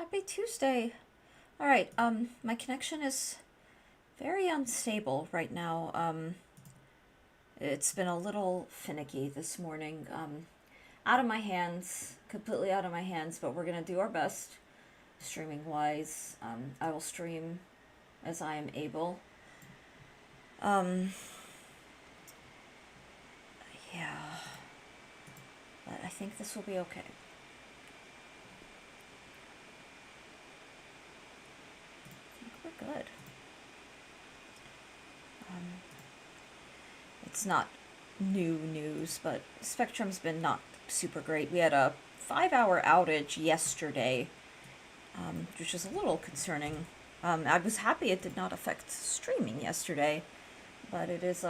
Happy Tuesday. All right, my connection is very unstable right now. It's been a little finicky this morning. Out of my hands, completely out of my hands, but we're gonna do our best streaming wise. I will stream as I am able. Um, yeah, but I think this will be okay. I think we're good. It's not new news, but Spectrum's been not super great. We had a 5 hour outage yesterday, which was a little concerning. I was happy it did not affect streaming yesterday, but it is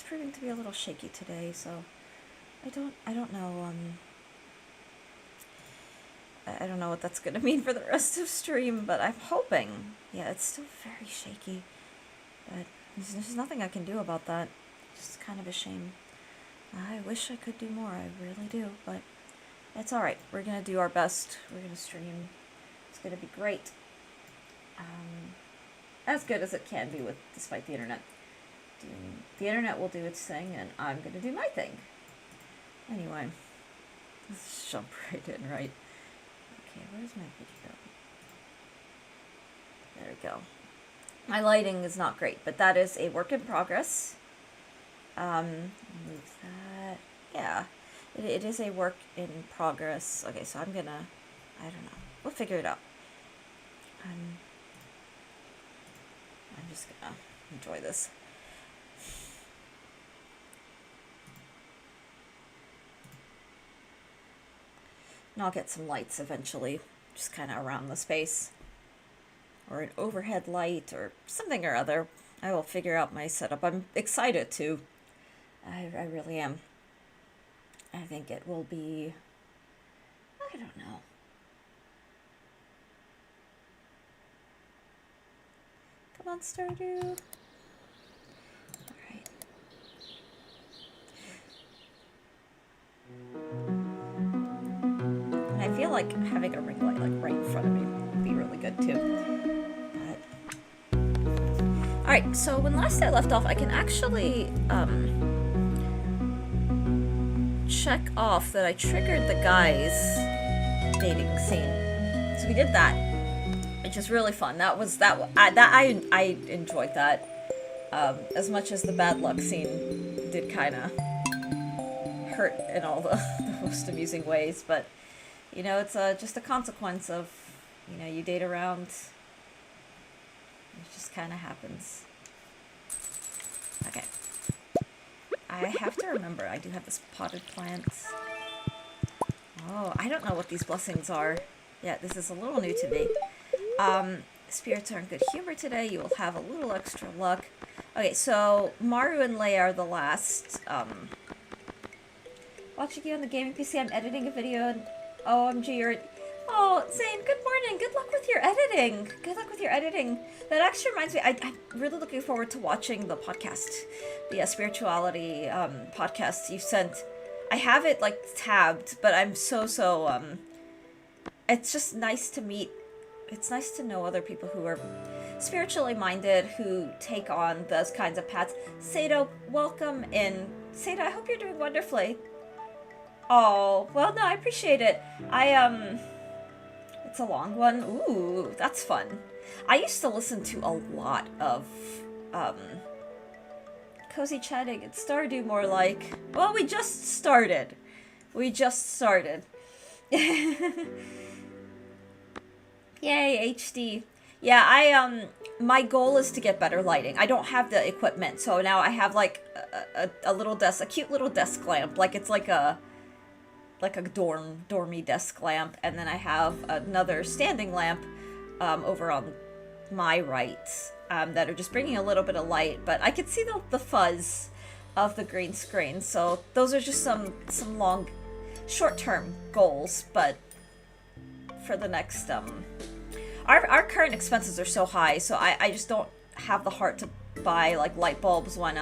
proving to be a little shaky today. So I don't know. I don't know what that's gonna mean for the rest of stream, but I'm hoping. Yeah, it's still very shaky, but there's nothing I can do about that. It's just kind of a shame. I wish I could do more. I really do, but it's all right. We're gonna do our best. We're gonna stream. It's gonna be great. As good as it can be despite the internet. The internet will do its thing, and I'm gonna do my thing. Anyway, let's jump right in, right? Okay, where's my video? There we go. My lighting is not great, but that is a work in progress. Move that. Yeah, it is a work in progress. Okay, so I don't know. We'll figure it out. I'm just gonna enjoy this. And I'll get some lights eventually, just kind of around the space. Or an overhead light or something or other. I will figure out my setup. I'm excited to. I really am. I think it will be... I don't know. Come on, Stardew. Alright. And I feel like having a ring light right in front of me would be really good too. Alright, so when last I left off, I can actually check off that I triggered the guy's dating scene. So we did that, which is really fun. I enjoyed that. As much as the bad luck scene did kind of hurt in all the most amusing ways, but you know, it's just a consequence of, you know, you date around. It just kind of happens. Okay. I have to remember, I do have this potted plant. Oh, I don't know what these blessings are. Yeah, this is a little new to me. Spirits are in good humor today. You will have a little extra luck. Okay, so Maru and Leia are the last. Watching you on the gaming PC, I'm editing a video and OMG, you're... Oh, Zane, good morning. Good luck with your editing. Good luck with your editing. That actually reminds me, I'm really looking forward to watching the podcast. The spirituality podcast you sent. I have it, like, tabbed, but I'm so... It's just nice to meet... It's nice to know other people who are spiritually minded, who take on those kinds of paths. Sato, welcome in. Sato, I hope you're doing wonderfully. Oh, well, no, I appreciate it. It's a long one. Ooh, that's fun. I used to listen to a lot of, cozy chatting and Stardew more like... Well, we just started. Yay, HD. Yeah, my goal is to get better lighting. I don't have the equipment, so now I have, like, a little desk, a cute little desk lamp. Like, it's like a dormy desk lamp, and then I have another standing lamp over on my right that are just bringing a little bit of light, but I can see the fuzz of the green screen, so those are just some long short-term goals, but for the next our current expenses are so high, so I just don't have the heart to buy like light bulbs when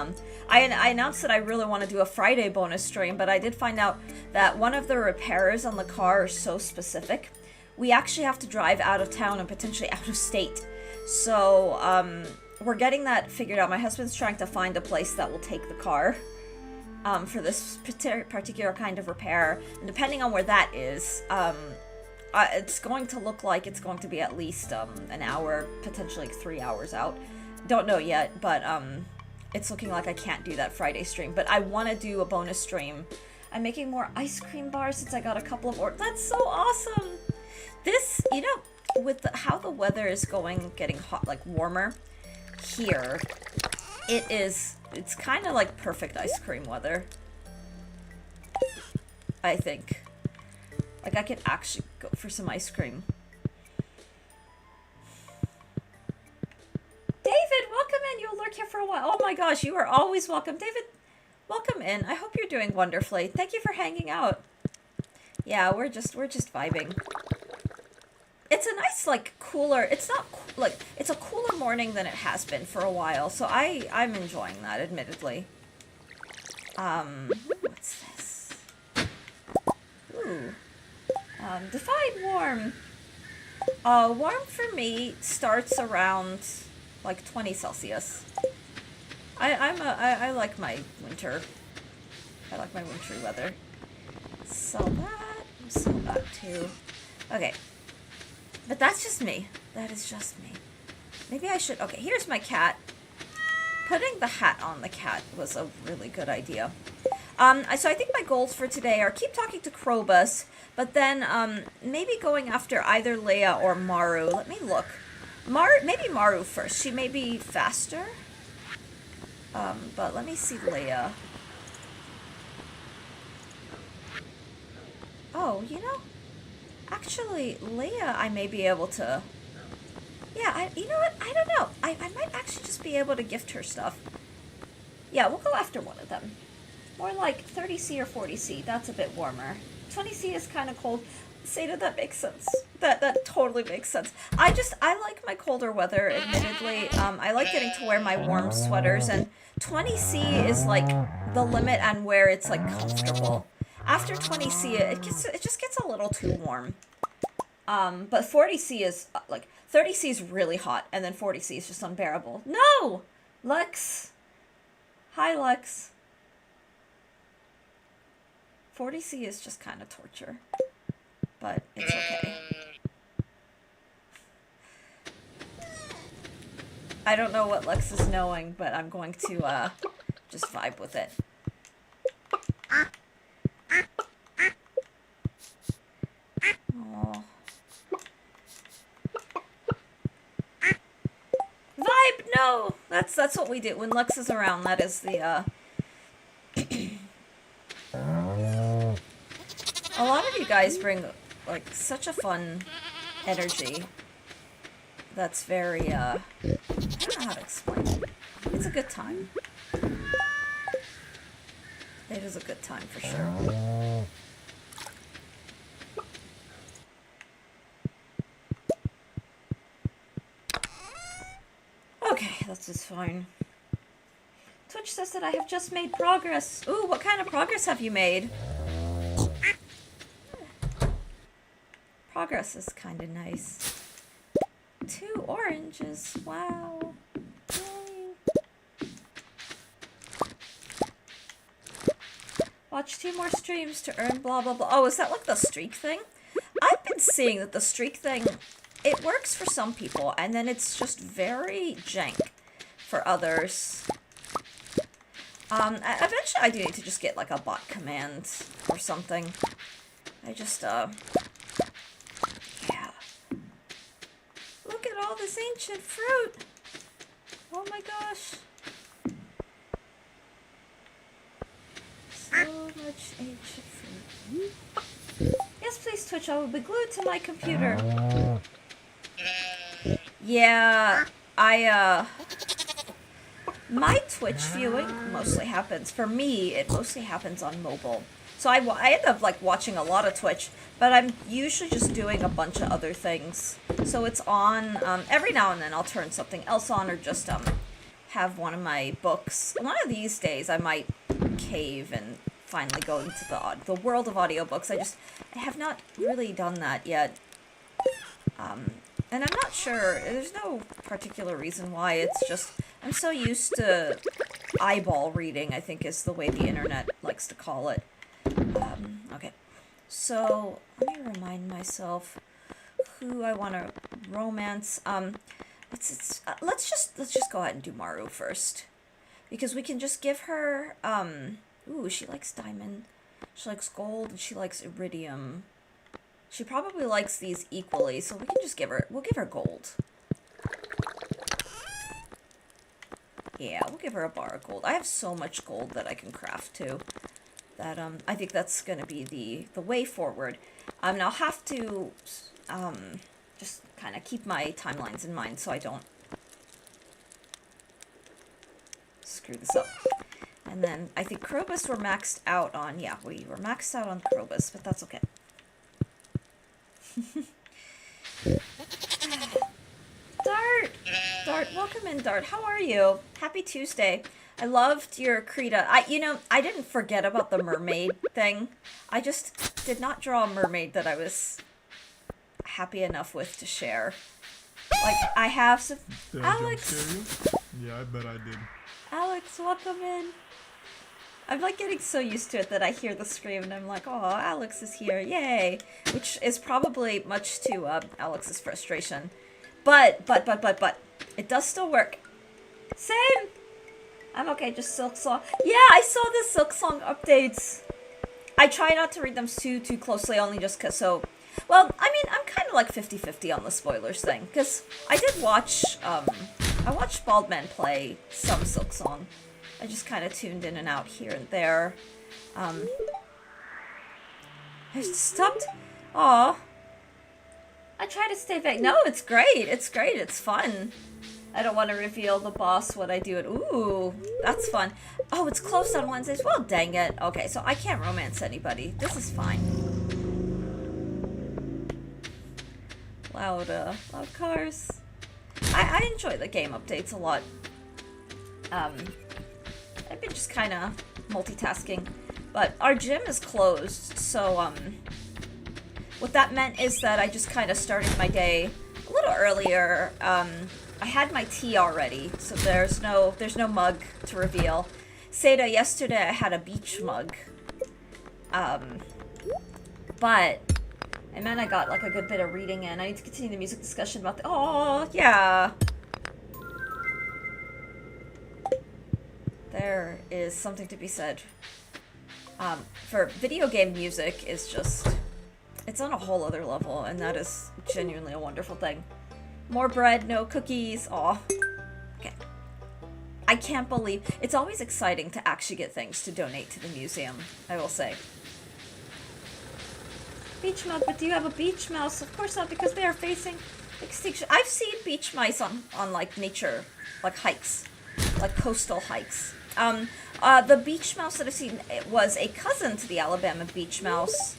I announced that I really want to do a Friday bonus stream, but I did find out that one of the repairs on the car are so specific we actually have to drive out of town and potentially out of state. So, we're getting that figured out. My husband's trying to find a place that will take the car, for this particular kind of repair. And depending on where that is, it's going to look like it's going to be at least, an hour, potentially 3 hours out. Don't know yet, but, it's looking like I can't do that Friday stream. But I want to do a bonus stream. I'm making more ice cream bars since I got a couple of orders. That's so awesome! This, you know, with how the weather is getting hot, like warmer here, it's kind of like perfect ice cream weather. I think. Like, I could actually go for some ice cream. David, welcome in. You'll lurk here for a while. Oh my gosh, you are always welcome. David, welcome in. I hope you're doing wonderfully. Thank you for hanging out. Yeah, we're just vibing. It's a nice, like, cooler, it's not, like, it's a cooler morning than it has been for a while, so I'm enjoying that, admittedly. What's this? Ooh. Define warm. Warm for me starts around, like, 20 Celsius. I like my winter. I like my wintry weather. Sell that, sell that too. Okay. But that's just me. That is just me. Maybe I should... Okay, here's my cat. Putting the hat on the cat was a really good idea. So I think my goals for today are keep talking to Krobus, but then maybe going after either Leia or Maru. Let me look. Maybe Maru first. She may be faster. But let me see Leia. Oh, you know... Actually, Leia, I may be able to... Yeah, you know what? I don't know. I might actually just be able to gift her stuff. Yeah, we'll go after one of them. More like 30C or 40C. That's a bit warmer. 20C is kind of cold. Seda, that makes sense. That totally makes sense. I like my colder weather, admittedly. I like getting to wear my warm sweaters, and 20C is, like, the limit on where it's, like, comfortable. After 20C, it just gets a little too warm. But 40C is, like, 30C is really hot, and then 40C is just unbearable. No! Lex! Hi, Lex. 40C is just kind of torture. But it's okay. I don't know what Lex is knowing, but I'm going to, just vibe with it. Oh. Vibe, no! That's what we do. When Lex is around, that is the, A lot of you guys bring, like, such a fun energy. That's very, I don't know how to explain it. It's a good time. It is a good time, for sure. Okay, that's just fine. Twitch says that I have just made progress. Ooh, what kind of progress have you made? Progress is kind of nice. 2 oranges. Wow. Yay. Watch 2 more streams to earn blah blah blah. Oh, is that like the streak thing? I've been seeing that the streak thing, it works for some people, and then it's just very jank for others. Eventually I do need to just get like a bot command or something. I just, yeah. Look at all this ancient fruit! Oh my gosh. So much ancient fruit. Yes, please, Twitch, I will be glued to my computer. Yeah, my Twitch viewing mostly happens, for me, it mostly happens on mobile. So I end up, like, watching a lot of Twitch, but I'm usually just doing a bunch of other things. So it's on, every now and then I'll turn something else on, or just, have one of my books. One of these days I might cave and finally go into the world of audiobooks. I have not really done that yet. And I'm not sure, there's no particular reason why, it's just, I'm so used to eyeball reading, I think is the way the internet likes to call it. Okay, so let me remind myself who I want to romance. Let's just go ahead and do Maru first, because we can just give her, ooh, she likes diamond, she likes gold, and she likes iridium. She probably likes these equally, so we can just we'll give her gold. Yeah, we'll give her a bar of gold. I have so much gold that I can craft too, that, I think that's gonna be the way forward. Now I'll have to, just kind of keep my timelines in mind so I don't screw this up. And then I think Krobus we're maxed out on. Yeah, we were maxed out on Krobus, but that's okay. Dart, welcome in, Dart. How are you? Happy Tuesday. I loved your Krita. I didn't forget about the mermaid thing. I just did not draw a mermaid that I was happy enough with to share. Like, I have some... Did Alex! Yeah, I bet I did. Alex, welcome in. I'm like getting so used to it that I hear the scream and I'm like, oh, Alex is here, yay! Which is probably much to Alex's frustration. But, it does still work. Same! I'm okay, just Silksong. Yeah, I saw the Silksong updates. I try not to read them too closely, only just because, so... Well, I mean, I'm kind of like 50-50 on the spoilers thing, because I did watch, I watched Baldman play some Silksong. I just kind of tuned in and out here and there. I just stopped. Aw. I try to stay vague. No, it's great. It's great. It's fun. I don't want to reveal the boss what I do. Ooh, that's fun. Oh, it's closed on Wednesdays. Well, dang it. Okay, so I can't romance anybody. This is fine. Loud cars. I enjoy the game updates a lot. I've been just kind of multitasking, but our gym is closed, so, what that meant is that I just kind of started my day a little earlier. I had my tea already, so there's no mug to reveal. Seda, yesterday I had a beach mug, but, and then I got, like, a good bit of reading in. I need to continue the music discussion about the, oh, yeah. There is something to be said. For video game music is just, it's on a whole other level, and that is genuinely a wonderful thing. More bread, no cookies, aw. Okay. I can't believe, it's always exciting to actually get things to donate to the museum, I will say. Beach mug, but do you have a beach mouse? Of course not, because they are facing extinction. I've seen beach mice on like nature, like hikes, like coastal hikes. The beach mouse that I've seen was a cousin to the Alabama beach mouse.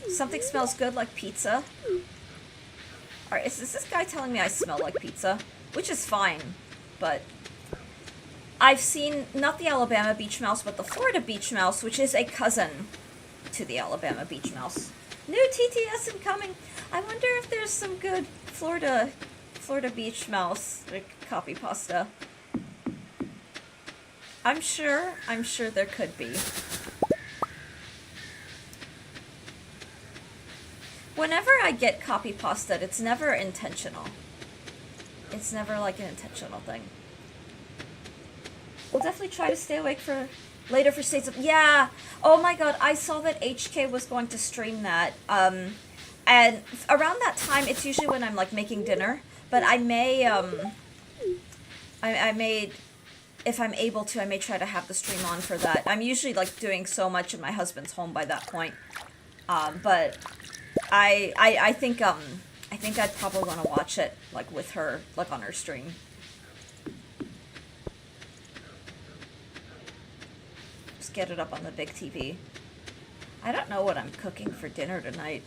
Something smells good like pizza. Alright, is this guy telling me I smell like pizza? Which is fine, but... I've seen, not the Alabama beach mouse, but the Florida beach mouse, which is a cousin to the Alabama beach mouse. New TTS incoming! I wonder if there's some good Florida beach mouse, like, copy pasta. I'm sure there could be. Whenever I get copy pasta, it's never intentional. It's never like an intentional thing. We'll definitely try to stay awake for later for States of... Yeah! Oh my god, I saw that HK was going to stream that. And around that time, it's usually when I'm like making dinner. But I may, I may... If I'm able to, I may try to have the stream on for that. I'm usually, like, doing so much and my husband's home by that point. But I think I'd probably want to watch it, like, with her, like, on her stream. Just get it up on the big TV. I don't know what I'm cooking for dinner tonight.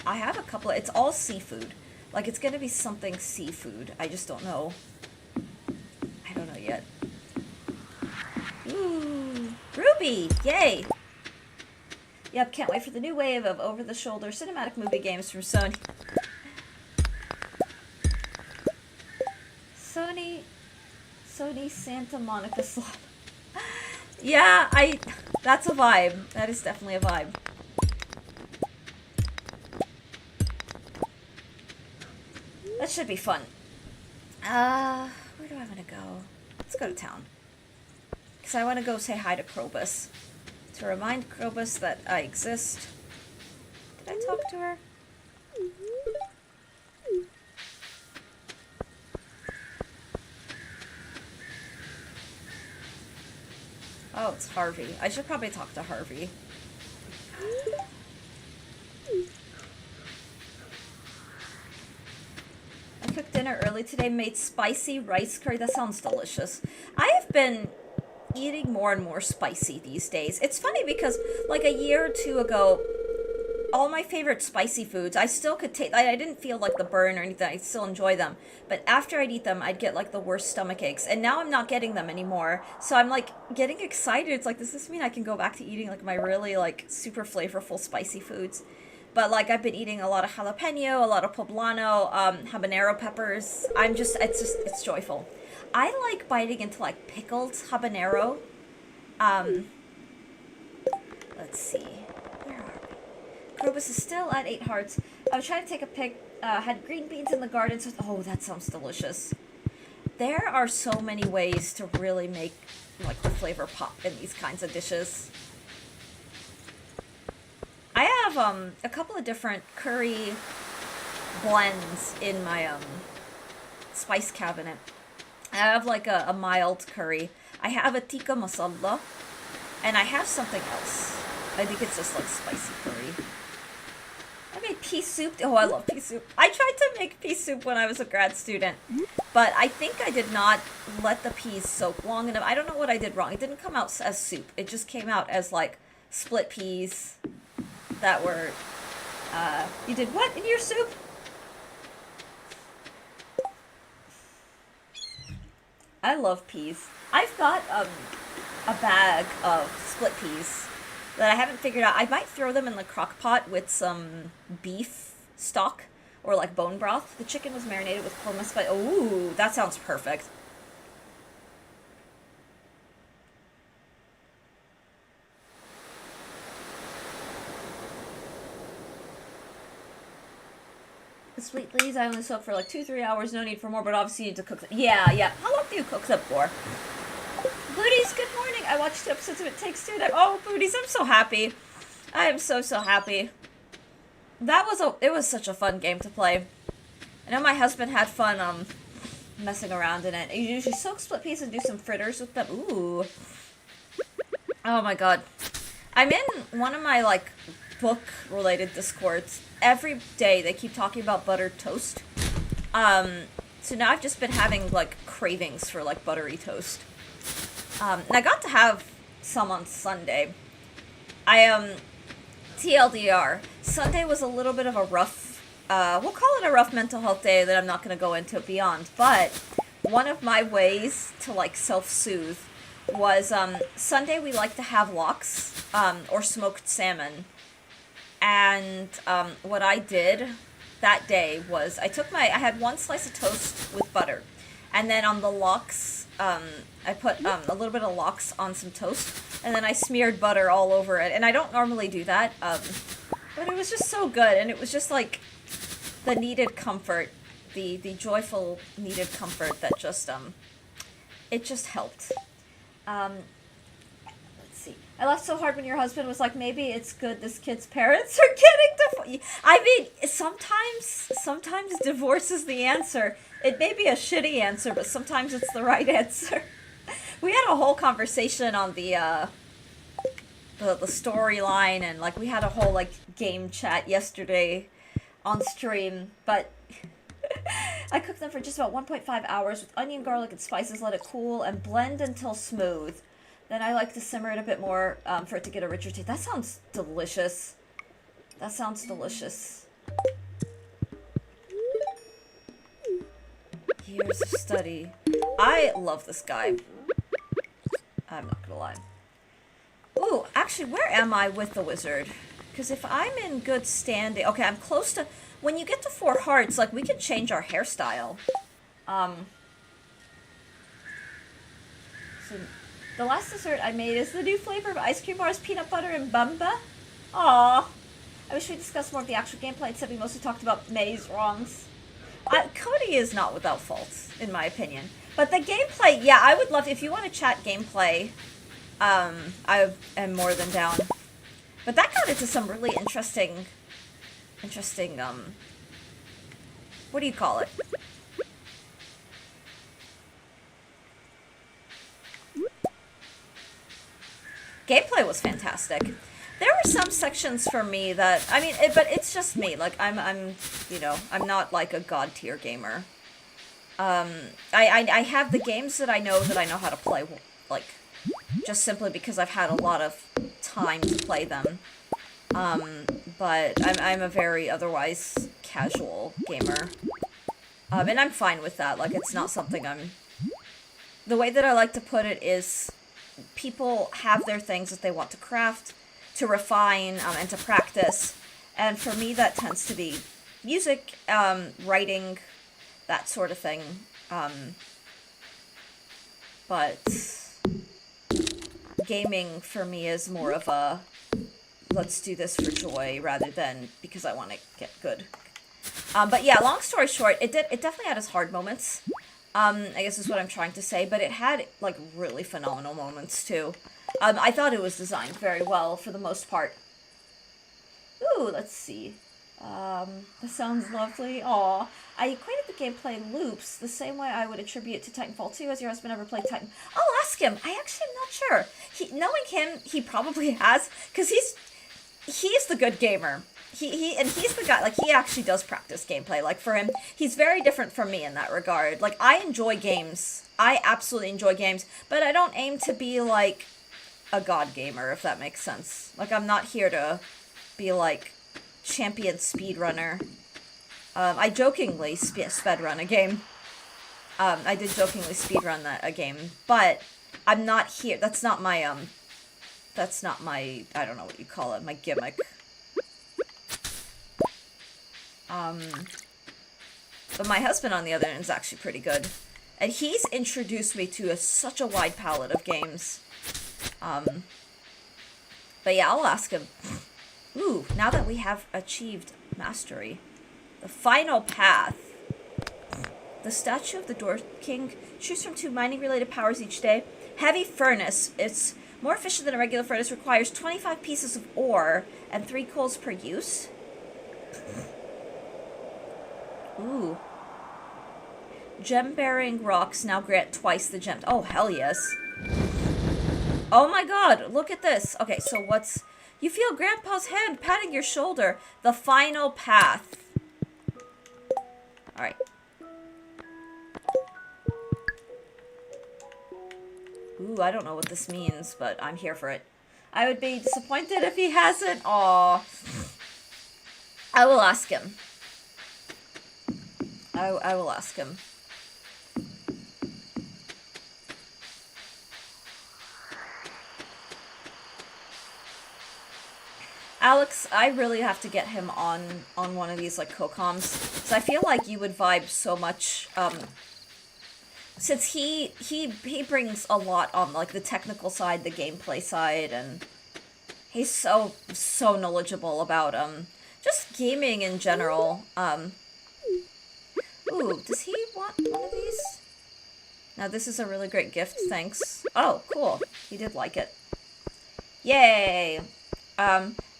I have a couple of... It's all seafood. Like, it's gonna be something seafood. I just don't know. I don't know yet. Ooh, Ruby! Yay! Yep, can't wait for the new wave of over-the-shoulder cinematic movie games from Sony. Sony, Sony Santa Monica slot. Yeah, that's a vibe. That is definitely a vibe. That should be fun. Where do I want to go? Let's go to town. Because I want to go say hi to Krobus. To remind Krobus that I exist. Did I talk to her? Oh, it's Harvey. I should probably talk to Harvey. I cooked dinner early today, made spicy rice curry. That sounds delicious. I have been eating more and more spicy these days. It's funny because, like, a year or two ago, all my favorite spicy foods, I still could take, I didn't feel like the burn or anything, I still enjoy them. But after I'd eat them, I'd get, like, the worst stomach aches. And now I'm not getting them anymore. So I'm, like, getting excited. It's like, does this mean I can go back to eating, like, my really, like, super flavorful spicy foods? But, like, I've been eating a lot of jalapeno, a lot of poblano, habanero peppers. It's joyful. I like biting into, like, pickled habanero. Let's see. Krobus is still at 8 hearts. I was trying to take a pic. Had green beans in the garden. So, oh, that sounds delicious. There are so many ways to really make, like, the flavor pop in these kinds of dishes. I have a couple of different curry blends in my spice cabinet. I have like a mild curry. I have a tikka masala, and I have something else. I think it's just like spicy curry. I made pea soup. Oh, I love pea soup. I tried to make pea soup when I was a grad student, but I think I did not let the peas soak long enough. I don't know what I did wrong. It didn't come out as soup. It just came out as like split peas that were, you did what in your soup? I love peas. I've got a bag of split peas that I haven't figured out. I might throw them in the crock pot with some beef stock or like bone broth. The chicken was marinated with korma spice. Ooh, that sounds perfect. Sweet please, I only soak for like 2-3 hours, no need for more, but obviously you need to cook them. Yeah. How long do you cook them for? Booties, good morning. I watched 2 episodes of It Takes Two. Oh, Booties, I'm so happy. I am so happy. It was such a fun game to play. I know my husband had fun messing around in it. You usually soak split peas and do some fritters with them. Ooh. Oh my god. I'm in one of my like book-related discords. Every day they keep talking about buttered toast. So now I've just been having like cravings for like buttery toast. And I got to have some on Sunday. TLDR, Sunday was a little bit of a rough, we'll call it a rough mental health day that I'm not going to go into beyond, but one of my ways to like self-soothe was, Sunday we like to have lox, or smoked salmon. And what I did that day was I had 1 slice of toast with butter. And then on the lox, I put a little bit of lox on some toast. And then I smeared butter all over it. And I don't normally do that. But it was just so good. And it was just like the needed comfort. The joyful needed comfort that just, it just helped. I laughed so hard when your husband was like, maybe it's good this kid's parents are getting divorced. I mean, sometimes divorce is the answer. It may be a shitty answer, but sometimes it's the right answer. We had a whole conversation on the storyline, and like we had a whole like game chat yesterday on stream, but I cooked them for just about 1.5 hours with onion, garlic, and spices, let it cool, and blend until smooth. Then I like to simmer it a bit more for it to get a richer taste. That sounds delicious. That sounds delicious. Years of study. I love this guy. I'm not gonna lie. Ooh, actually, where am I with the wizard? Because if I'm in good standing... Okay, I'm close to... When you get to 4 hearts, like, we can change our hairstyle. The last dessert I made is the new flavor of ice cream bars, peanut butter, and bamba. Aww. I wish we discussed more of the actual gameplay instead we mostly talked about May's wrongs. Cody is not without faults, in my opinion. But the gameplay, yeah, I would love, if you want to chat gameplay, I am more than down. But that got into some really interesting, what do you call it? Gameplay was fantastic. There were some sections for me that, I mean, but it's just me. Like, I'm, you know, I'm not like a god tier gamer. I have the games that I know how to play, like, just simply because I've had a lot of time to play them. But I'm a very otherwise casual gamer. And I'm fine with that. Like, it's not something the way that I like to put it is people have their things that they want to craft, to refine, and to practice. And for me, that tends to be music, writing, that sort of thing. But gaming for me is more of a let's do this for joy rather than because I want to get good. But yeah, long story short, it definitely had its hard moments. I guess is what I'm trying to say, but it had like really phenomenal moments too. I thought it was designed very well for the most part. Ooh, let's see. That sounds lovely. Aw. I equated the gameplay loops the same way I would attribute to Titanfall 2. Has your husband ever played Titan? I'll ask him. I actually am not sure. Knowing him, he probably has, because he's the good gamer. He's the guy, like, he actually does practice gameplay. Like, for him, he's very different from me in that regard. Like, I enjoy games. I absolutely enjoy games, but I don't aim to be, like, a god gamer, if that makes sense. Like, I'm not here to be, like, champion speedrunner. I jokingly speedrun a game. I did jokingly speedrun a game, but I'm not here. That's not my, I don't know what you call it, my gimmick. But my husband, on the other hand, is actually pretty good. And he's introduced me to such a wide palette of games. But yeah, I'll ask him. Ooh, now that we have achieved mastery. The final path. The statue of the Door King. Choose from 2 mining-related powers each day. Heavy furnace. It's more efficient than a regular furnace. Requires 25 pieces of ore and 3 coals per use. Ooh. Gem-bearing rocks now grant twice the gem. Oh, hell yes. Oh my god, look at this. Okay, so what's... You feel Grandpa's hand patting your shoulder. The final path. Alright. Ooh, I don't know what this means, but I'm here for it. I would be disappointed if he hasn't. Aw. I will ask him. I will ask him. Alex, I really have to get him on one of these, like, co-coms. So I feel like you would vibe so much, since he brings a lot on, like, the technical side, the gameplay side, and he's so knowledgeable about, just gaming in general. Ooh, does he want one of these? Now, this is a really great gift, thanks. Oh, cool. He did like it. Yay!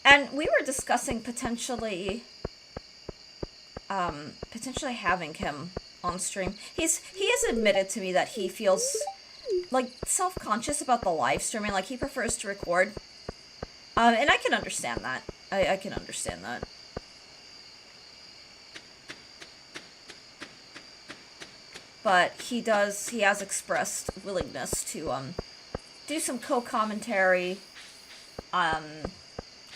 And we were discussing potentially having him on stream. He has admitted to me that he feels, like, self-conscious about the live streaming. Like, he prefers to record. And I can understand that. I can understand that. But he has expressed willingness to, do some co-commentary. I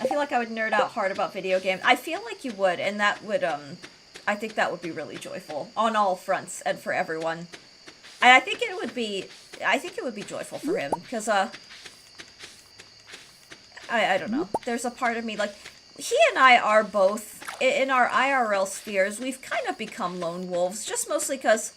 feel like I would nerd out hard about video games. I feel like you would, and that would, I think that would be really joyful on all fronts and for everyone. And I think it would be joyful for him, because, I don't know. There's a part of me, like, he and I are both, in our IRL spheres, we've kind of become lone wolves, just mostly because,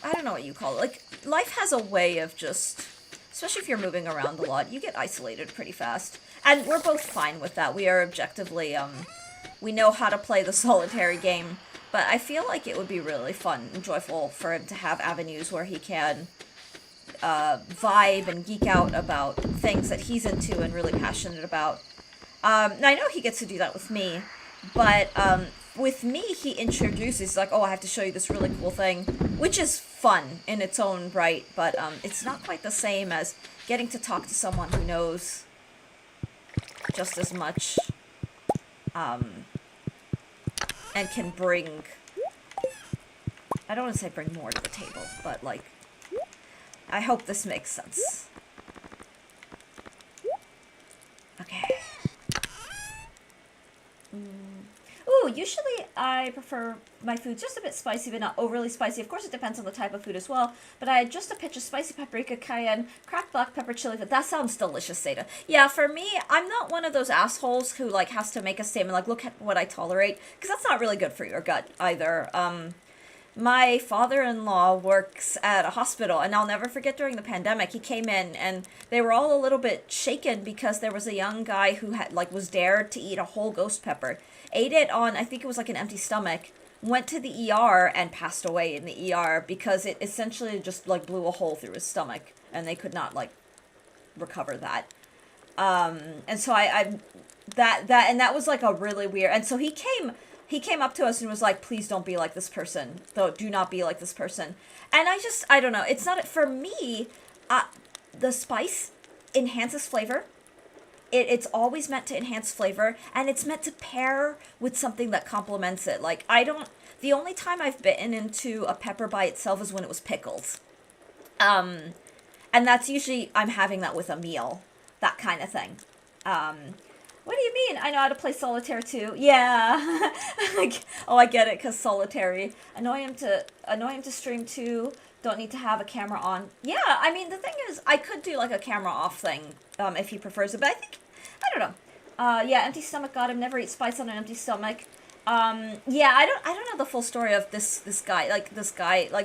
I don't know what you call it. Like, life has a way of just, especially if you're moving around a lot, you get isolated pretty fast. And we're both fine with that. We are objectively, we know how to play the solitary game. But I feel like it would be really fun and joyful for him to have avenues where he can vibe and geek out about things that he's into and really passionate about. Now I know he gets to do that with me, but with me, he introduces, like, oh, I have to show you this really cool thing, which is fun in its own right, but it's not quite the same as getting to talk to someone who knows just as much, and can bring, I don't want to say bring more to the table, but, like, I hope this makes sense. Okay. Ooh, usually I prefer my food just a bit spicy, but not overly spicy. Of course, it depends on the type of food as well. But I had just a pinch of spicy paprika, cayenne, cracked black pepper, chili. But that sounds delicious, Seda. Yeah, for me, I'm not one of those assholes who, like, has to make a statement like, look at what I tolerate. Because that's not really good for your gut, either. My father-in-law works at a hospital, and I'll never forget during the pandemic, he came in, and they were all a little bit shaken because there was a young guy who had, like, was dared to eat a whole ghost pepper. Ate it on, I think it was like an empty stomach, went to the ER and passed away in the ER because it essentially just, like, blew a hole through his stomach, and they could not, like, recover that. And so that was, like, a really weird, and so he came up to us and was like, please don't be like this person. Though, do not be like this person. And I don't know. It's not, for me, the spice enhances flavor. It's always meant to enhance flavor, and it's meant to pair with something that complements it. Like, the only time I've bitten into a pepper by itself is when it was pickled. And that's usually, I'm having that with a meal. That kind of thing. What do you mean? I know how to play solitaire too. Yeah. Oh, I get it, because solitary. Annoy him to stream too. Don't need to have a camera on. Yeah, I mean, the thing is, I could do, like, a camera off thing, if he prefers it, but I don't know. Yeah, empty stomach got him. Never eat spice on an empty stomach. Yeah, I don't know the full story of this guy. Like,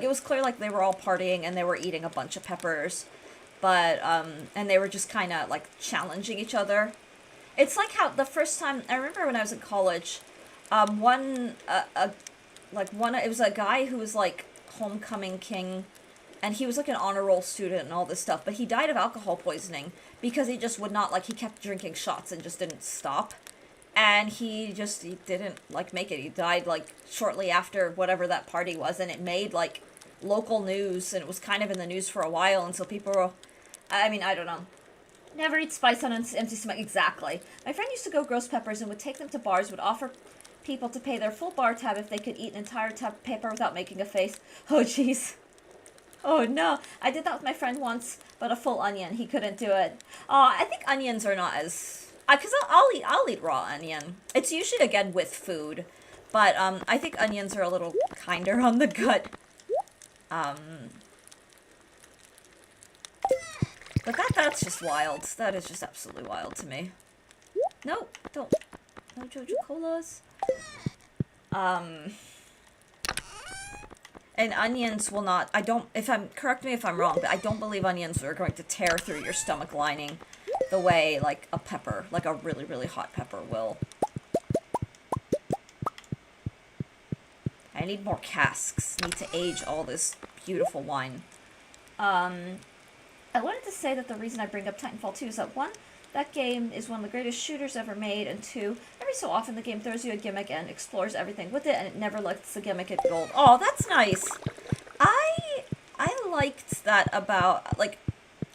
it was clear, like, they were all partying and they were eating a bunch of peppers, but, and they were just kind of, like, challenging each other. It's like how the first time, I remember when I was in college, it was a guy who was, like, homecoming king, and he was, like, an honor roll student and all this stuff, but he died of alcohol poisoning because he just would not, like, he kept drinking shots and just didn't stop, and he didn't, like, make it. He died, like, shortly after whatever that party was, and it made, like, local news, and it was kind of in the news for a while, and so people were, I mean, I don't know. Never eat spice on an empty stomach. Exactly. My friend used to go gross peppers and would take them to bars, would offer people to pay their full bar tab if they could eat an entire tab of paper without making a face. Oh, jeez. Oh, no. I did that with my friend once, but a full onion. He couldn't do it. I think onions are not as... Because I'll eat raw onion. It's usually, again, with food. But I think onions are a little kinder on the gut. But that's just wild. That is just absolutely wild to me. No, don't. No Jojo Colas. And onions will not, correct me if I'm wrong, but I don't believe onions are going to tear through your stomach lining the way, like, a pepper, like a really, really hot pepper will. I need more casks. Need to age all this beautiful wine. I wanted to say that the reason I bring up Titanfall 2 is that, one, that game is one of the greatest shooters ever made, and two, every so often the game throws you a gimmick and explores everything with it, and it never lets the gimmick at gold. Oh, that's nice! I liked that about, like,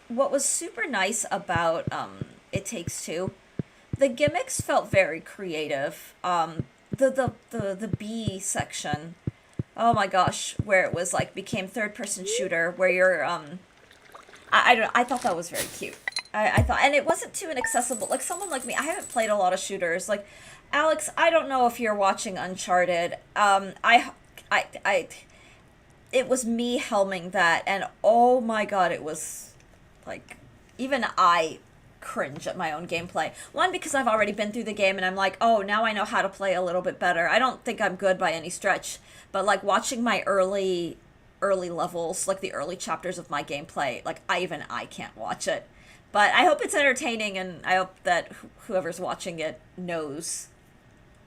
what was super nice about, It Takes Two, the gimmicks felt very creative. The B section, oh my gosh, where it was, like, became third-person shooter, where you're, I thought that was very cute. I thought, and it wasn't too inaccessible. Like, someone like me, I haven't played a lot of shooters. Like, Alex, I don't know if you're watching Uncharted. It was me helming that, and oh my god, it was, like, even I cringe at my own gameplay. One, because I've already been through the game, and I'm like, oh, now I know how to play a little bit better. I don't think I'm good by any stretch, but, like, watching my early early levels, like the early chapters of my gameplay, like I can't watch it. But I hope it's entertaining, and I hope that whoever's watching it knows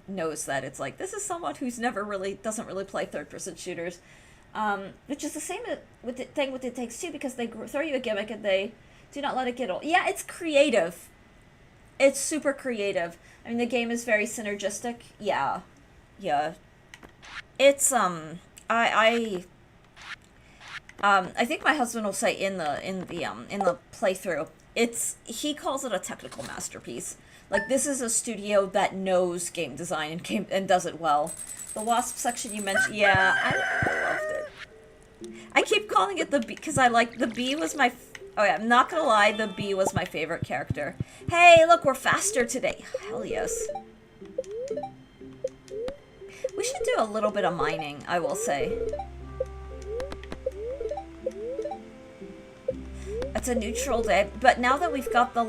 that it's like, this is someone who's doesn't really play third-person shooters. Which is the same with the thing with It Takes Two, because they throw you a gimmick and they do not let it get old. Yeah, it's creative. It's super creative. I mean, the game is very synergistic. Yeah. It's, I think my husband will say in the playthrough, he calls it a technical masterpiece. Like, this is a studio that knows game design and does it well. The Wasp section you mentioned, yeah, I loved it. I keep calling it the Bee, because the Bee was my, oh yeah, I'm not gonna lie, the Bee was my favorite character. Hey, look, we're faster today. Hell yes. We should do a little bit of mining, I will say. It's a neutral day, but now that we've got the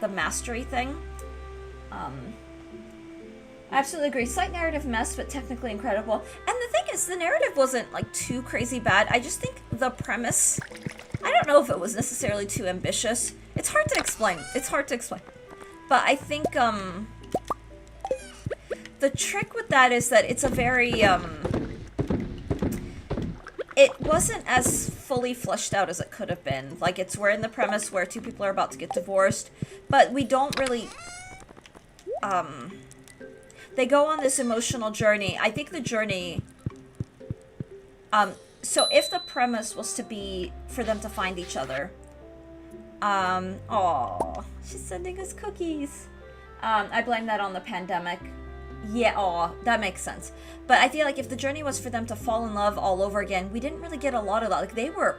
mastery thing, I absolutely agree. Slight narrative mess, but technically incredible. And the thing is, the narrative wasn't, too crazy bad. I just think the premise, I don't know if it was necessarily too ambitious. It's hard to explain. But I think, the trick with that is that it's a very, it wasn't as fully fleshed out as it could have been. We're in the premise where two people are about to get divorced, but we don't really, they go on this emotional journey. I think the journey, so if the premise was to be for them to find each other, aw, she's sending us cookies. I blame that on the pandemic. Yeah, aw, that makes sense. But I feel like if the journey was for them to fall in love all over again, we didn't really get a lot of that. They were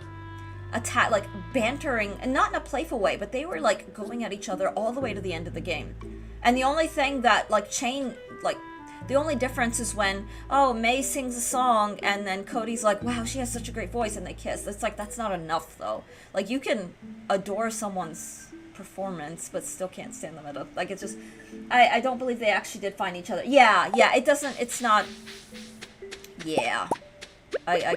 bantering, and not in a playful way, but they were, going at each other all the way to the end of the game. And the only thing that, the only difference is when, May sings a song, and then Cody's like, wow, she has such a great voice, and they kiss. It's that's not enough, though. You can adore someone's performance, but still can't stand them at a, it's just, I don't believe they actually did find each other. Yeah, it's not, yeah. I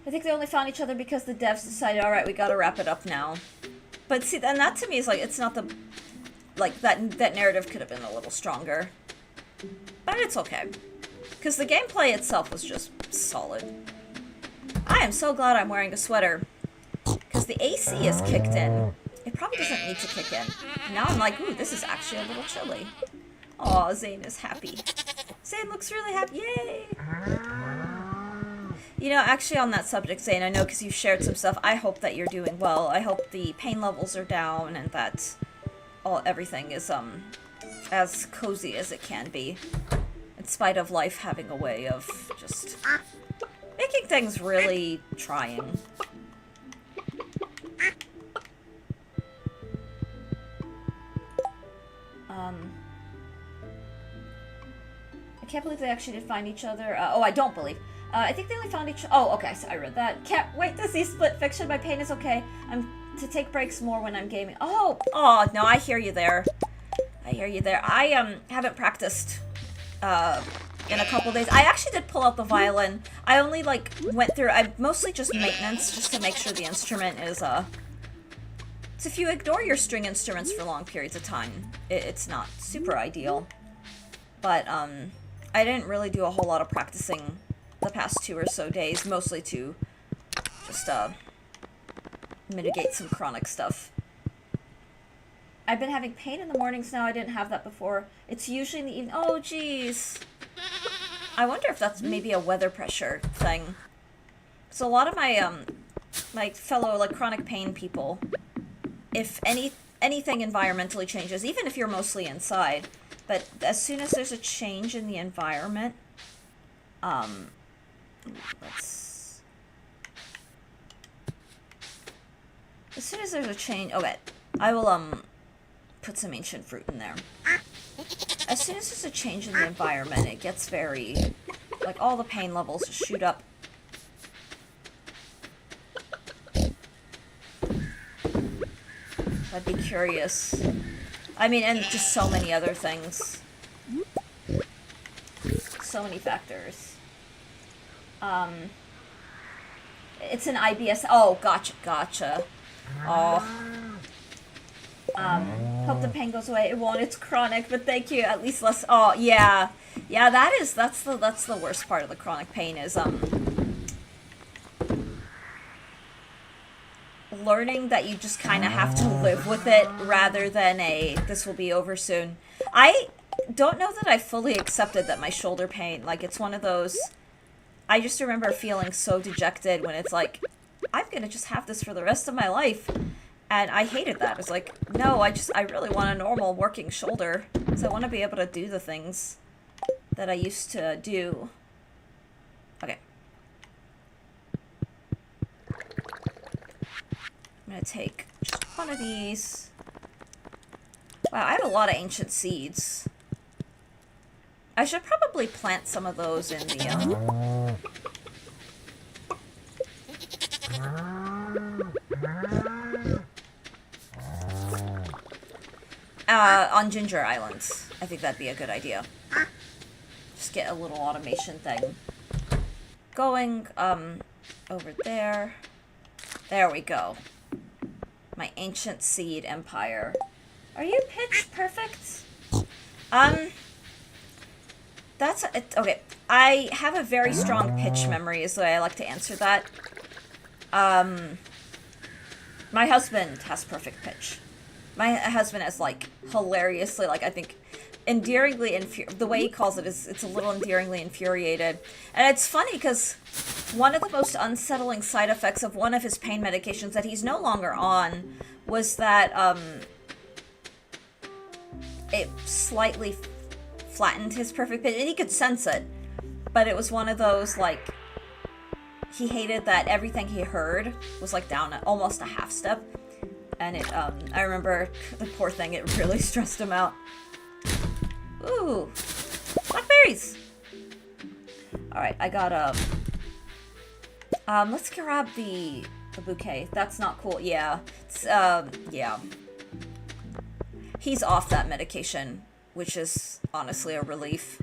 think they only found each other because the devs decided, alright, we gotta wrap it up now. But see, and that to me is it's not the, that narrative could have been a little stronger. But it's okay. Because the gameplay itself was just solid. I am so glad I'm wearing a sweater. Because the AC is kicked in. It probably doesn't need to kick in. Now I'm like, ooh, this is actually a little chilly. Aw, Zane is happy. Zane looks really happy. Yay! You know, actually on that subject, Zane, I know because you've shared some stuff, I hope that you're doing well. I hope the pain levels are down and that everything is as cozy as it can be. In spite of life having a way of just making things really trying. I can't believe they actually did find each other. I don't believe. I think they only found each. Oh, okay. So I read that. Can't wait to see Split Fiction. My pain is okay. I'm to take breaks more when I'm gaming. Oh, no, I hear you there. I haven't practiced in a couple days. I actually did pull out the violin. I only went through. I mostly just maintenance, just to make sure the instrument is So if you ignore your string instruments for long periods of time, it's not super ideal. But I didn't really do a whole lot of practicing the past 2 or so days, mostly to just mitigate some chronic stuff. I've been having pain in the mornings now. I didn't have that before. It's usually in the evening. Oh, jeez. I wonder if that's maybe a weather pressure thing. So a lot of my my fellow chronic pain people, if anything environmentally changes, even if you're mostly inside, but as soon as there's a change in the environment, as soon as there's a change, okay, I will, put some ancient fruit in there. As soon as there's a change in the environment, it gets very, all the pain levels just shoot up. I'd be curious. I mean, and just so many other things. So many factors. It's an IBS. Oh, gotcha. Oh. Hope the pain goes away. It won't. It's chronic, but thank you. At least less. Oh, yeah. Yeah, that's the worst part of the chronic pain is, learning that you just kind of have to live with it rather than this will be over soon. I don't know that I fully accepted that my shoulder pain, like, it's one of those, I just remember feeling so dejected when it's like, I'm gonna just have this for the rest of my life. And I hated that. It's like, no, I really want a normal working shoulder. So I want to be able to do the things that I used to do. Okay. I'm gonna take just one of these. Wow, I have a lot of ancient seeds. I should probably plant some of those in the, on Ginger Islands. I think that'd be a good idea. Just get a little automation thing going, over there. There we go. My ancient seed empire. Are you pitch perfect? That's it. Okay. I have a very strong pitch memory is the way I like to answer that. My husband has perfect pitch. My husband has, like, hilariously, like, I think, endearingly, the way he calls it is, it's a little endearingly infuriated. And it's funny, because one of the most unsettling side effects of one of his pain medications that he's no longer on was that, it slightly flattened his perfect pitch, and he could sense it. But it was one of those, like, he hated that everything he heard was, like, down almost a half step. And it, I remember the poor thing, it really stressed him out. Ooh, blackberries! Alright, I got, let's grab the bouquet. That's not cool. Yeah. It's, yeah. He's off that medication, which is honestly a relief.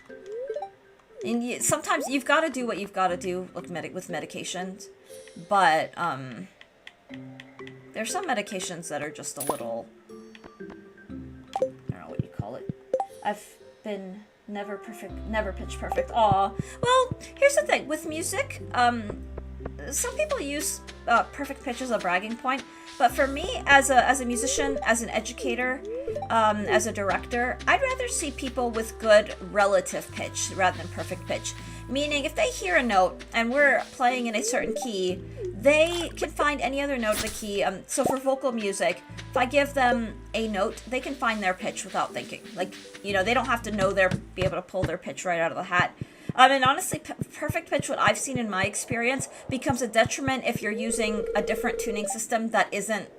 And sometimes you've got to do what you've got to do with medications, but, there's some medications that are just a little, I don't know what you call it. I've been never pitch perfect. Aw. Well, here's the thing. With music, some people use perfect pitch as a bragging point, but for me, as a musician, as an educator, as a director, I'd rather see people with good relative pitch rather than perfect pitch. Meaning, if they hear a note and we're playing in a certain key, they can find any other note of the key. So for vocal music, if I give them a note, they can find their pitch without thinking. Like, you know, they don't have to know be able to pull their pitch right out of the hat. And honestly, perfect pitch, what I've seen in my experience, becomes a detriment if you're using a different tuning system that isn't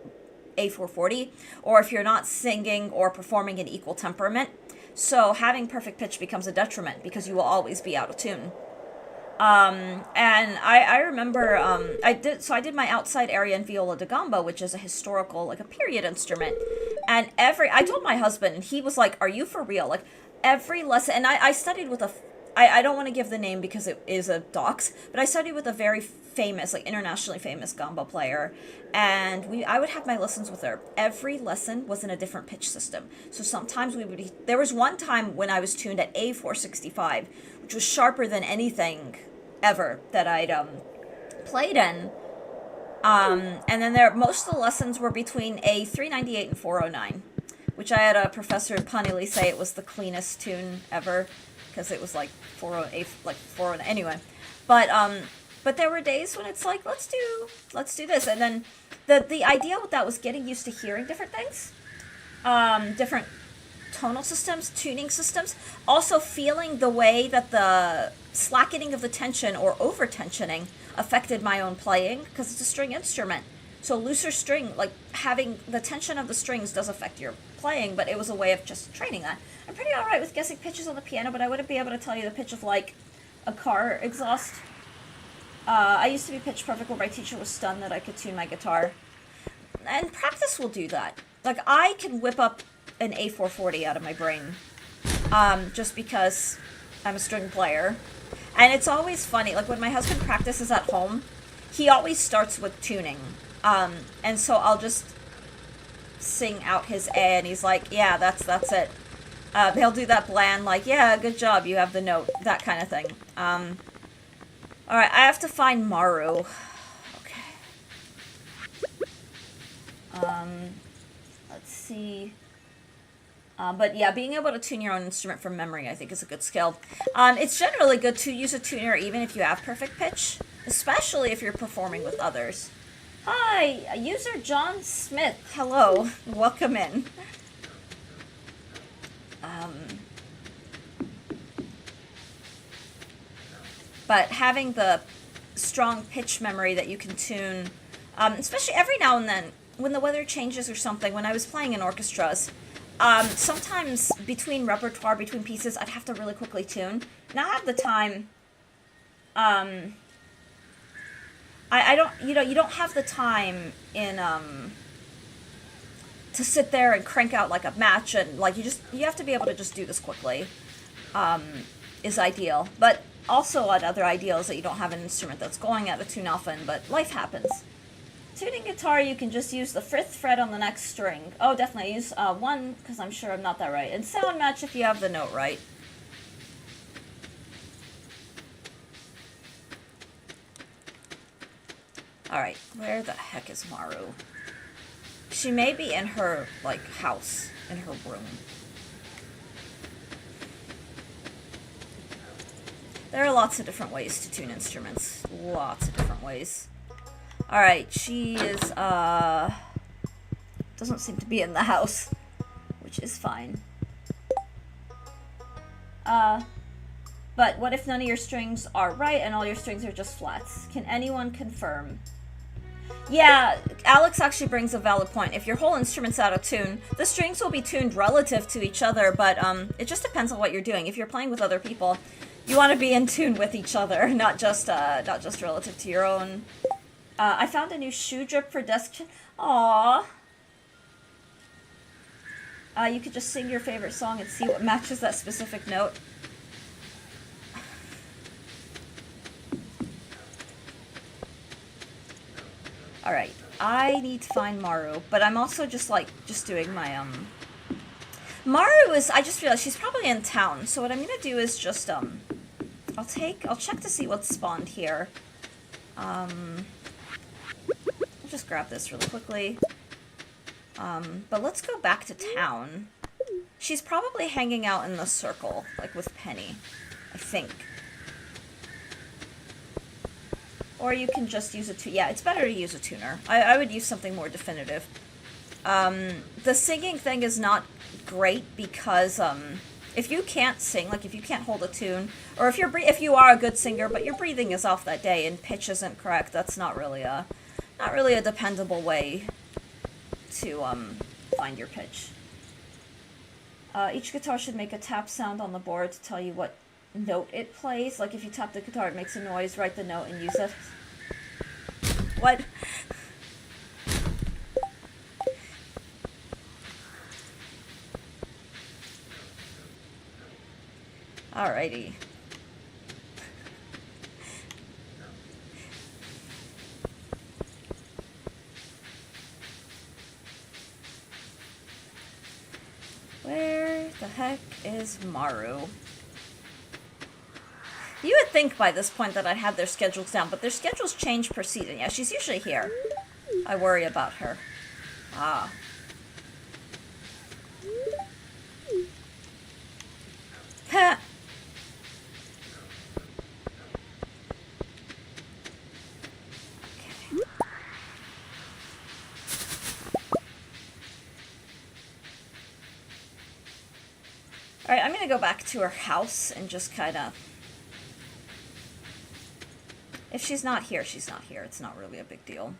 A440, or if you're not singing or performing in equal temperament. So having perfect pitch becomes a detriment because you will always be out of tune. And I remember, I did my outside area in viola da gamba, which is a historical, like a period instrument. And I told my husband, and he was like, are you for real? Like, every lesson, and I studied with I don't want to give the name because it is a dox, but I studied with a very famous, like internationally famous gamba player, and I would have my lessons with her. Every lesson was in a different pitch system. So sometimes there was one time when I was tuned at A465, which was sharper than anything ever that I'd played in. And then most of the lessons were between A398 and 409, which I had a professor punnily say it was the cleanest tune ever, because it was like 408, like 409. Anyway, but there were days when it's like, let's do this, and then the idea with that was getting used to hearing different things, different tonal systems, tuning systems, also feeling the way that the slackening of the tension or over tensioning affected my own playing, because it's a string instrument. So looser string, like having the tension of the strings does affect your playing, but it was a way of just training that. I'm pretty alright with guessing pitches on the piano, but I wouldn't be able to tell you the pitch of, like, a car exhaust. I used to be pitch perfect where my teacher was stunned that I could tune my guitar. And practice will do that. Like, I can whip up an A440 out of my brain, just because I'm a string player. And it's always funny, like when my husband practices at home, he always starts with tuning. And so I'll just sing out his A, and he's like, yeah, that's it. He'll do that bland, like, yeah, good job, you have the note, that kind of thing. Alright, I have to find Maru. Okay. Let's see. But yeah, being able to tune your own instrument from memory, I think, is a good skill. It's generally good to use a tuner even if you have perfect pitch, especially if you're performing with others. Hi, user John Smith. Hello, welcome in. But having the strong pitch memory that you can tune, especially every now and then when the weather changes or something, when I was playing in orchestras, sometimes between repertoire, between pieces, I'd have to really quickly tune. Now I have the time. I don't, you don't have the time in, to sit there and crank out like a match, and like you have to be able to just do this quickly, is ideal. But also another ideal is that you don't have an instrument that's going out of tune often, but life happens. Tuning guitar, you can just use the 5th fret on the next string. Oh, definitely use 1, because I'm sure I'm not that right. And sound match if you have the note right. Alright, where the heck is Maru? She may be in her, like, house, in her room. There are lots of different ways to tune instruments. Lots of different ways. Alright, she is, doesn't seem to be in the house, which is fine. But what if none of your strings are right and all your strings are just flats? Can anyone confirm? Yeah, Alex actually brings a valid point. If your whole instrument's out of tune, the strings will be tuned relative to each other, but it just depends on what you're doing. If you're playing with other people, you want to be in tune with each other, not just relative to your own. I found a new shoe drip for desk. Aww. You could just sing your favorite song and see what matches that specific note. Alright, I need to find Maru, but I'm also just doing my, Maru is, I just realized she's probably in town, so what I'm gonna do is just, I'll check to see what's spawned here. I'll just grab this really quickly. But let's go back to town. She's probably hanging out in the circle, like with Penny, I think. Or you can just use a tuner. Yeah, it's better to use a tuner. I would use something more definitive. The singing thing is not great because if you can't sing, like if you can't hold a tune, or if you are a good singer but your breathing is off that day and pitch isn't correct, that's not really a dependable way to find your pitch. Each guitar should make a tap sound on the board to tell you what note it plays. Like if you tap the guitar, it makes a noise, write the note and use it. What? Alrighty. Where the heck is Maru? You would think by this point that I'd have their schedules down, but their schedules change per season. Yeah, she's usually here. I worry about her. Ah. Ha! Okay. Alright, I'm gonna go back to her house and just kinda... If she's not here, she's not here. It's not really a big deal.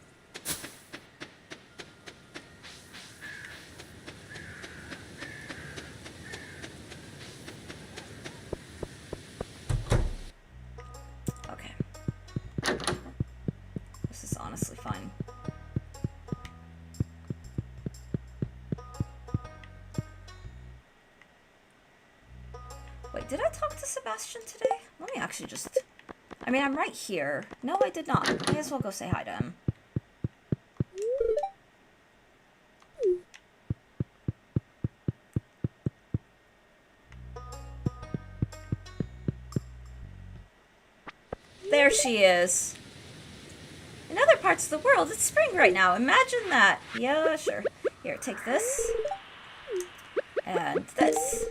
Okay. This is honestly fine. Wait, did I talk to Sebastian today? Let me actually just... I mean, I'm right here. No, I did not. May as well go say hi to him. There she is. In other parts of the world, it's spring right now. Imagine that. Yeah, sure. Here, take this. And this.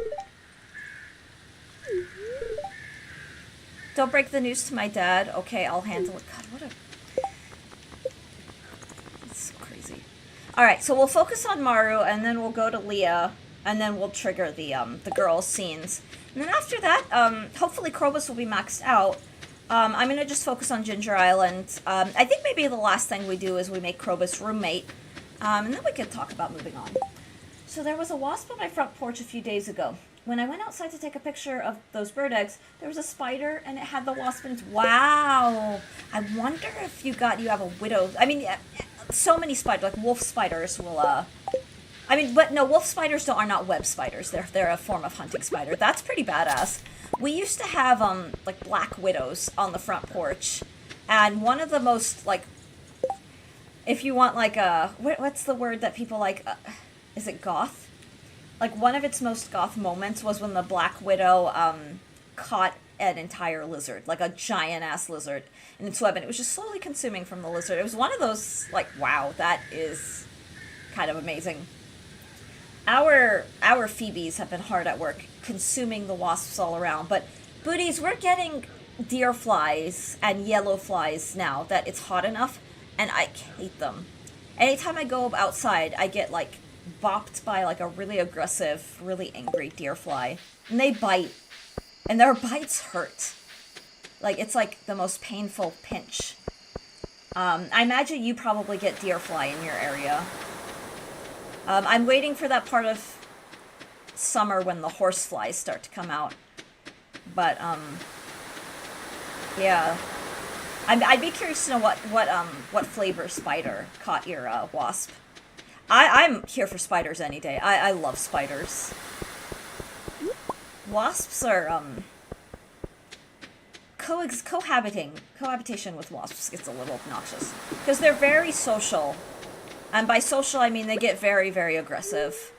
Don't break the news to my dad. Okay, I'll handle it. God, what a... It's so crazy. Alright, so we'll focus on Maru, and then we'll go to Leah, and then we'll trigger the girls' scenes. And then after that, hopefully Krobus will be maxed out. I'm gonna just focus on Ginger Island. I think maybe the last thing we do is we make Krobus roommate, and then we can talk about moving on. So there was a wasp on my front porch a few days ago. When I went outside to take a picture of those bird eggs, there was a spider, and it had the wasp in its... Wow! I wonder if you have a widow... I mean, so many spiders, like wolf spiders will, I mean, but no, wolf spiders are not web spiders. They're a form of hunting spider. That's pretty badass. We used to have, like, black widows on the front porch. And one of the most, like... If you want, like, what's the word that people like... is it goth? Like, one of its most goth moments was when the Black Widow, caught an entire lizard. Like, a giant-ass lizard in its web, and it was just slowly consuming from the lizard. It was one of those, like, wow, that is kind of amazing. Our Phoebes have been hard at work consuming the wasps all around, but, booties, we're getting deer flies and yellow flies now that it's hot enough, and I hate them. Anytime I go outside, I get, like, bopped by like a really aggressive, really angry deer fly. And they bite. And their bites hurt. Like, it's like the most painful pinch. I imagine you probably get deer fly in your area. I'm waiting for that part of summer when the horse flies start to come out. But, yeah. I'd be curious to know what flavor spider caught your, wasp. I'm here for spiders any day. I love spiders. Wasps are, cohabitation with wasps gets a little obnoxious. Because they're very social. And by social, I mean they get very, very aggressive.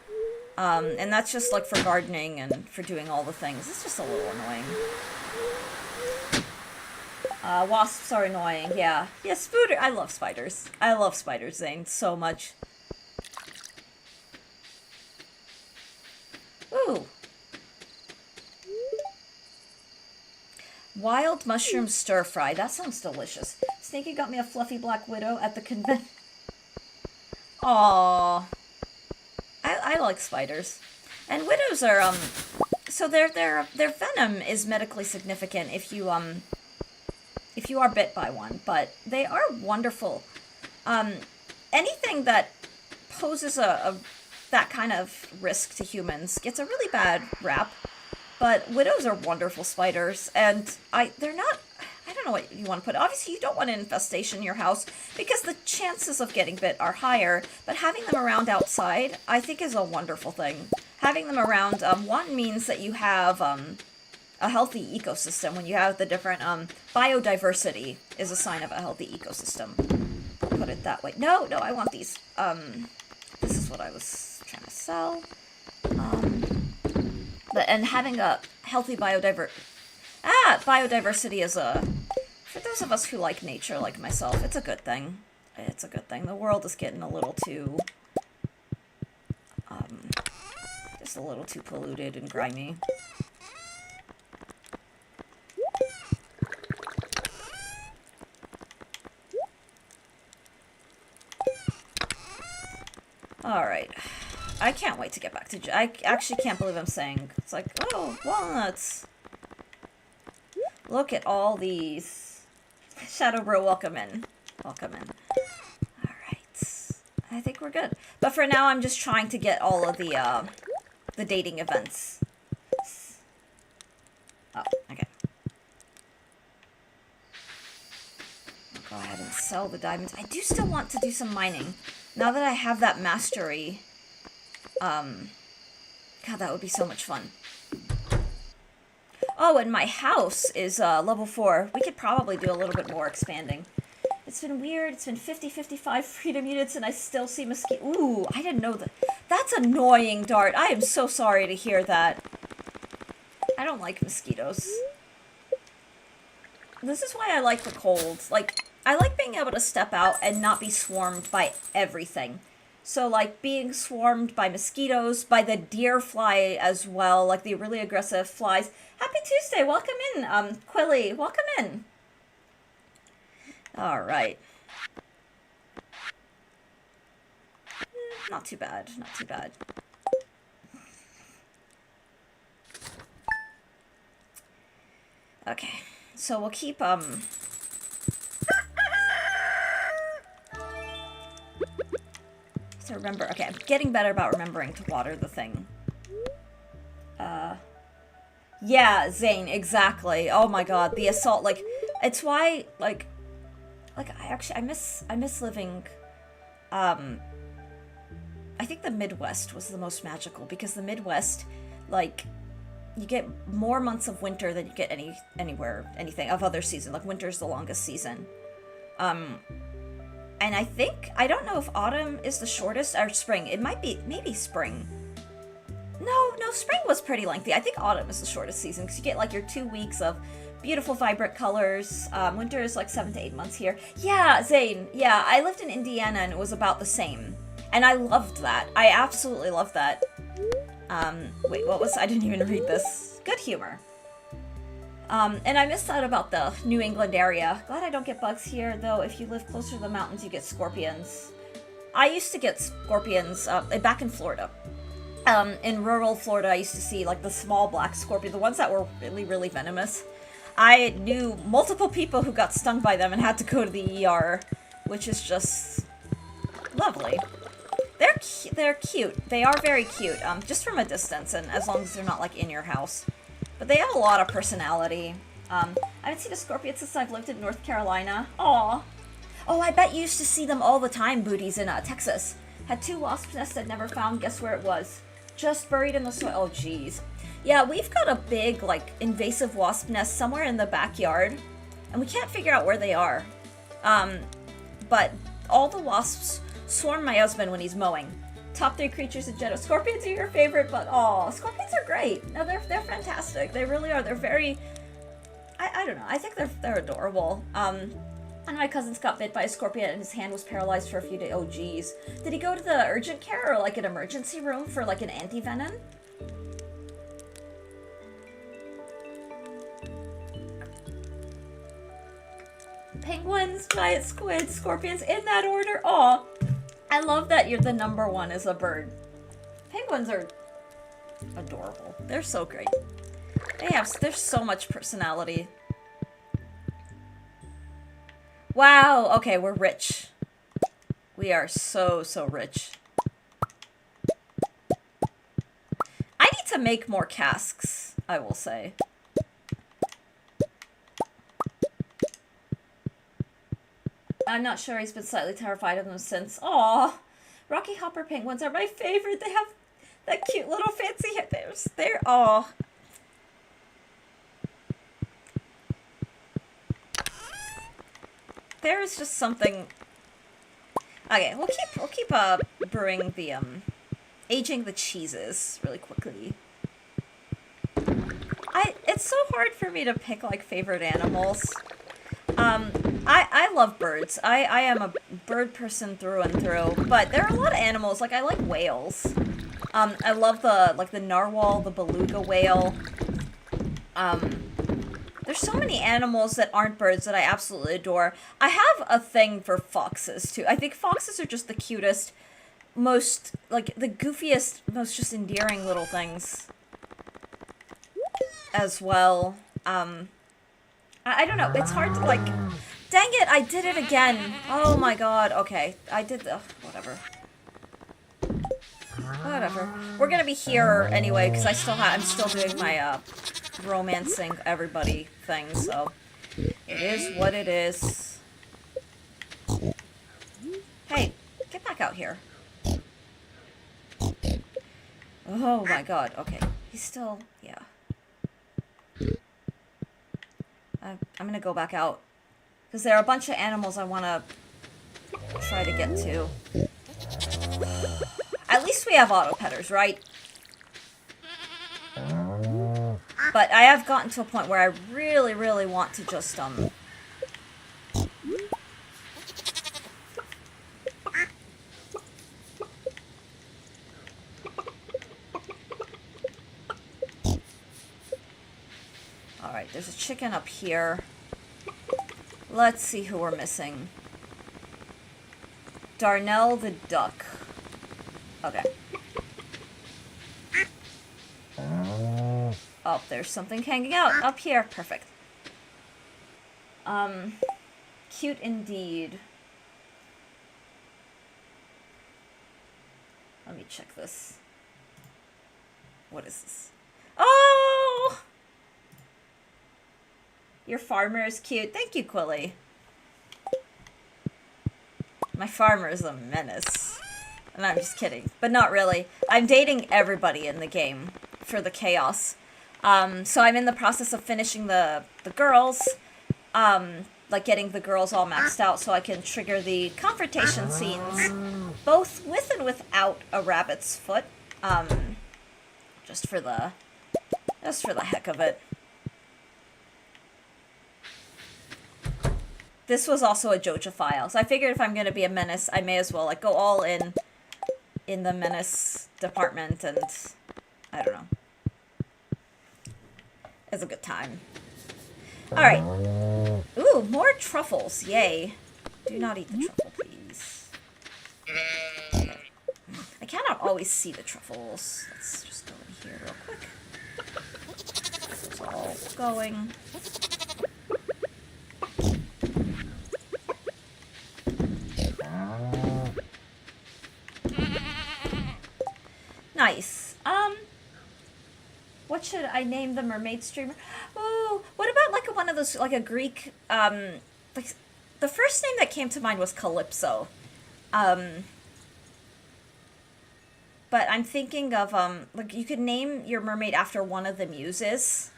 And that's just, like, for gardening and for doing all the things. It's just a little annoying. Wasps are annoying, yeah. Yeah, Spooter, I love spiders. I love spiders, Zane, so much. Ooh. Wild mushroom stir fry. That sounds delicious. Sneaky got me a fluffy black widow at the convention. Aww. I like spiders. And widows are, so their venom is medically significant if you are bit by one, but they are wonderful. Anything that poses that kind of risk to humans gets a really bad rap, but widows are wonderful spiders, and they're not, I don't know what you want to put. Obviously, you don't want an infestation in your house, because the chances of getting bit are higher, but having them around outside, I think is a wonderful thing. Having them around, one, means that you have, a healthy ecosystem. When you have the different, biodiversity is a sign of a healthy ecosystem. Put it that way. No, I want these. This is what I was trying to sell. And having a healthy biodiversity is for those of us who like nature, like myself, it's a good thing. It's a good thing. The world is getting a little too, just a little too polluted and grimy. Alright. I can't wait to get back to... I actually can't believe I'm saying... It's like, oh, walnuts. Look at all these. Shadow Bro, welcome in. Welcome in. Alright. I think we're good. But for now, I'm just trying to get all of the dating events. Oh, okay. I'll go ahead and sell the diamonds. I do still want to do some mining. Now that I have that mastery, God, that would be so much fun. Oh, and my house is level 4. We could probably do a little bit more expanding. It's been weird. It's been 50-55 freedom units, and I still see mosquito. Ooh, I didn't know that. That's annoying, Dart. I am so sorry to hear that. I don't like mosquitoes. This is why I like the cold. Like, I like being able to step out and not be swarmed by everything. So, like, being swarmed by mosquitoes, by the deer fly as well, like the really aggressive flies. Happy Tuesday! Welcome in, Quilly. Welcome in. Alright. Not too bad. Not too bad. Okay. So we'll keep, So remember, okay, I'm getting better about remembering to water the thing. Yeah, Zane, exactly. Oh my god, the assault, like, it's why, like, I miss living, I think the Midwest was the most magical, because the Midwest, like, you get more months of winter than you get anything of other season. Like, winter's the longest season. And I think, I don't know if autumn is the shortest, or spring. It might be, maybe spring. No, spring was pretty lengthy. I think autumn is the shortest season, because you get, like, your 2 weeks of beautiful, vibrant colors. Winter is, like, 7 to 8 months here. Yeah, Zane, yeah, I lived in Indiana, and it was about the same. And I loved that. I absolutely loved that. Wait, what was, I didn't even read this. Good humor. And I missed out about the New England area. Glad I don't get bugs here, though. If you live closer to the mountains, you get scorpions. I used to get scorpions, back in Florida. In rural Florida, I used to see, like, the small black scorpion, the ones that were really, really venomous. I knew multiple people who got stung by them and had to go to the ER, which is just lovely. They're cute. They are very cute, just from a distance, and as long as they're not, like, in your house. But they have a lot of personality. I haven't seen a scorpion since I've lived in North Carolina. Aw. Oh, I bet you used to see them all the time, Booties, in Texas. Had 2 wasp nests I'd never found. Guess where it was? Just buried in the soil. Oh, jeez. Yeah, we've got a big, like, invasive wasp nest somewhere in the backyard, and we can't figure out where they are. But all the wasps swarm my husband when he's mowing. Top 3 creatures in general. Scorpions are your favorite, but aw, scorpions are great. No, they're fantastic. They really are. They're very, I don't know. I think they're adorable. And my cousin's got bit by a scorpion and his hand was paralyzed for a few days. Oh, geez. Did he go to the urgent care or, like, an emergency room for, like, an anti-venom? Penguins, giant squids, scorpions, in that order. Aw. I love that you're the number 1 as a bird. Penguins are adorable. They're so great. There's so much personality. Wow, okay, we're rich. We are so rich. I need to make more casks, I will say. I'm not sure, he's been slightly terrified of them since. Aw, Rocky Hopper penguins are my favorite. They have that cute little fancy head. They're aw. There is just something. Okay, we'll keep brewing the aging the cheeses really quickly. It's so hard for me to pick, like, favorite animals. I love birds. I am a bird person through and through, but there are a lot of animals. Like, I like whales. I love the narwhal, the beluga whale. There's so many animals that aren't birds that I absolutely adore. I have a thing for foxes, too. I think foxes are just the cutest, most, like, the goofiest, most just endearing little things as well. I don't know. It's hard to, like... Dang it, I did it again. Oh my god. Okay, I did the... Whatever. Whatever. We're gonna be here anyway, because I'm still doing my, romancing everybody thing, so... It is what it is. Hey, get back out here. Oh my god, okay. He's still... yeah. I'm gonna go back out. Because there are a bunch of animals I want to try to get to. At least we have auto petters, right? But I have gotten to a point where I really, really want to just, Alright, there's a chicken up here. Let's see who we're missing. Darnell the duck. Okay. Oh, there's something hanging out up here. Perfect. Cute indeed. Let me check this. What is this? Oh! Your farmer is cute. Thank you, Quilly. My farmer is a menace. And I'm just kidding. But not really. I'm dating everybody in the game for the chaos. So I'm in the process of finishing the girls. Like getting the girls all maxed out so I can trigger the confrontation scenes. Both with and without a rabbit's foot. Just for the heck of it. This was also a Joja file, so I figured if I'm going to be a menace, I may as well like go all in the menace department, and I don't know. It's a good time. Alright. Ooh, more truffles. Yay. Do not eat the truffle, please. Okay. I cannot always see the truffles. Let's just go in here real quick. This is all going. Nice. What should I name the mermaid streamer? Oh, what about like one of those, like a Greek, like, the first name that came to mind was Calypso. But I'm thinking of, like, you could name your mermaid after one of the muses.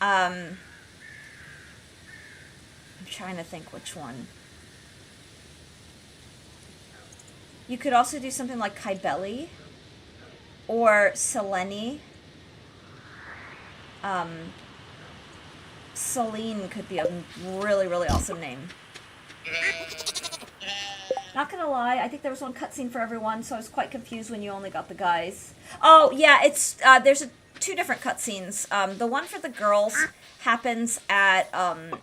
I'm trying to think which one. You could also do something like Kybele. Or Selene. Celine could be a really, really awesome name. Not gonna lie, I think there was one cutscene for everyone, so I was quite confused when you only got the guys. Oh, yeah, it's, there's two different cutscenes. The one for the girls happens at,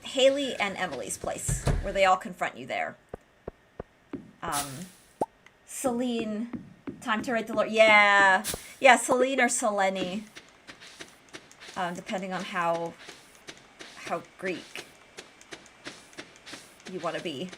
Haley and Emily's place, where they all confront you there. Celine... Time to write the Lord. Yeah. Yeah, Celine or Selene. Depending on how Greek you want to be.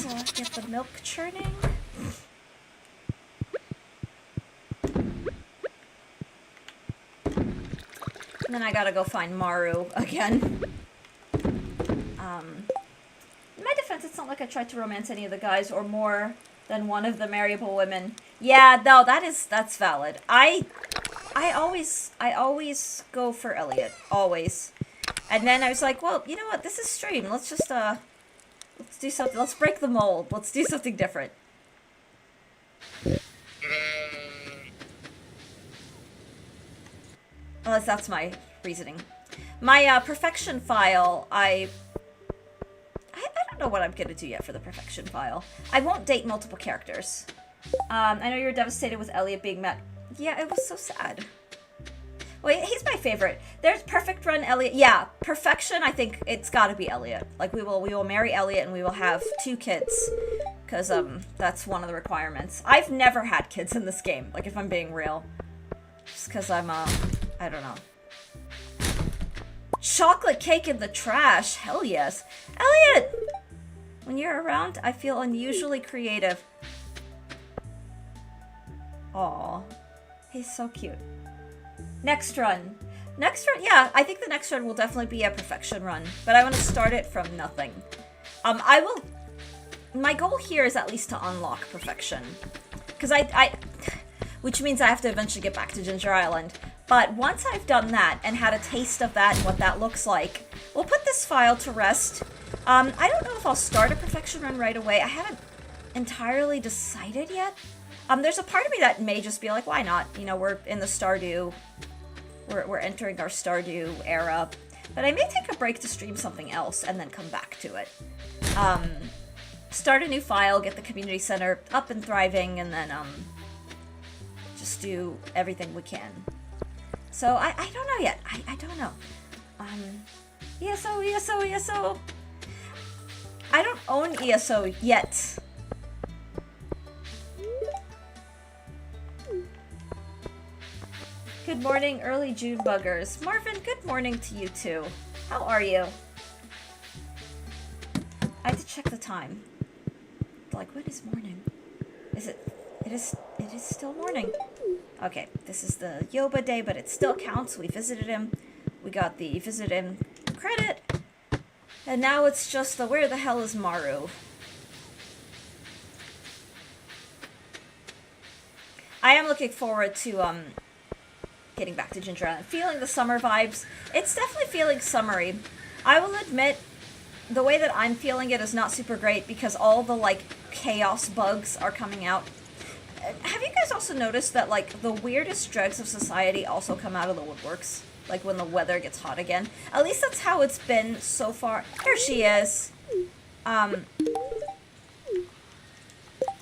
Let's get the milk churning. And then I gotta go find Maru again. In my defense, it's not like I tried to romance any of the guys or more than one of the marryable women. Yeah, no, that's valid. I always go for Elliot. Always. And then I was like, well, you know what? This is stream. Let's just, let's do something. Let's break the mold. Let's do something different. Unless that's my reasoning. My perfection file, I don't know what I'm gonna do yet for the perfection file. I won't date multiple characters. I know you're devastated with Elliot being met. Yeah, it was so sad. Well, he's my favorite. There's perfect run Elliot. Yeah, perfection. I think it's got to be Elliot. Like we will marry Elliot and we will have 2 kids, because that's one of the requirements. I've never had kids in this game. Like if I'm being real, just because I'm I don't know. Chocolate cake in the trash. Hell yes, Elliot. When you're around, I feel unusually creative. Aw, he's so cute. Next run. Next run, yeah, I think the next run will definitely be a perfection run, but I want to start it from nothing. My goal here is at least to unlock perfection. Because which means I have to eventually get back to Ginger Island. But once I've done that and had a taste of that and what that looks like, we'll put this file to rest. I don't know if I'll start a perfection run right away. I haven't entirely decided yet. There's a part of me that may just be like, why not? You know, we're in the Stardew. We're entering our Stardew era. But I may take a break to stream something else and then come back to it. Start a new file, get the community center up and thriving, and then just do everything we can. So I don't know yet. I don't know. ESO. I don't own ESO yet. Good morning, early June buggers. Marvin, good morning to you too. How are you? I had to check the time. Like, when is morning? It is still morning. Okay, this is the Yoba day, but it still counts. We visited him. We got the visit him credit. And now it's just the where the hell is Maru? I am looking forward to getting back to Ginger Island. Feeling the summer vibes. It's definitely feeling summery. I will admit, the way that I'm feeling it is not super great because all the, like, chaos bugs are coming out. Have you guys also noticed that, like, the weirdest dregs of society also come out of the woodworks? Like, when the weather gets hot again? At least that's how it's been so far. Here she is.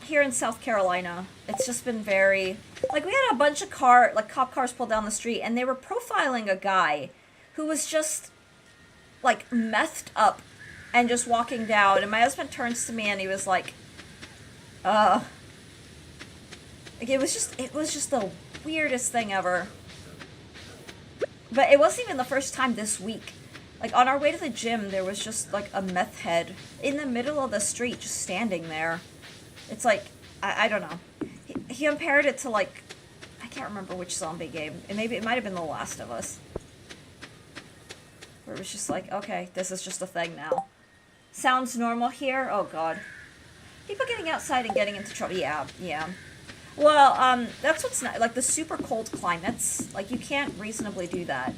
Here in South Carolina, it's just been very... Like, we had a bunch of cop cars pulled down the street, and they were profiling a guy who was just, like, methed up and just walking down, and my husband turns to me and he was like, like, it was just the weirdest thing ever. But it wasn't even the first time this week. Like, on our way to the gym, there was just, like, a meth head in the middle of the street just standing there. It's like, I don't know. He compared it to, like, I can't remember which zombie game. It might have been The Last of Us. Where it was just like, okay, this is just a thing now. Sounds normal here? Oh, God. People getting outside and getting into trouble. Yeah. Well, that's what's not, like, the super cold climates, like, you can't reasonably do that.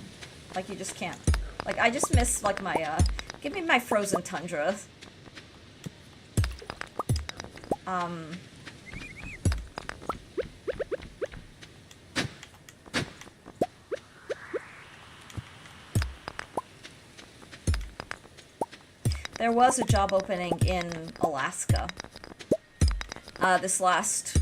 Like, you just can't. Like, I just miss, like, my, give me my frozen tundra. There was a job opening in Alaska. This last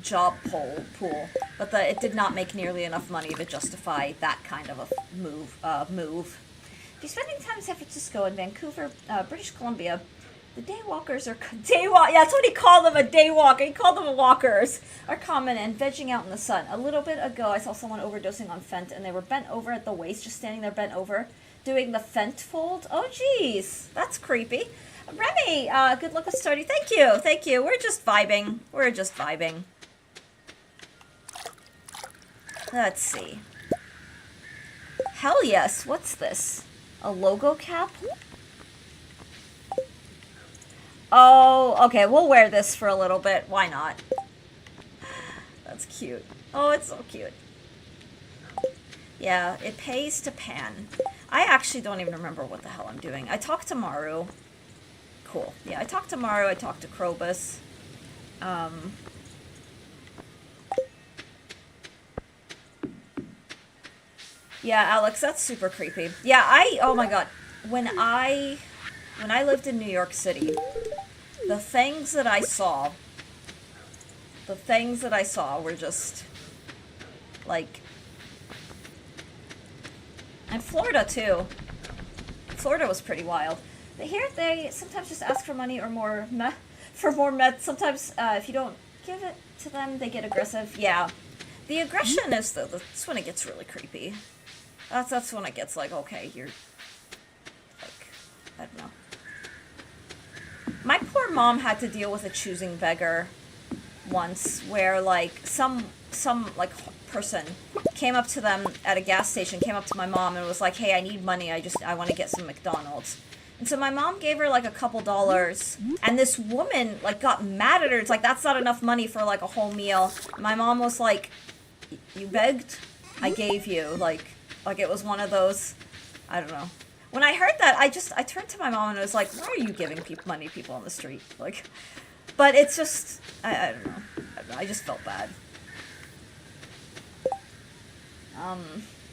job pool, but it did not make nearly enough money to justify that kind of a move. If you're spending time in San Francisco and Vancouver, British Columbia, the daywalkers are yeah, that's what he called them, a daywalker. He called them walkers. Are common and vegging out in the sun. A little bit ago, I saw someone overdosing on Fent, and they were bent over at the waist, just standing there bent over, doing the Fent fold. Oh, geez, that's creepy. Remy, good luck with Stardew. Thank you. We're just vibing. Let's see. Hell yes, what's this? A logo cap? Oh, okay, we'll wear this for a little bit. Why not? That's cute. Oh, it's so cute. Yeah, it pays to pan. I actually don't even remember what the hell I'm doing. I talked to Maru. Cool. Yeah, I talked to Maru, I talked to Krobus. Yeah, Alex, that's super creepy. Yeah, oh my god. When I lived in New York City, the things that I saw were just, like, and Florida too. Florida was pretty wild. But here they sometimes just ask for money or more meth. Sometimes if you don't give it to them, they get aggressive. Yeah, the aggression is that's when it gets really creepy. That's when it gets like, okay, you're like, I don't know. My poor mom had to deal with a choosing beggar once where like some like person came up to them at a gas station, came up to my mom and was like, "Hey, I need money. I want to get some McDonald's." And so my mom gave her like a couple dollars, and this woman like got mad at her. It's like, that's not enough money for like a whole meal. My mom was like, "You begged, I gave you." Like it was one of those, I don't know. When I heard that, I turned to my mom and I was like, "Why are you giving money to people on the street?" Like, but it's just, I don't know. I just felt bad.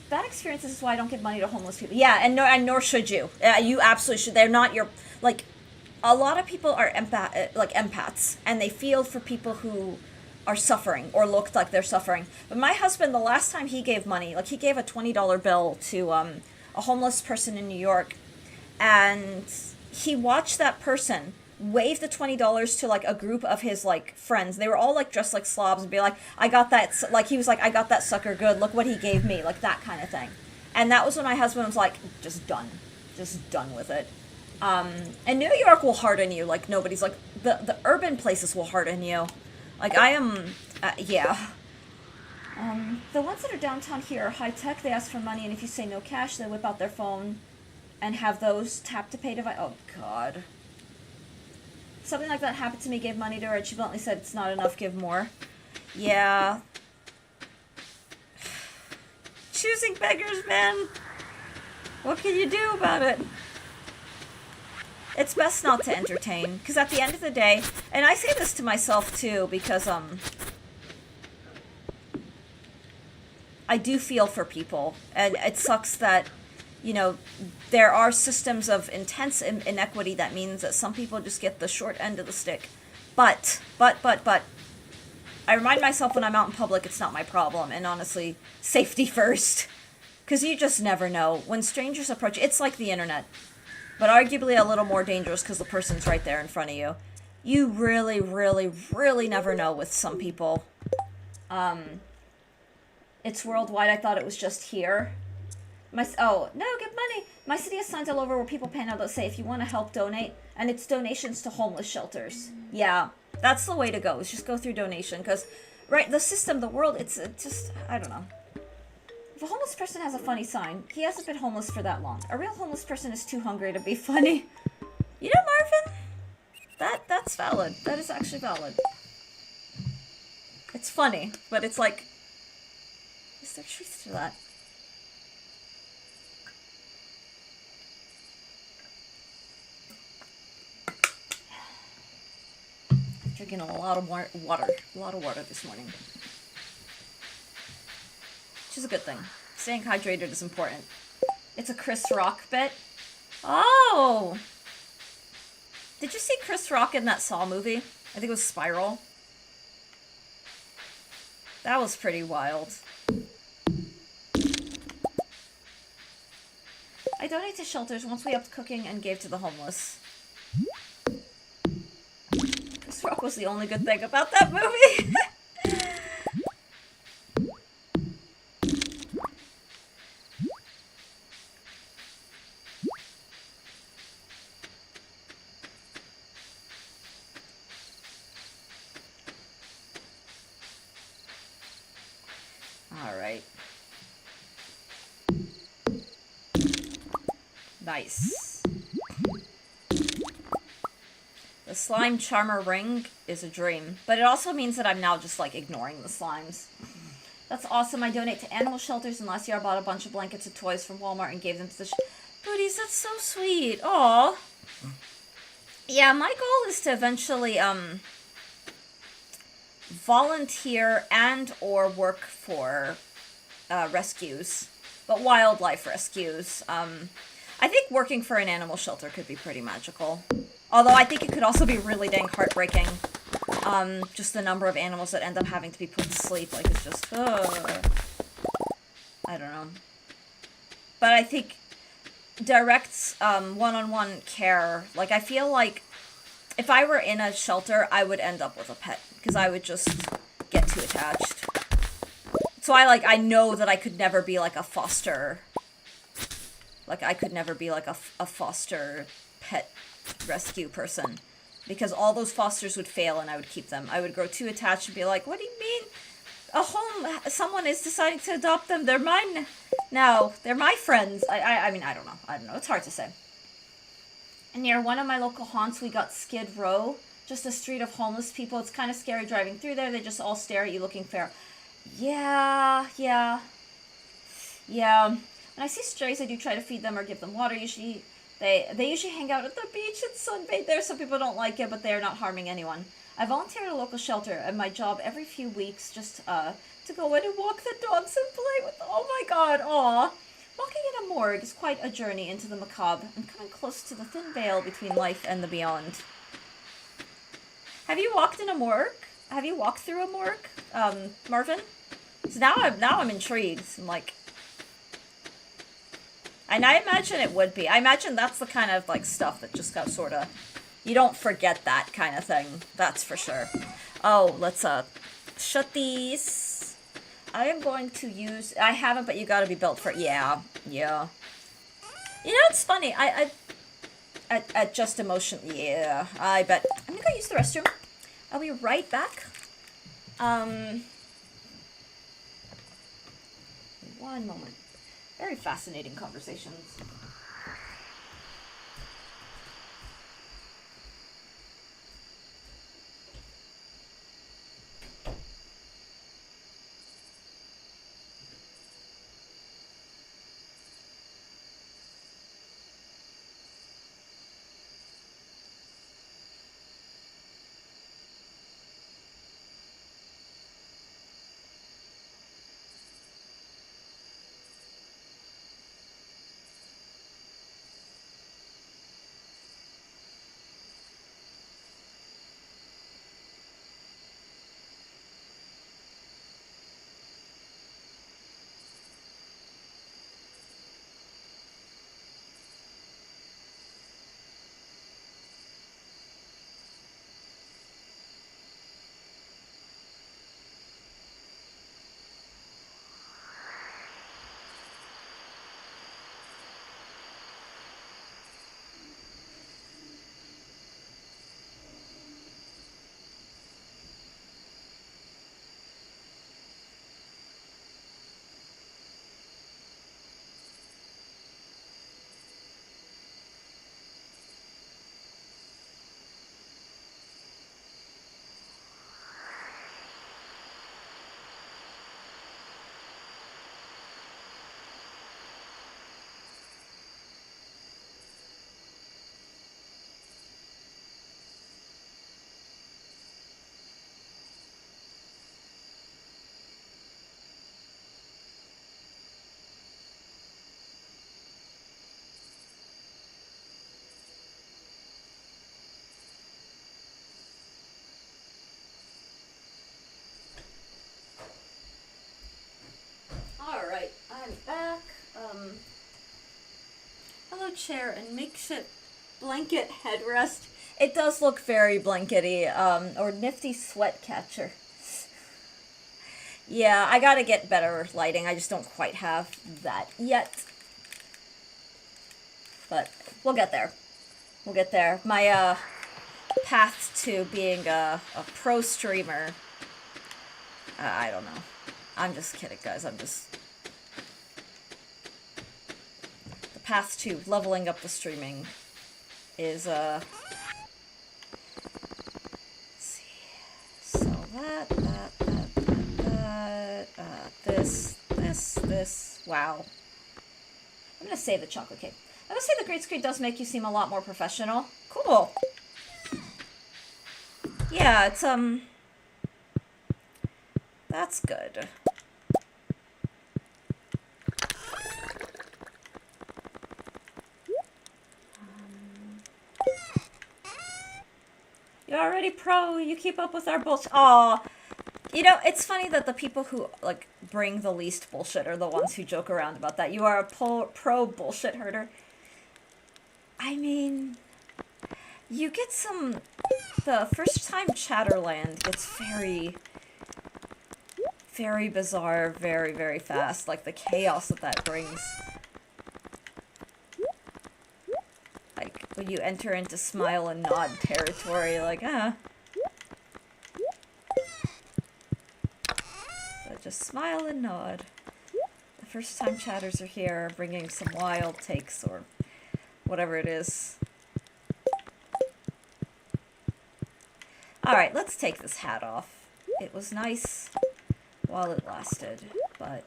Bad experiences is why I don't give money to homeless people. Yeah, and nor should you. You absolutely should. They're not your, like, a lot of people are empaths, and they feel for people who are suffering or look like they're suffering. But my husband, the last time he gave money, like he gave a $20 bill to a homeless person in New York, and he watched that person wave the $20 to like a group of his like friends. They were all like dressed like slobs and be like, "I got that," like he was like, "I got that sucker good, look what he gave me," like that kind of thing. And that was when my husband was like, just done with it. And New York will harden you like nobody's, like the urban places will harden you. Like I am, yeah. The ones that are downtown here are high tech. They ask for money, and if you say no cash, they whip out their phone and have those tap to pay device. Oh God. Something like that happened to me, gave money to her, and she bluntly said, "It's not enough, give more." Yeah. Choosing beggars, man. What can you do about it? It's best not to entertain, because at the end of the day, and I say this to myself too, because, I do feel for people, and it sucks that, you know, there are systems of intense inequity that means that some people just get the short end of the stick. But, I remind myself when I'm out in public, it's not my problem. And honestly, safety first. Because you just never know. When strangers approach, it's like the internet. But arguably a little more dangerous because the person's right there in front of you. You really, really, really never know with some people. It's worldwide. I thought it was just here. Oh, no, give money. My city has signs all over where people pan out that say, "If you want to help, donate." And it's donations to homeless shelters. Yeah, that's the way to go, is just go through donation. Because, right, the system, the world, it's just, I don't know. If a homeless person has a funny sign, he hasn't been homeless for that long. A real homeless person is too hungry to be funny. You know, Marvin? That's valid. That is actually valid. It's funny, but it's like, is there truth to that? Drinking a lot of water this morning, which is a good thing. Staying hydrated is important. It's a Chris Rock bit. Oh! Did you see Chris Rock in that Saw movie? I think it was Spiral. That was pretty wild. I donate to shelters once we upped cooking and gave to the homeless. Chris Rock was the only good thing about that movie. Alright. Nice. The slime charmer ring is a dream, but it also means that I'm now just like ignoring the slimes. That's awesome. I donate to animal shelters, and last year I bought a bunch of blankets and toys from Walmart and gave them to the Booties, that's so sweet. Aw. Yeah, my goal is to eventually volunteer and or work for rescues, but wildlife rescues. I think working for an animal shelter could be pretty magical. Although I think it could also be really dang heartbreaking. Just the number of animals that end up having to be put to sleep. Like, it's just, I don't know. But I think direct one-on-one care, like, I feel like if I were in a shelter, I would end up with a pet. Because I would just get too attached. So I know that I could never be, like, a foster. Like, I could never be, like, a foster pet rescue person. because all those fosters would fail and I would keep them. I would grow too attached and be like, what do you mean? A home, someone is deciding to adopt them. They're mine now. They're my friends. I mean, I don't know. It's hard to say. And near one of my local haunts, we got Skid Row. Just a street of homeless people. It's kind of scary driving through there. They just all stare at you looking feral. Yeah. When I see strays, I do try to feed them or give them water. Usually, they usually hang out at the beach and sunbathe there. Some people don't like it, but they are not harming anyone. I volunteer at a local shelter, and my job every few weeks just to go in and walk the dogs and play with. Oh my god, aw. Walking in a morgue is quite a journey into the macabre and coming close to the thin veil between life and the beyond. Have you walked in a morgue? Have you walked through a morgue, Marvin? So now I'm intrigued. I'm like, and I imagine it would be. I imagine that's the kind of like stuff that just got sort of, you don't forget that kind of thing. That's for sure. Oh, let's shut these. I am going to use. I haven't, but you got to be built for. Yeah. You know, it's funny. I at Just Emotion. Yeah, I bet. I'm gonna go use the restroom. I'll be right back. One moment. Very fascinating conversations. Alright, I'm back. Hello chair and makeshift blanket headrest. It does look very blankety, or nifty sweat catcher. Yeah, I gotta get better lighting. I just don't quite have that yet. But we'll get there. We'll get there. My, path to being a pro streamer. I don't know. I'm just kidding, guys. The path to leveling up the streaming is, let's see. So this. Wow. I'm gonna save the chocolate cake. I would say the green screen does make you seem a lot more professional. Cool. Yeah, it's, that's good. You're already pro, you keep up with our bullshit. Aw. You know, it's funny that the people who, like, bring the least bullshit are the ones who joke around about that. You are a pro bullshit herder. I mean, you get some... The first time Chatterland gets very... very bizarre, very, very fast. Like, the chaos that brings. Like, when you enter into smile and nod territory, like, So just smile and nod. The first time chatters are here, bringing some wild takes or whatever it is. Alright, let's take this hat off. It was nice while it lasted, but...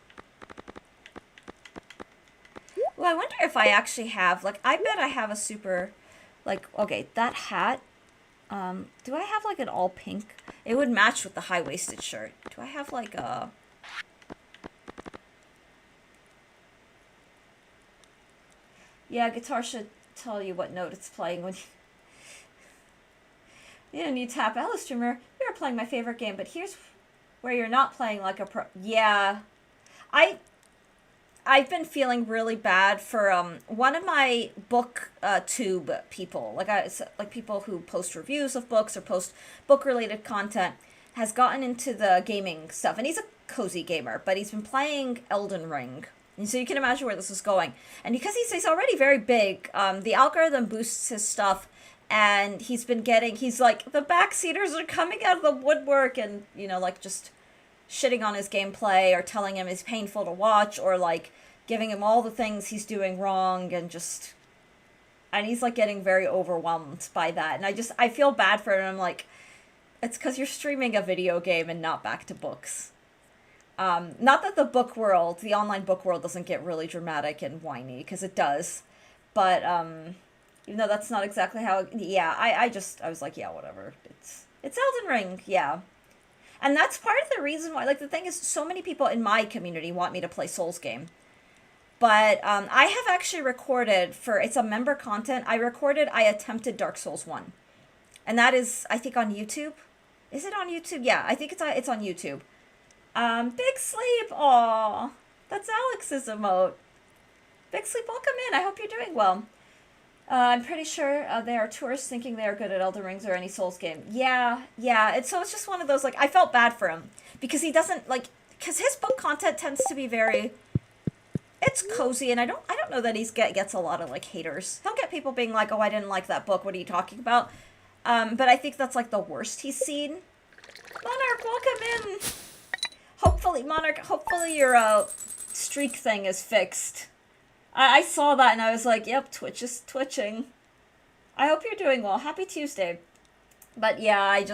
Well, I wonder if I actually have, like, I bet I have a super, like, okay, that hat, do I have, like, an all pink? It would match with the high-waisted shirt. Do I have, like, a... Yeah, guitar should tell you what note it's playing when you... Yeah, and you tap Alice Streamer. You're playing my favorite game, but here's where you're not playing like a pro. Yeah, I've been feeling really bad for one of my book tube people, like people who post reviews of books or post book related content, has gotten into the gaming stuff, and he's a cozy gamer, but he's been playing Elden Ring. And so you can imagine where this is going. And because he's already very big, the algorithm boosts his stuff. And he's like, the backseaters are coming out of the woodwork and, you know, like, just shitting on his gameplay or telling him it's painful to watch or, like, giving him all the things he's doing wrong and he's, like, getting very overwhelmed by that. And I feel bad for him. I'm like, it's because you're streaming a video game and not back to books. Not that the online book world doesn't get really dramatic and whiny, because it does. But, even though that's not exactly how... Yeah, I was like, yeah, whatever. It's Elden Ring, yeah. And that's part of the reason why... Like, the thing is, so many people in my community want me to play Souls game. But I have actually recorded it's a member content. I attempted Dark Souls 1. And that is, I think, on YouTube. Is it on YouTube? Yeah, I think it's on YouTube. Big Sleep! Aw, that's Alex's emote. Big Sleep, welcome in. I hope you're doing well. I'm pretty sure there are tourists thinking they are good at Elden Rings or any Souls game. Yeah. It's just one of those, like, I felt bad for him. Because he doesn't, like, because his book content tends to be very, it's cozy, and I don't know that gets a lot of, like, haters. He'll get people being like, oh, I didn't like that book, what are you talking about? But I think that's, like, the worst he's seen. Monarch, welcome in! Hopefully your, streak thing is fixed. I saw that and I was like, yep, Twitch is twitching. I hope you're doing well. Happy Tuesday. But yeah, do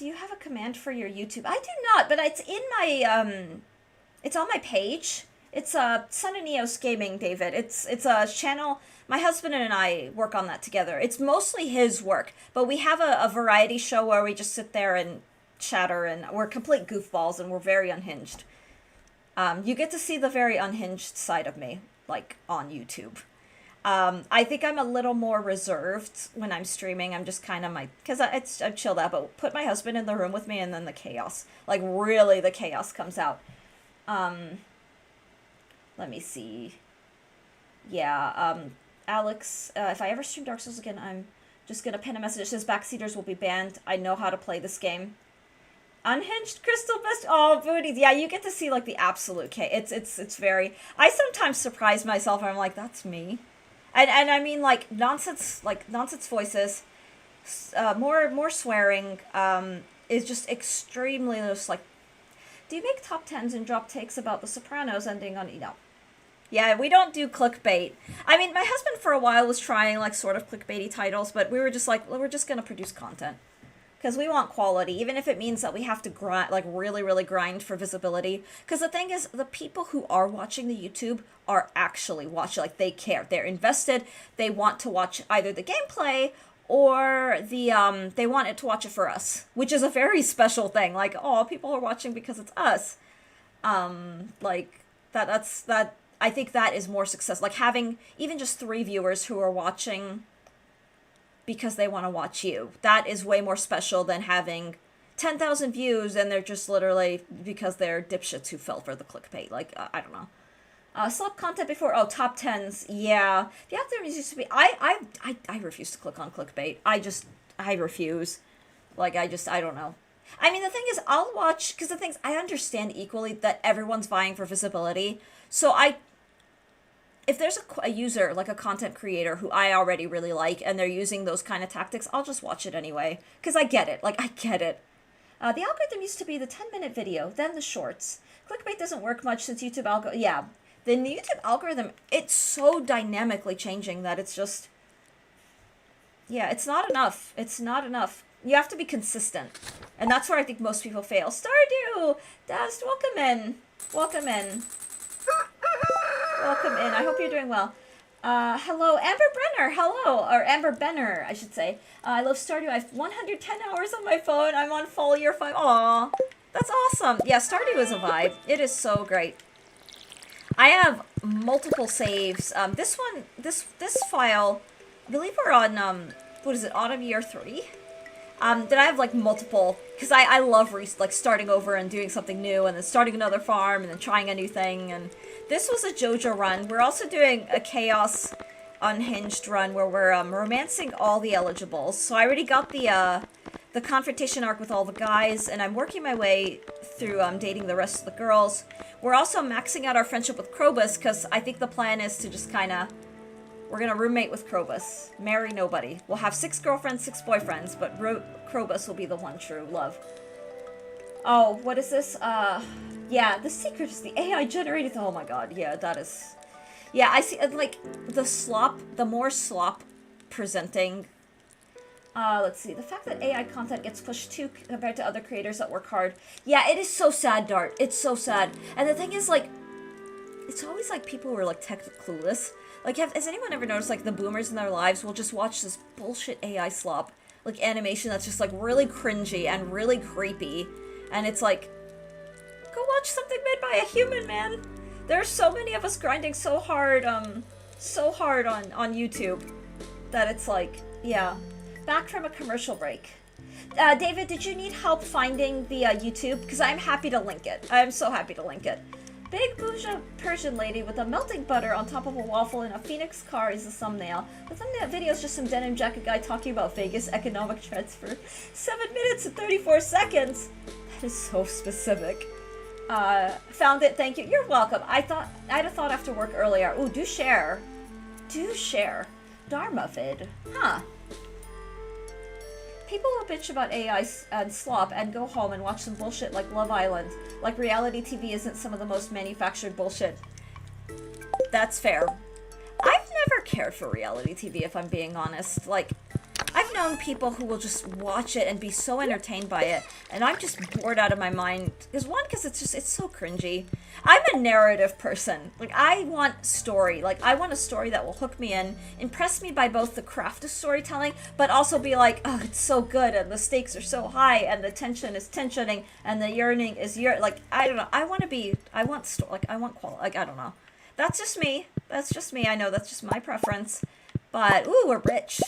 you have a command for your YouTube? I do not, but it's in my, it's on my page. It's, Son and Eos Gaming, David. It's a channel, my husband and I work on that together. It's mostly his work, but we have a variety show where we just sit there and chatter, and we're complete goofballs, and we're very unhinged. You get to see the very unhinged side of me, like, on YouTube. I think I'm a little more reserved when I'm streaming. I'm just kind of because I'm chilled out, but put my husband in the room with me and then the chaos. Like, really, the chaos comes out. Let me see. Yeah, Alex, if I ever stream Dark Souls again, I'm just gonna pin a message that says backseaters will be banned. I know how to play this game. Unhinged Crystal Best. Oh, booties. Yeah, you get to see, like, the absolute it's very... I sometimes surprise myself and I'm like, that's me. And I mean, like, nonsense voices, more swearing, is just extremely just, like... Do you make top 10s and drop takes about The Sopranos ending on... No. Yeah, we don't do clickbait. I mean, my husband for a while was trying, like, sort of clickbaity titles, but we were just like, well, we're just gonna produce content. Because we want quality, even if it means that we have to grind, like, really, really grind for visibility. Because the thing is, the people who are watching the YouTube are actually watching, like, they care. They're invested. They want to watch either the gameplay or they want it to watch it for us, which is a very special thing. Like, oh, people are watching because it's us. Like, that, I think that is more success. Like, having even just 3 viewers who are watching because they want to watch you. That is way more special than having 10,000 views and they're just literally because they're dipshits who fell for the clickbait. Like, I don't know. Slop content before, top 10s, yeah. The algorithm used to be, I refuse to click on clickbait. I refuse. Like, I don't know. I mean, the thing is, I'll watch, because the thing is, I understand equally that everyone's vying for visibility, so if there's a user, like a content creator who I already really like, and they're using those kind of tactics, I'll just watch it anyway. Because I get it. Like, I get it. The algorithm used to be the 10-minute video, then the shorts. Clickbait doesn't work much since YouTube yeah. The YouTube algorithm, it's so dynamically changing that it's just... Yeah, it's not enough. It's not enough. You have to be consistent. And that's where I think most people fail. Stardew! Dast, welcome in. Welcome in. Welcome in. I hope you're doing well. Hello, Amber Brenner. Hello. Or Amber Benner, I should say. I love Stardew. I have 110 hours on my phone. I'm on fall year 5. Aw. That's awesome. Yeah, Stardew is a vibe. It is so great. I have multiple saves. This file, I believe we're on, what is it, autumn year 3? That I have, like, multiple, because I love, like, starting over and doing something new, and then starting another farm, and then trying a new thing, and this was a JoJo run. We're also doing a Chaos Unhinged run, where we're, romancing all the eligibles. So I already got the confrontation arc with all the guys, and I'm working my way through, dating the rest of the girls. We're also maxing out our friendship with Krobus, because I think the plan is to just kinda... We're gonna roommate with Krobus. Marry nobody. We'll have 6 girlfriends, 6 boyfriends, but Krobus will be the one true love. Oh, what is this? Yeah, the secret is the AI generated... Oh my god, yeah, that is... Yeah, I see, like, the more slop presenting... let's see, the fact that AI content gets pushed too compared to other creators that work hard. Yeah, it is so sad, Dart. It's so sad. And the thing is, like, it's always, like, people who are, like, tech clueless. Like, has anyone ever noticed, like, the boomers in their lives will just watch this bullshit AI slop, like, animation that's just, like, really cringy and really creepy, and it's like, go watch something made by a human, man! There are so many of us grinding so hard on YouTube, that it's like, yeah. Back from a commercial break. David, did you need help finding the, YouTube? Because I'm happy to link it. I'm so happy to link it. Big bourgeois Persian lady with a melting butter on top of a waffle in a Phoenix car is the thumbnail. The thumbnail video is just some denim jacket guy talking about Vegas economic trends for 7 minutes and 34 seconds. That is so specific. Found it, thank you. You're welcome. I'd have thought after work earlier. Ooh, do share. Do share. Dharma vid. Huh. People will bitch about AI and slop and go home and watch some bullshit like Love Island. Like reality TV isn't some of the most manufactured bullshit. That's fair. I've never cared for reality TV, if I'm being honest. Like, I've known people who will just watch it and be so entertained by it, and I'm just bored out of my mind. Because it's so cringy. I'm a narrative person. Like, I want story. Like, I want a story that will hook me in, impress me by both the craft of storytelling, but also be like, oh, it's so good, and the stakes are so high, and the tension is tensioning, and the yearning is like, I don't know. I want quality. Like, I don't know. That's just me. That's just me. I know that's just my preference. But, ooh, we're rich.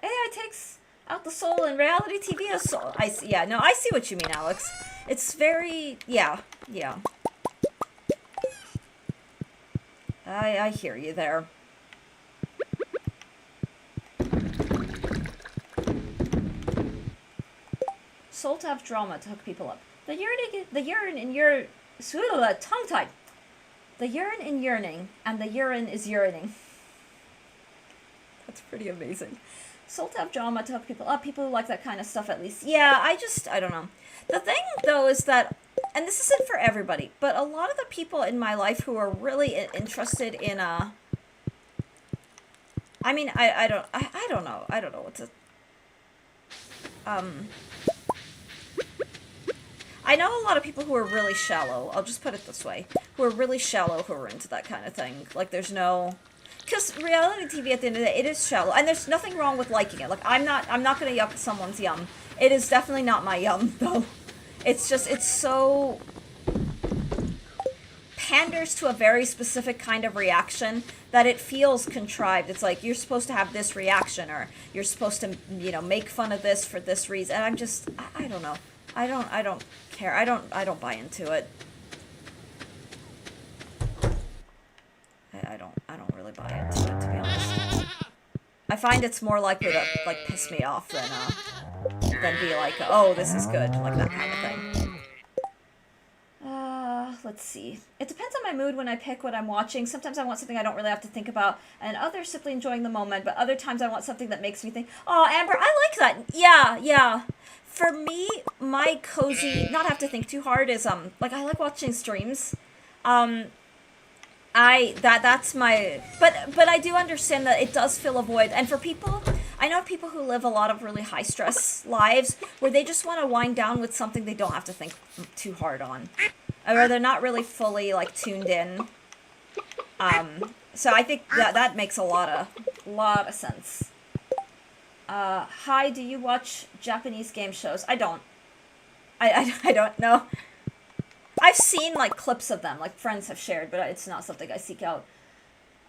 AI takes out the soul in reality TV as soul. I see, yeah, no, I see what you mean, Alex. It's very, yeah. I hear you there. Soul to have drama to hook people up. The urine in your tongue-tied. The urine in yearning, and the urine is urinating. That's pretty amazing. Soul to have drama to hook people up. People who like that kind of stuff, at least. Yeah, I don't know. The thing, though, is that, and this isn't for everybody, but a lot of the people in my life who are really interested in, I mean, I don't know. I don't know what to, I know a lot of people who are really shallow. I'll just put it this way. Who are really shallow who are into that kind of thing. Like, there's no... Because reality TV, at the end of the day, it is shallow. And there's nothing wrong with liking it. Like, I'm not going to yuck someone's yum. It is definitely not my yum, though. It's just, it's so... panders to a very specific kind of reaction that it feels contrived. It's like, you're supposed to have this reaction, or you're supposed to, you know, make fun of this for this reason. And I'm just, I don't know. I don't care. I don't buy into it. I don't really buy into it, to be honest. I find it's more likely to, like, piss me off than be like, oh, this is good, like that kind of thing. let's see. It depends on my mood when I pick what I'm watching. Sometimes I want something I don't really have to think about, and others simply enjoying the moment, but other times I want something that makes me think, oh, Amber, I like that. Yeah, yeah. For me, my cozy, not have to think too hard is, like, I like watching streams. Um, that's my, but I do understand that it does fill a void, and for people, I know people who live a lot of really high stress lives where they just want to wind down with something they don't have to think too hard on, or they're not really fully like tuned in. So I think that makes a lot of sense. Hi, do you watch Japanese game shows? I don't. I don't know. I've seen like clips of them, like friends have shared, but it's not something I seek out.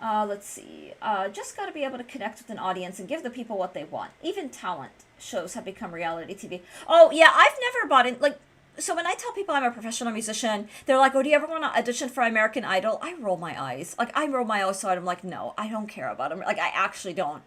Let's see. Just gotta be able to connect with an audience and give the people what they want. Even talent shows have become reality TV. Oh, yeah, I've never bought in, like, so when I tell people I'm a professional musician, they're like, oh, do you ever want to audition for American Idol? I roll my eyes. Like, I roll my eyes, so I'm like, no, I don't care about them. Like, I actually don't.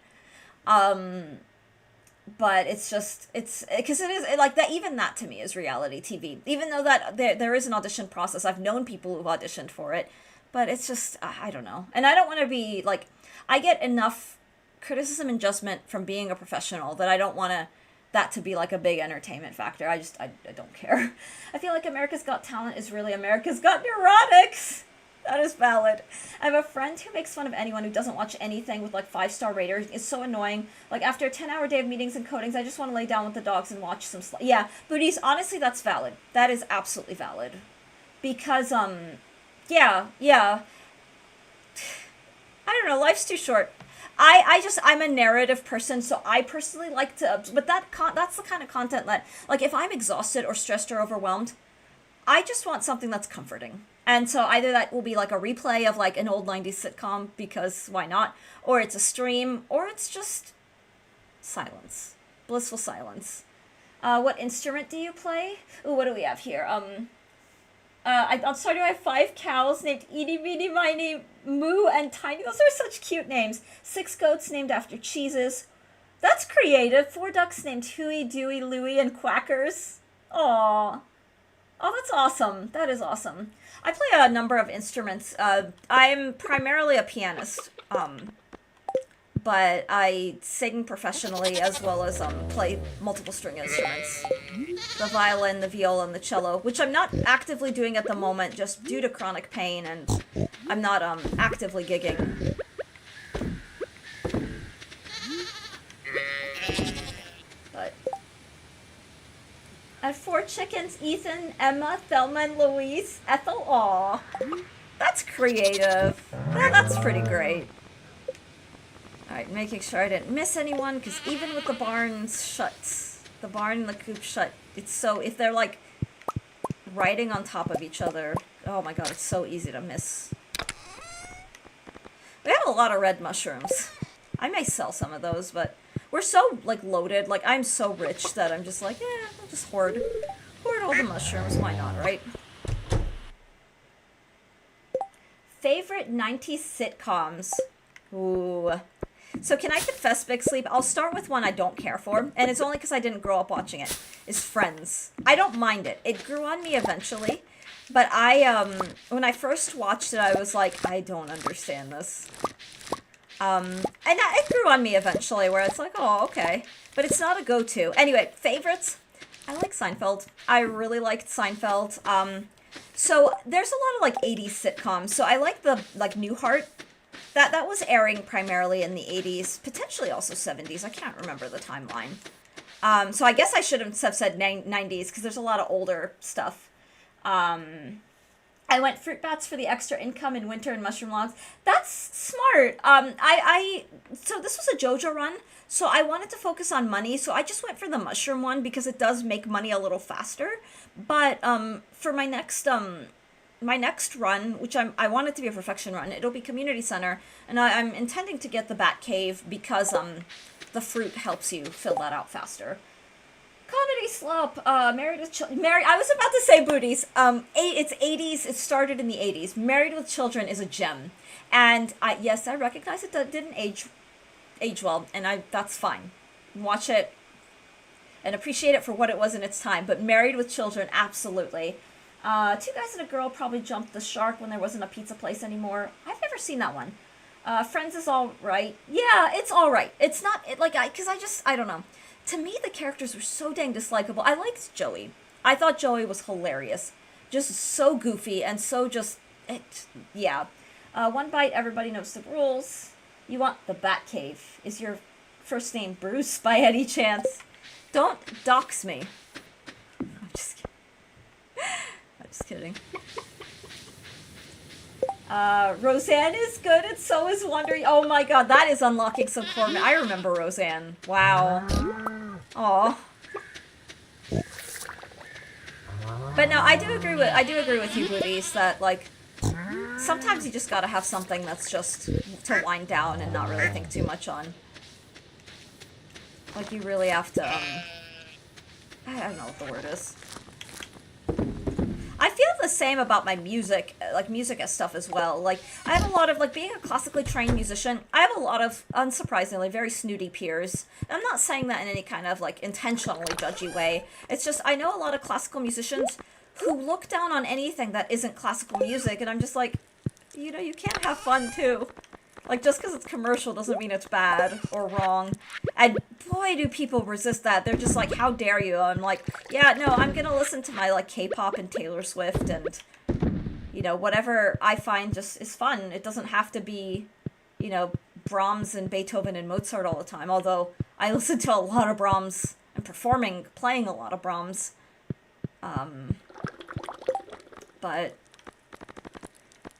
But it's just, it's, because it is, like, that, even that to me is reality TV. Even though that there is an audition process. I've known people who've auditioned for it. But it's just, I don't know. And I don't want to be, like, I get enough criticism and judgment from being a professional that I don't want that to be, like, a big entertainment factor. I don't care. I feel like America's Got Talent is really America's Got Neurotics. That is valid. I have a friend who makes fun of anyone who doesn't watch anything with, like, 5-star raters. It's so annoying. Like, after a 10-hour day of meetings and codings, I just want to lay down with the dogs and watch some yeah, Booties, honestly, that's valid. That is absolutely valid. Because, yeah. I don't know, life's too short. I'm a narrative person, so I personally like to, but that's the kind of content that, like, if I'm exhausted or stressed or overwhelmed, I just want something that's comforting. And so either that will be like a replay of like an old 90s sitcom, because why not? Or it's a stream, or it's just silence. Blissful silence. What instrument do you play? Ooh, what do we have here? On Stardew I have 5 cows named Eeny, Meeny, Miny, Moo, and Tiny. Those are such cute names. 6 goats named after cheeses. That's creative. 4 ducks named Huey, Dewey, Louie, and Quackers. Aww. Oh, that's awesome. That is awesome. I play a number of instruments. I'm primarily a pianist, but I sing professionally as well as play multiple string instruments. The violin, the viola, and the cello, which I'm not actively doing at the moment just due to chronic pain, and I'm not actively gigging. But I have 4 chickens: Ethan, Emma, Thelma, and Louise. Ethel, aw. That's creative. Yeah, that's pretty great. Alright, making sure I didn't miss anyone, because even with the barns shut, the barn and the coop shut, it's so, if they're like riding on top of each other, oh my god, it's so easy to miss. We have a lot of red mushrooms. I may sell some of those, but we're so, like, loaded. Like, I'm so rich that I'm just like, yeah, I'll just hoard all the mushrooms. Why not, right? Favorite 90s sitcoms? Ooh. So can I confess, Big Sleep? I'll start with one I don't care for, and it's only because I didn't grow up watching it. Is Friends. I don't mind it. It grew on me eventually, but when I first watched it, I was like, I don't understand this. And it grew on me eventually, where it's like, oh, okay. But it's not a go-to. Anyway, favorites? I like Seinfeld. I really liked Seinfeld. So there's a lot of, like, 80s sitcoms. So I like the, like, Newhart. That was airing primarily in the 80s, potentially also 70s. I can't remember the timeline. So I guess I should have said 90s, because there's a lot of older stuff. I went fruit bats for the extra income in winter and mushroom logs. That's smart. So this was a JoJo run, so I wanted to focus on money, so I just went for the mushroom one because it does make money a little faster. But for my next run, which I want it to be a perfection run, it'll be community center, and I'm intending to get the bat cave because the fruit helps you fill that out faster. Comedy slop, Married with Children. I was about to say Booties. It's 80s. It started in the 80s. Married with Children is a gem, and yes, I recognize it didn't age well, and that's fine. Watch it and appreciate it for what it was in its time. But Married with Children, absolutely. Two Guys and a Girl probably jumped the shark when there wasn't a pizza place anymore. I've never seen that one. Friends is all right. Yeah, it's all right. It's not because I don't know. To me, the characters were so dang dislikable. I liked Joey. I thought Joey was hilarious, just so goofy and so just yeah. One bite. Everybody knows the rules. You want the Batcave. Is your first name Bruce by any chance? Don't dox me. I'm just kidding. I'm just kidding. Roseanne is good, and so is Wonder. Oh my god, that is unlocking some core. I remember Roseanne. Wow. Aw. But no, I do agree with you, Booties, that like sometimes you just gotta have something that's just to wind down and not really think too much on. Like you really have to. I don't know what the word is. I feel the same about my music, like music and stuff as well. Like, I have a lot of, like, being a classically trained musician, I have a lot of, unsurprisingly, very snooty peers. And I'm not saying that in any kind of, like, intentionally judgy way. It's just, I know a lot of classical musicians who look down on anything that isn't classical music, and I'm just like, you know, you can't have fun, too. Like, just because it's commercial doesn't mean it's bad or wrong. And boy, do people resist that. They're just like, how dare you? I'm like, yeah, no, I'm gonna listen to my, like, K-pop and Taylor Swift and, you know, whatever I find just is fun. It doesn't have to be, you know, Brahms and Beethoven and Mozart all the time. Although, I listen to a lot of Brahms and playing a lot of Brahms. But,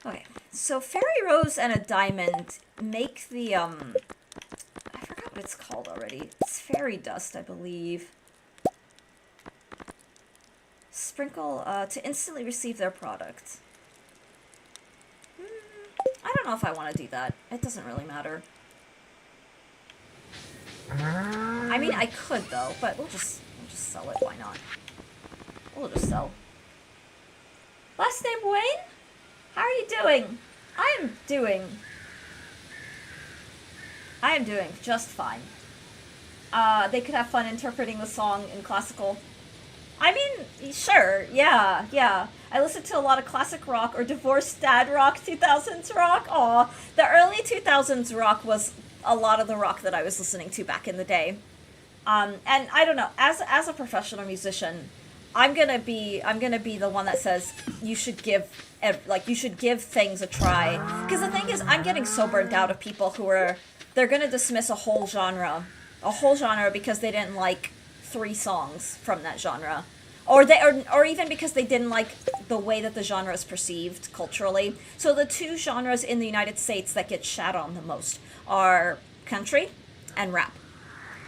okay. So, Fairy Rose and a Diamond make the, I forgot what it's called already. It's Fairy Dust, I believe. Sprinkle, to instantly receive their product. I don't know if I want to do that. It doesn't really matter. I mean, I could, though, but we'll just sell it. Why not? We'll just sell. Last name Wayne? How are you doing? I am doing just fine. They could have fun interpreting the song in classical. I mean, sure, yeah. I listen to a lot of classic rock or divorced dad rock, 2000s rock. Aw, the early 2000s rock was a lot of the rock that I was listening to back in the day. And I don't know, as a professional musician, I'm gonna be the one that says you should give things a try. Because the thing is, I'm getting so burnt out of people they're gonna dismiss a whole genre because they didn't like 3 songs from that genre, or even because they didn't like the way that the genre is perceived culturally. So the 2 genres in the United States that get shat on the most are country and rap.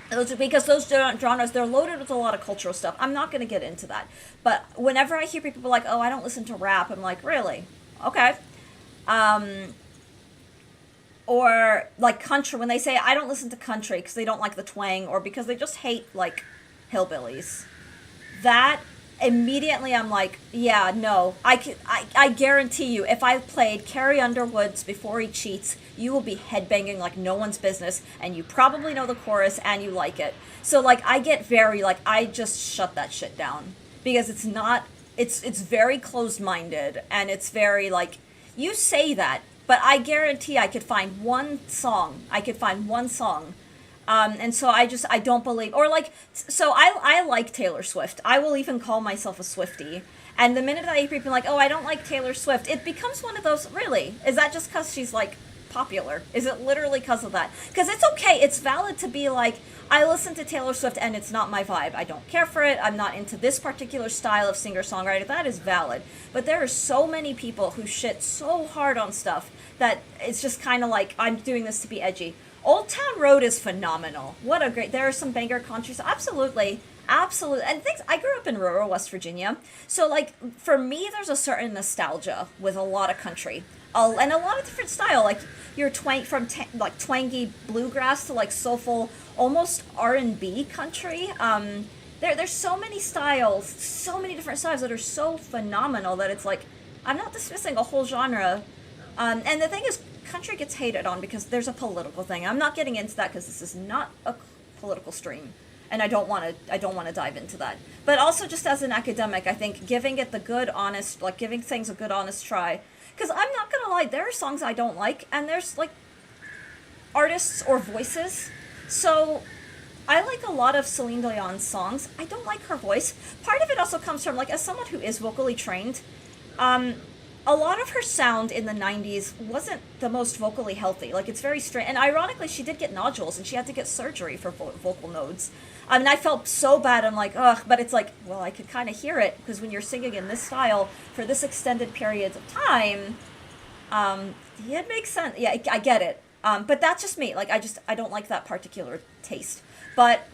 Because those genres, they're loaded with a lot of cultural stuff. I'm not going to get into that. But whenever I hear people like, oh, I don't listen to rap, I'm like, really? Okay. Or, like, country, when they say, I don't listen to country because they don't like the twang or because they just hate, like, hillbillies. That, immediately I'm like, yeah, no. I guarantee you, if I played Carrie Underwood's Before He Cheats, you will be headbanging like no one's business, and you probably know the chorus, and you like it. So, like, I get very, like, I just shut that shit down. Because it's not, it's very closed-minded, and it's very, like, you say that, but I guarantee I could find one song. And so I don't believe, or like, so I like Taylor Swift. I will even call myself a Swiftie. And the minute I hear people like, oh, I don't like Taylor Swift, it becomes one of those, really? Is that just because she's, like, popular? Is it literally because of that? Because it's okay, it's valid to be like, I listen to Taylor Swift and it's not my vibe. I don't care for it. I'm not into this particular style of singer-songwriter. That is valid. But there are so many people who shit so hard on stuff that it's just kind of like, I'm doing this to be edgy. Old Town Road is phenomenal. What a great, there are some banger countries. Absolutely. And things, I grew up in rural West Virginia. So, like, for me, there's a certain nostalgia with a lot of country. And a lot of different style. Like, your twangy bluegrass to, like, soulful, almost R&B country. There's so many styles, so many different styles that are so phenomenal that it's like, I'm not dismissing a whole genre. And the thing is, country gets hated on because there's a political thing. I'm not getting into that because this is not a political stream. and I don't want to dive into that. But also, just as an academic, I think giving it the good, honest, like giving things a good, honest try. Because I'm not gonna lie, there are songs I don't like, and there's like artists or voices. So I like a lot of Celine Dion's songs. I don't like her voice. Part of it also comes from, like, as someone who is vocally trained, a lot of her sound in the 90s wasn't the most vocally healthy. Like, it's very strange. And ironically, she did get nodules, and she had to get surgery for vocal nodes. I mean, I felt so bad. I'm like, ugh. But it's like, well, I could kind of hear it, because when you're singing in this style for this extended periods of time, it makes sense. Yeah, I get it. But that's just me. Like, I don't like that particular taste. But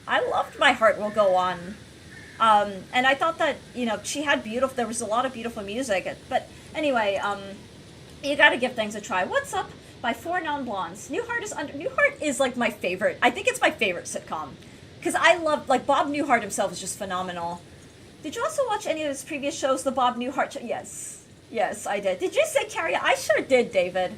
I loved My Heart Will Go On. And I thought that, she had there was a lot of beautiful music. But anyway, you gotta give things a try. What's Up by Four Non-Blondes. Newhart is like my favorite. I think it's my favorite sitcom. Because I love, like, Bob Newhart himself is just phenomenal. Did you also watch any of his previous shows, the Bob Newhart show? Yes. Yes, I did. Did you say Carrie? I sure did, David.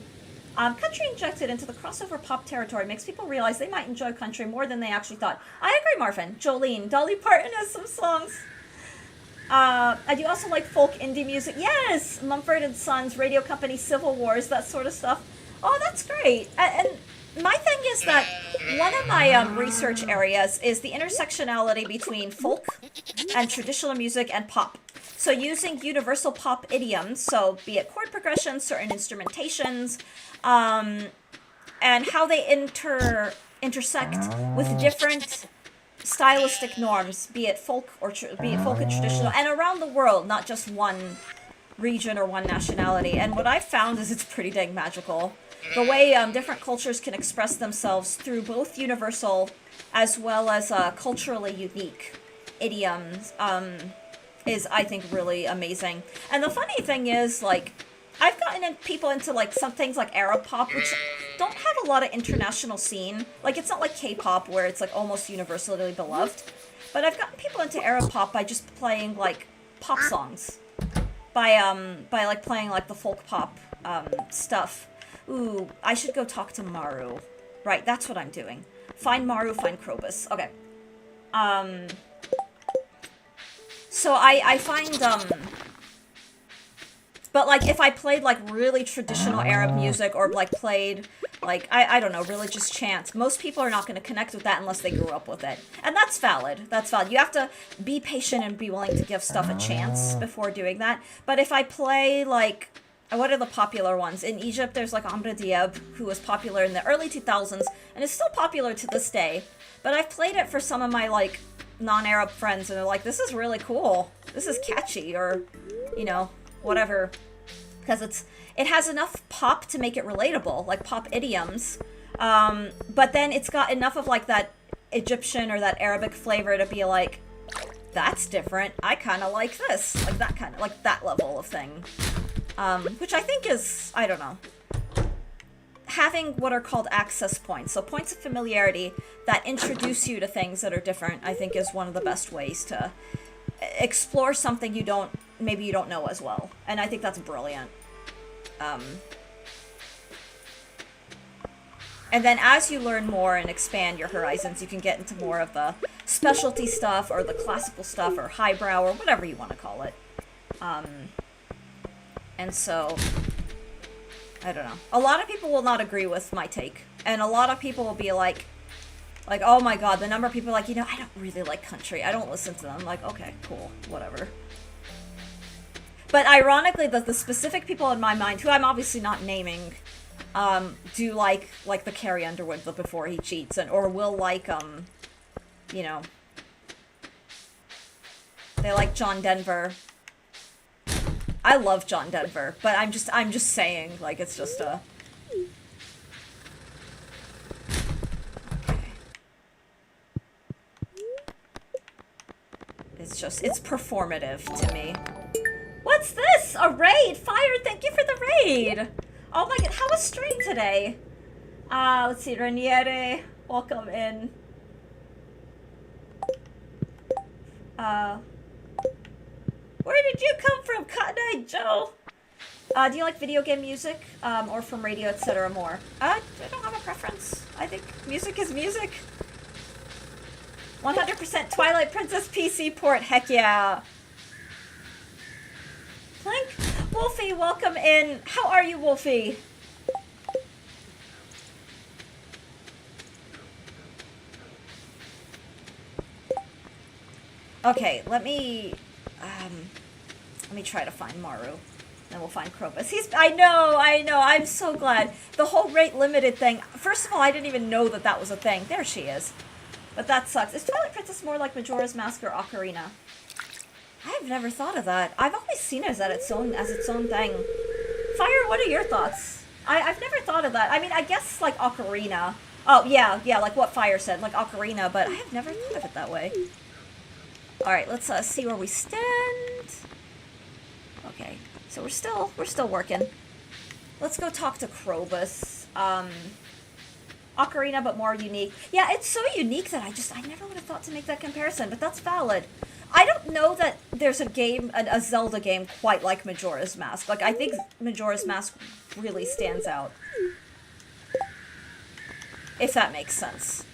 Country injected into the crossover pop territory makes people realize they might enjoy country more than they actually thought. I agree, Marvin. Jolene. Dolly Parton has some songs. And you also like folk indie music? Yes! Mumford & Sons, Radio Company, Civil Wars, that sort of stuff. Oh, that's great. And my thing is that one of my research areas is the intersectionality between folk and traditional music and pop. So using universal pop idioms, so be it chord progressions, certain instrumentations, and how they intersect with different stylistic norms, be it folk and traditional, and around the world, not just one region or one nationality. And what I've found is it's pretty dang magical. The way different cultures can express themselves through both universal as well as culturally unique idioms is, I think, really amazing. And the funny thing is, like, I've gotten people into, like, some things like Arab pop, which don't have a lot of international scene. Like, it's not like K-pop, where it's, like, almost universally beloved. But I've gotten people into Arab pop by just playing, like, pop songs. By like, playing, like, the folk pop stuff. Ooh, I should go talk to Maru. Right, that's what I'm doing. Find Maru, find Krobus. Okay. So I find, but, like, if I played, like, really traditional Arab music or, like, played, like, I don't know, religious chants, most people are not going to connect with that unless they grew up with it. And that's valid. That's valid. You have to be patient and be willing to give stuff a chance before doing that. But if I play, like, what are the popular ones? In Egypt, there's, like, Amra Diab, who was popular in the early 2000s and is still popular to this day. But I've played it for some of my, like, non-Arab friends, and they're like, this is really cool. This is catchy, or, whatever. Because it has enough pop to make it relatable, like pop idioms. But then it's got enough of, like, that Egyptian or that Arabic flavor to be like, that's different. I kind of like this. Like, that kind of, like, that level of thing. Which I think is, I don't know, having what are called access points. So points of familiarity that introduce you to things that are different, I think, is one of the best ways to explore something maybe you don't know as well. And I think that's brilliant. And then as you learn more and expand your horizons, you can get into more of the specialty stuff or the classical stuff or highbrow or whatever you want to call it. And so, I don't know. A lot of people will not agree with my take. And a lot of people will be like, oh my god, the number of people are like, I don't really like country. I don't listen to them. I'm like, okay, cool, whatever. But ironically, the specific people in my mind, who I'm obviously not naming, do like the Carrie Underwood, the Before He Cheats, or will like, they like John Denver. I love John Denver, but I'm just saying, like, it's just a... It's performative to me. What's this? A raid? Fire, thank you for the raid! Oh my god, how was stream today? Let's see, Raniere, welcome in. Where did you come from, Cotton Eye Joe? Do you like video game music, or from radio, etc. more? I don't have a preference. I think music is music. 100% Twilight Princess PC port. Heck yeah. Plank. Wolfie, welcome in. How are you, Wolfie? Okay, let me try to find Maru. Then we'll find Krobus. I know, I'm so glad. The whole rate limited thing. First of all, I didn't even know that that was a thing. There she is. But that sucks. Is Twilight Princess more like Majora's Mask or Ocarina? I've never thought of that. I've always seen it as its own thing. Fire, what are your thoughts? I've never thought of that. I mean, I guess like Ocarina. Oh, yeah, like what Fire said, like Ocarina, but I have never thought of it that way. Alright, let's see where we stand. Okay, so we're still working. Let's go talk to Krobus. Ocarina, but more unique. Yeah, it's so unique that I never would have thought to make that comparison, but that's valid. I don't know that there's a Zelda game quite like Majora's Mask. Like, I think Majora's Mask really stands out. If that makes sense.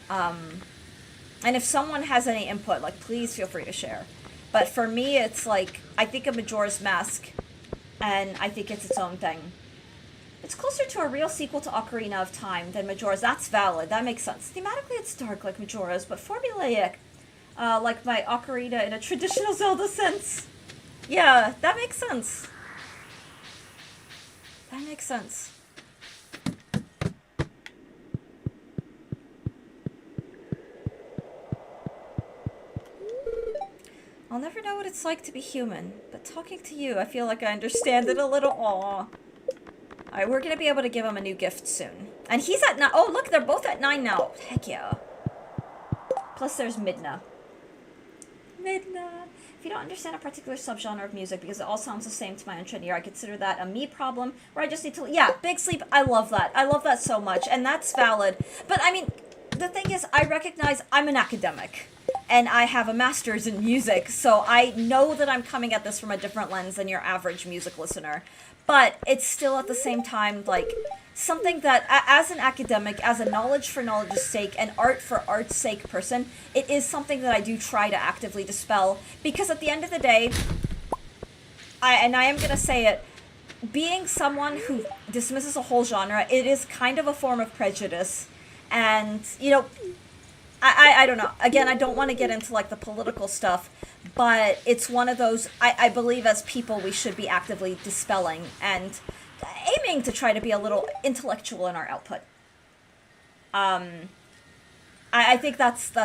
And if someone has any input, like, please feel free to share. But for me, it's like, I think of Majora's Mask, and I think it's its own thing. It's closer to a real sequel to Ocarina of Time than Majora's. That's valid. That makes sense. Thematically, it's dark like Majora's, but formulaic, like my Ocarina in a traditional Zelda sense. Yeah, that makes sense. That makes sense. I'll never know what it's like to be human, but talking to you, I feel like I understand it a little. Aww. Alright, we're gonna be able to give him a new gift soon. And he's at 9. Oh, look, they're both at 9 now. Heck yeah. Plus there's Midna. Midna. If you don't understand a particular subgenre of music because it all sounds the same to my own ear, I consider that a me problem where I just need to... Yeah, Big Sleep, I love that. I love that so much, and that's valid. But, I mean, the thing is, I recognize I'm an academic. And I have a master's in music, so I know that I'm coming at this from a different lens than your average music listener. But it's still at the same time, like, something that, as an academic, as a knowledge for knowledge's sake, and art for art's sake person, it is something that I do try to actively dispel. Because at the end of the day, I am going to say it, being someone who dismisses a whole genre, it is kind of a form of prejudice. And, you know... I don't know. Again, I don't want to get into, like, the political stuff, but it's one of those, I believe as people we should be actively dispelling and aiming to try to be a little intellectual in our output. I think it's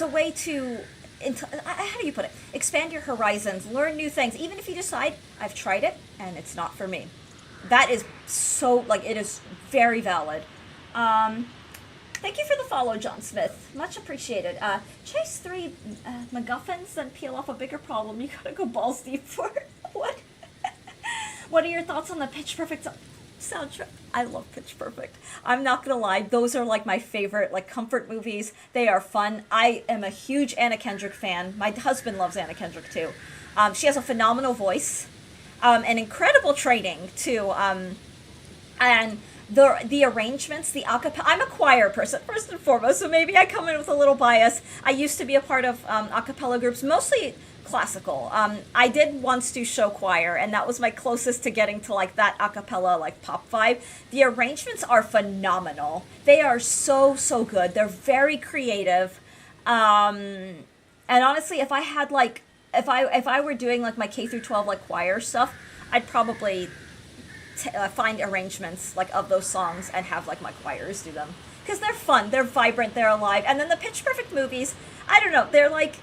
a way to, how do you put it? Expand your horizons, learn new things, even if you decide, I've tried it, and it's not for me. That is so, like, it is very valid. Thank you for the follow, John Smith. Much appreciated. Chase 3 MacGuffins, then peel off a bigger problem. You gotta go balls deep for it. What? What are your thoughts on the Pitch Perfect soundtrack? I love Pitch Perfect. I'm not gonna lie, those are like my favorite, like, comfort movies. They are fun. I am a huge Anna Kendrick fan. My husband loves Anna Kendrick too. She has a phenomenal voice, and incredible training too. And the arrangements, the acapella. I'm a choir person, first and foremost, so maybe I come in with a little bias. I used to be a part of acapella groups, mostly classical. I did once do show choir, and that was my closest to getting to, like, that acapella, like, pop vibe. The arrangements are phenomenal. They are so, so good. They're very creative. And honestly, if I had, like, if I were doing, like, my K through 12, like, choir stuff, I'd probably find arrangements, like, of those songs and have, like, my choirs do them. Because they're fun, they're vibrant, they're alive. And then the Pitch Perfect movies, I don't know, they're like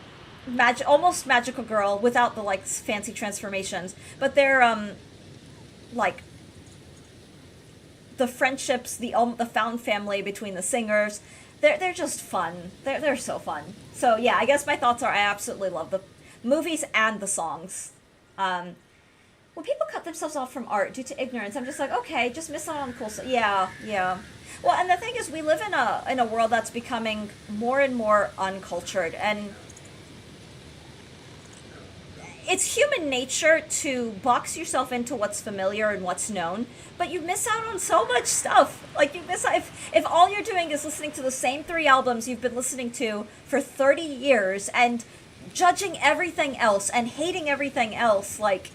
almost Magical Girl without the, like, fancy transformations. But they're, like, the friendships, the found family between the singers, they're just fun. They're so fun. So yeah, I guess my thoughts are I absolutely love the movies and the songs. When people cut themselves off from art due to ignorance, I'm just like, okay, just miss out on cool stuff. Yeah. Well, and the thing is, we live in a world that's becoming more and more uncultured, and it's human nature to box yourself into what's familiar and what's known, but you miss out on so much stuff. Like, you miss out if all you're doing is listening to the same 3 albums you've been listening to for 30 years and judging everything else and hating everything else, like,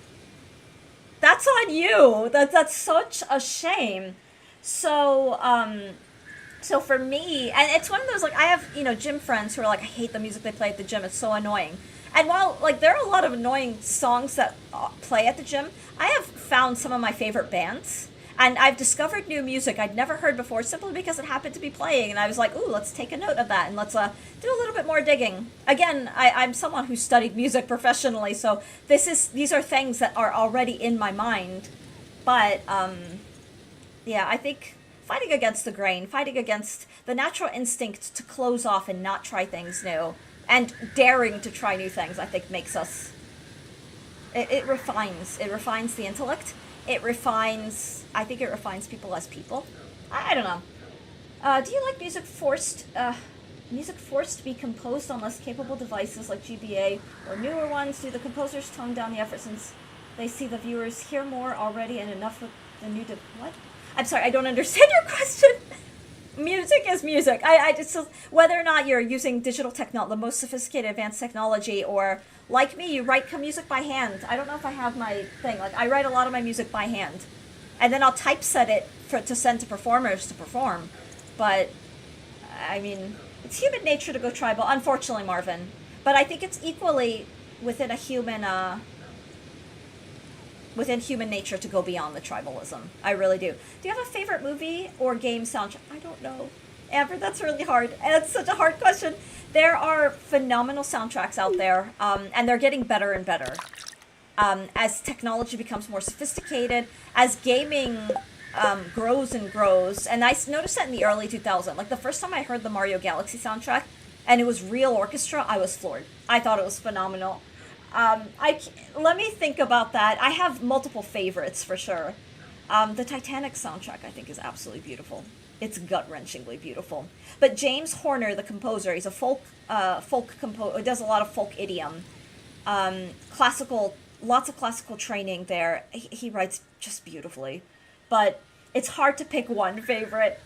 that's on you. That's such a shame. So, so for me, and it's one of those, like, I have, gym friends who are like, I hate the music they play at the gym, it's so annoying. And while, like, there are a lot of annoying songs that play at the gym, I have found some of my favorite bands. And I've discovered new music I'd never heard before simply because it happened to be playing. And I was like, ooh, let's take a note of that and let's do a little bit more digging. Again, I'm someone who studied music professionally, so these are things that are already in my mind. But, yeah, I think fighting against the grain, fighting against the natural instinct to close off and not try things new, and daring to try new things, I think makes us... It refines the intellect. I think it refines people as people. I don't know. Do you like music forced to be composed on less capable devices like GBA or newer ones? Do the composers tone down the effort since they see the viewers hear more already and enough with the new... What? I'm sorry, I don't understand your question. Music is music. I just, whether or not you're using digital the most sophisticated advanced technology, or like me, you write music by hand. I don't know if I have my thing. Like, I write a lot of my music by hand, and then I'll typeset it to send to performers to perform. But I mean, it's human nature to go tribal, unfortunately, Marvin. But I think it's equally within human nature to go beyond the tribalism. I really do. Do you have a favorite movie or game soundtrack? I don't know. Amber, that's really hard. And it's such a hard question. There are phenomenal soundtracks out there, and they're getting better and better. As technology becomes more sophisticated, as gaming grows and grows, and I noticed that in the early 2000s. Like, the first time I heard the Mario Galaxy soundtrack, and it was real orchestra, I was floored. I thought it was phenomenal. Let me think about that. I have multiple favorites for sure. The Titanic soundtrack, I think, is absolutely beautiful. It's gut-wrenchingly beautiful. But James Horner, the composer, he's a folk composer. Does a lot of folk idiom, lots of classical training there. He writes just beautifully, but it's hard to pick one favorite.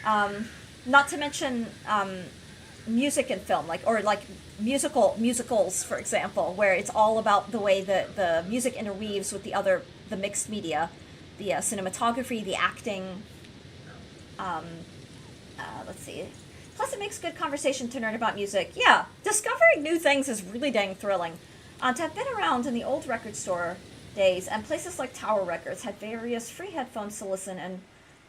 Not to mention music and film, like musicals, for example, where it's all about the way the music interweaves with the mixed media, the cinematography, the acting. Let's see. Plus, it makes good conversation to learn about music. Yeah, discovering new things is really dang thrilling. To have been around in the old record store days, and places like Tower Records had various free headphones to listen and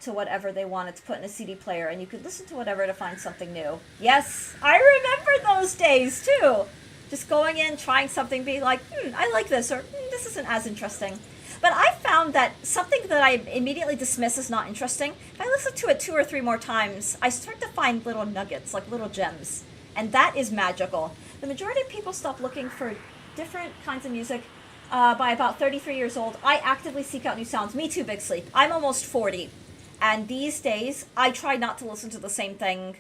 to whatever they wanted to put in a CD player, and you could listen to whatever to find something new. Yes, I remember those days too. Just going in, trying something, being like, I like this, or this isn't as interesting. But I found that something that I immediately dismiss as not interesting, if I listen to it 2 or 3 more times, I start to find little nuggets, like little gems. And that is magical. The majority of people stop looking for different kinds of music by about 33 years old. I actively seek out new sounds. Me too, Big Sleep. I'm almost 40. And these days, I try not to listen to the same thing.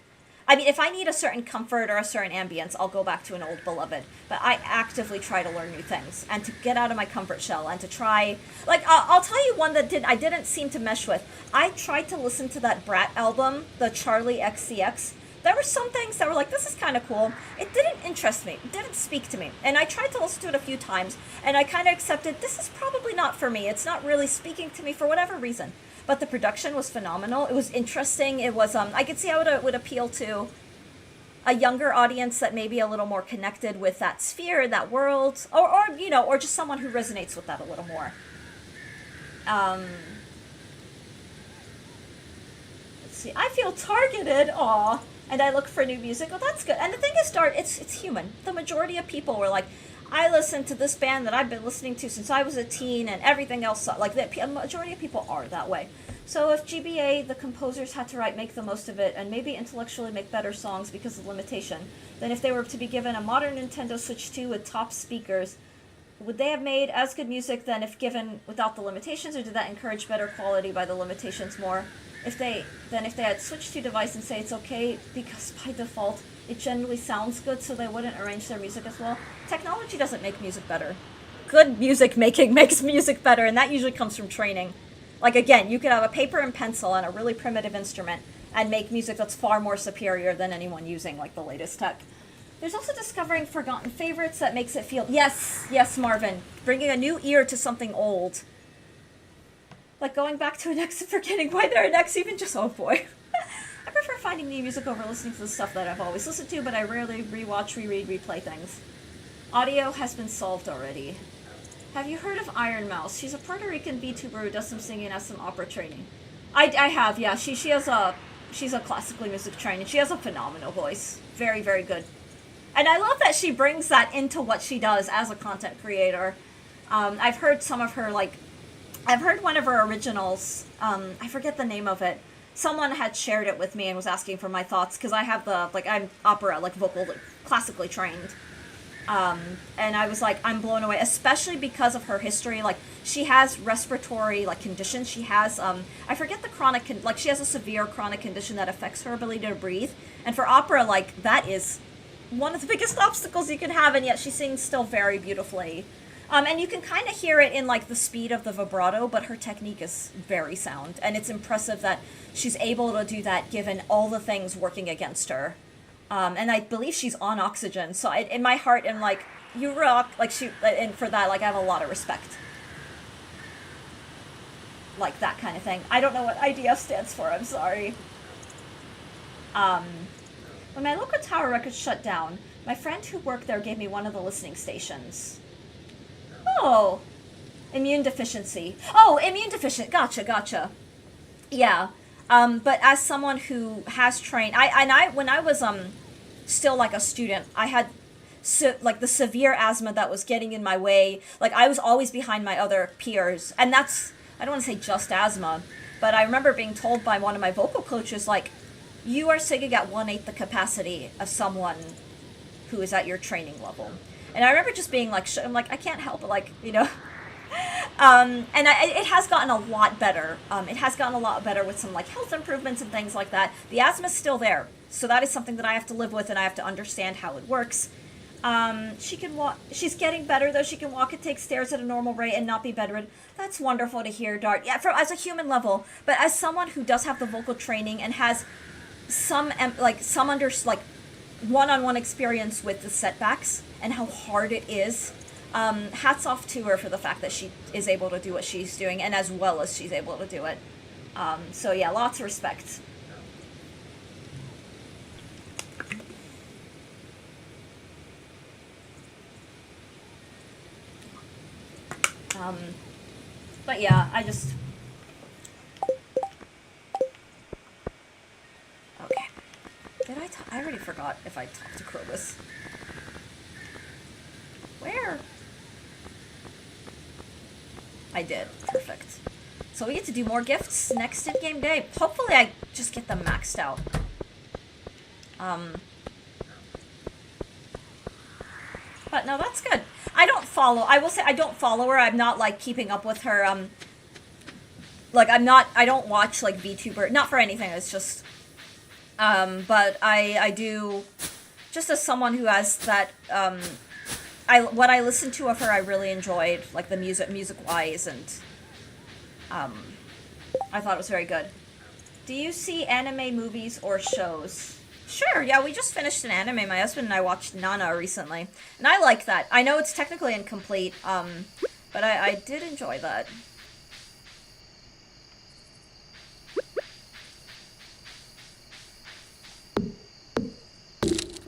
I mean, if I need a certain comfort or a certain ambience, I'll go back to an old beloved. But I actively try to learn new things and to get out of my comfort shell and to try... Like, I'll tell you one that I didn't seem to mesh with. I tried to listen to that Brat album, the Charlie XCX. There were some things that were like, this is kind of cool. It didn't interest me. It didn't speak to me. And I tried to listen to it a few times, and I kind of accepted, this is probably not for me. It's not really speaking to me for whatever reason. But the production was phenomenal. It was interesting. It was, I could see how it would appeal to a younger audience that may be a little more connected with that sphere, that world, or just someone who resonates with that a little more. Let's see. I feel targeted. Aw. And I look for new music. Well, that's good. And the thing is, it's human. The majority of people were like, I listened to this band that I've been listening to since I was a teen, and everything else, like, the majority of people are that way. So if GBA, the composers, had to make the most of it, and maybe intellectually make better songs because of limitation, then if they were to be given a modern Nintendo Switch 2 with top speakers, would they have made as good music than if given without the limitations, or did that encourage better quality by the limitations more? if they had switched to device and say it's okay because by default it generally sounds good, so they wouldn't arrange their music as well. Technology doesn't make music better. Good music making makes music better, and that usually comes from training. Like, again, you could have a paper and pencil and a really primitive instrument and make music that's far more superior than anyone using, like, the latest tech. There's also discovering forgotten favorites that makes it feel... Yes, Marvin. Bringing a new ear to something old. Like going back to an ex and forgetting why they're an ex, even just... Oh, boy. I prefer finding new music over listening to the stuff that I've always listened to, but I rarely rewatch, reread, replay things. Audio has been solved already. Have you heard of Iron Mouse? She's a Puerto Rican VTuber who does some singing and some opera training. I have, yeah. She's a classically music trained, and she has a phenomenal voice. Very, very good. And I love that she brings that into what she does as a content creator. I've heard some of her, like... I've heard one of her originals. I forget the name of it. Someone had shared it with me and was asking for my thoughts, because I have the... Like, I'm opera, like, vocal, like, classically trained. And I was like, I'm blown away, especially because of her history. Like, she has respiratory, like, conditions. She has, I forget the chronic, she has a severe chronic condition that affects her ability to breathe. And for opera, like, that is one of the biggest obstacles you can have, and yet she sings still very beautifully. And you can kind of hear it in, like, the speed of the vibrato, but her technique is very sound. And it's impressive that she's able to do that given all the things working against her. And I believe she's on oxygen, so in my heart, I'm like, you rock, like, and for that, like, I have a lot of respect. Like, that kind of thing. I don't know what IDF stands for, I'm sorry. When my local tower records shut down, my friend who worked there gave me one of the listening stations. Oh! Immune deficiency. Oh, immune deficient, gotcha. Yeah. But as someone who has trained, when I was, still, like, a student, I had, the severe asthma that was getting in my way. Like, I was always behind my other peers, and that's, I don't want to say just asthma, but I remember being told by one of my vocal coaches, like, you are singing at 1/8 the capacity of someone who is at your training level. And I remember just being, like, I'm like, I can't help it, like, you know... it has gotten a lot better. It has gotten a lot better with some, like, health improvements and things like that. The asthma's still there, so that is something that I have to live with, and I have to understand how it works. She can walk. She's getting better, though. She can walk and take stairs at a normal rate and not be bedridden. That's wonderful to hear, Dart. Yeah, as a human level, but as someone who does have the vocal training and has some one-on-one experience with the setbacks and how hard it is. Hats off to her for the fact that she is able to do what she's doing, and as well as she's able to do it. So yeah, lots of respect. But yeah, I just... Okay. I already forgot if I talked to Krobus. Where? I did. Perfect. So we get to do more gifts next in-game day. Hopefully I just get them maxed out. But no, that's good. I will say I don't follow her. I'm not, like, keeping up with her. Like, I don't watch, like, VTuber. Not for anything. It's just, but I do, just as someone who has that, what I listened to of her, I really enjoyed, like, the music-wise, and, I thought it was very good. Do you see anime movies or shows? Sure, yeah, we just finished an anime. My husband and I watched Nana recently, and I like that. I know it's technically incomplete, but I did enjoy that.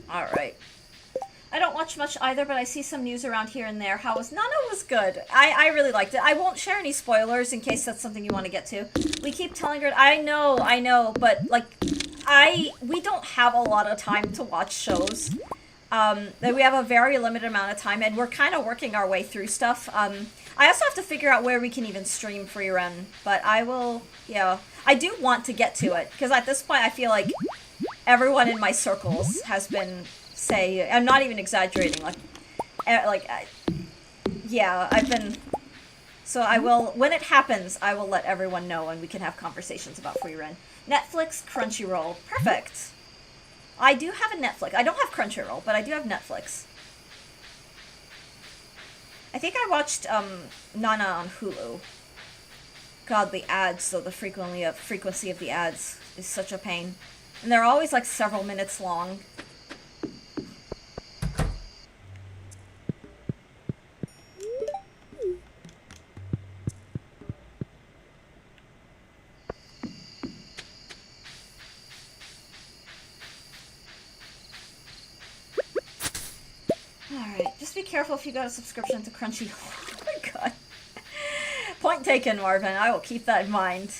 Alright. I don't watch much either, but I see some news around here and there. How was... Nana was good. I really liked it. I won't share any spoilers in case that's something you want to get to. We keep telling her... I know, but, like, we don't have a lot of time to watch shows. We have a very limited amount of time, and we're kind of working our way through stuff. I also have to figure out where we can even stream free run, but I will... Yeah. I do want to get to it, because at this point I feel like everyone in my circles has been... I'm not even exaggerating, yeah, I've been So I will, when it happens, I will let everyone know and we can have conversations about free rent. Netflix, Crunchyroll. Perfect. I do have a Netflix. I don't have Crunchyroll, but I do have Netflix. I think I watched Nana on Hulu. God, the ads, though, the frequency of the ads is such a pain. And they're always like several minutes long. Alright, just be careful if you got a subscription to Crunchy. Oh my god. Point taken, Marvin. I will keep that in mind.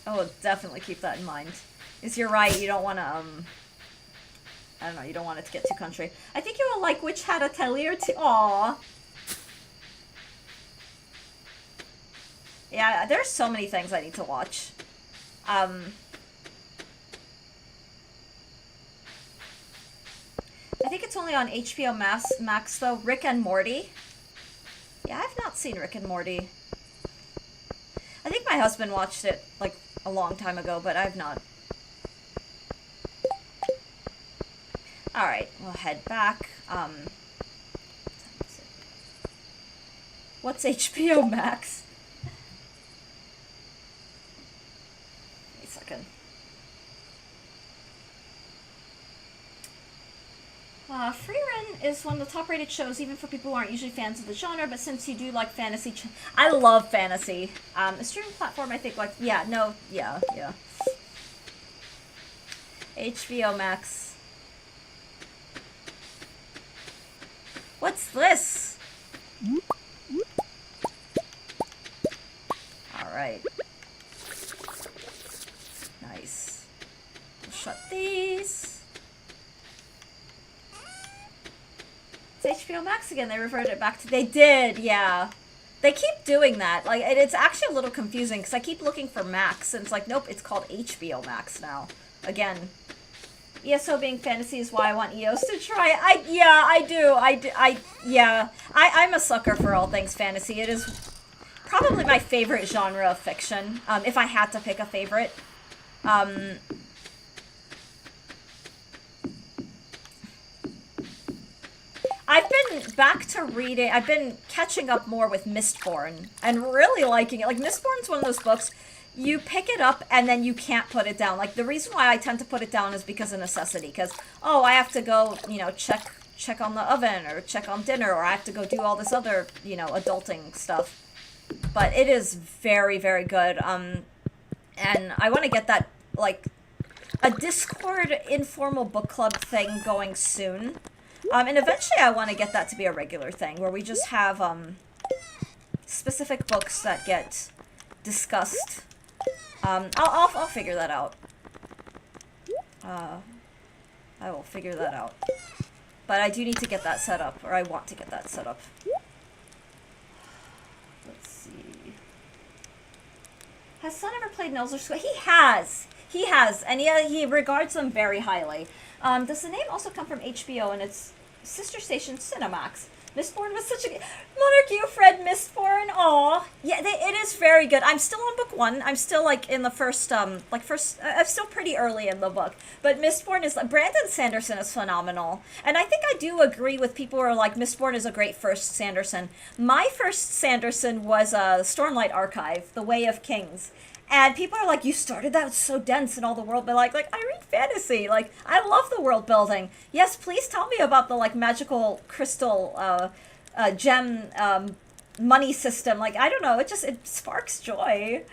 I will definitely keep that in mind. Because you're right, you don't want to, I don't know, you don't want it to get too country. I think you will like Witch Hat Atelier too. Aww. Yeah, there's so many things I need to watch. I think it's only on HBO Max though. Rick and Morty. Yeah, I've not seen Rick and Morty. I think my husband watched it, like, a long time ago, but I've not. Alright, we'll head back. What's HBO Max? Wait a second. Free Rent is one of the top-rated shows, even for people who aren't usually fans of the genre, but since you do like fantasy... I love fantasy. A streaming platform, I think, like... Yeah, no, yeah. HBO Max. What's this? Alright. Nice. We'll shut these. It's HBO Max again. They reverted it back to... They did, yeah. They keep doing that. Like, it's actually a little confusing, because I keep looking for Max, and it's like, nope, it's called HBO Max now. Again. ESO being fantasy is why I want EOS to try it. Yeah, I do. Yeah. I'm a sucker for all things fantasy. It is probably my favorite genre of fiction, if I had to pick a favorite. I've been back to reading, I've been catching up more with Mistborn, and really liking it. Like, Mistborn's one of those books, you pick it up and then you can't put it down. Like, the reason why I tend to put it down is because of necessity, because, oh, I have to go, you know, check on the oven, or check on dinner, or I have to go do all this other, you know, adulting stuff. But it is very, very good, and I want to get that, like, a Discord informal book club thing going soon. And eventually I want to get that to be a regular thing, where we just have, specific books that get discussed. I'll figure that out. I will figure that out. But I do need to get that set up, or I want to get that set up. Let's see. Has Son ever played Elder Scrolls? He has! He has, and he regards them very highly. Does the name also come from HBO and its sister station Cinemax? Mistborn was such a... Monarch, you Fred Mistborn? Aw. Yeah, it is very good. I'm still on book 1. I'm still, like, in the first, I'm still pretty early in the book. But Mistborn is... Brandon Sanderson is phenomenal. And I think I do agree with people who are like, Mistborn is a great first Sanderson. My first Sanderson was Stormlight Archive, The Way of Kings. And people are like, you started that, it's so dense and all the world, but like, I read fantasy, like, I love the world building. Yes, please tell me about the, like, magical crystal, gem, money system. Like, I don't know, it sparks joy.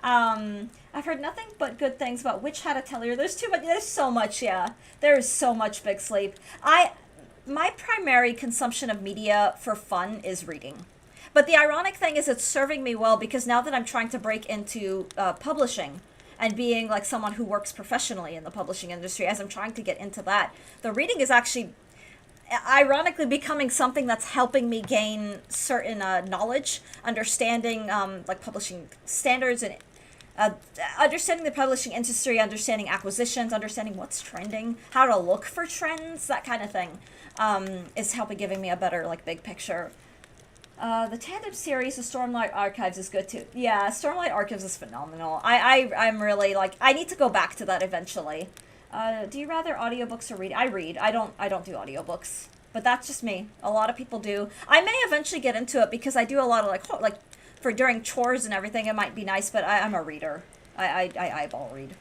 I've heard nothing but good things about Witch Hat Atelier. There's so much, yeah. There is so much Big Sleep. My primary consumption of media for fun is reading. But the ironic thing is it's serving me well, because now that I'm trying to break into publishing and being like someone who works professionally in the publishing industry, as I'm trying to get into that, the reading is actually ironically becoming something that's helping me gain certain knowledge, understanding like publishing standards, and understanding the publishing industry, understanding acquisitions, understanding what's trending, how to look for trends, that kind of thing, is helping giving me a better like big picture. The Tandem series of Stormlight Archives is good too. Yeah, Stormlight Archives is phenomenal. I'm really like, I need to go back to that eventually. Do you rather audiobooks or read? I read. I don't do audiobooks. But that's just me. A lot of people do. I may eventually get into it because I do a lot of like for during chores and everything. It might be nice, but I'm a reader. I eyeball read.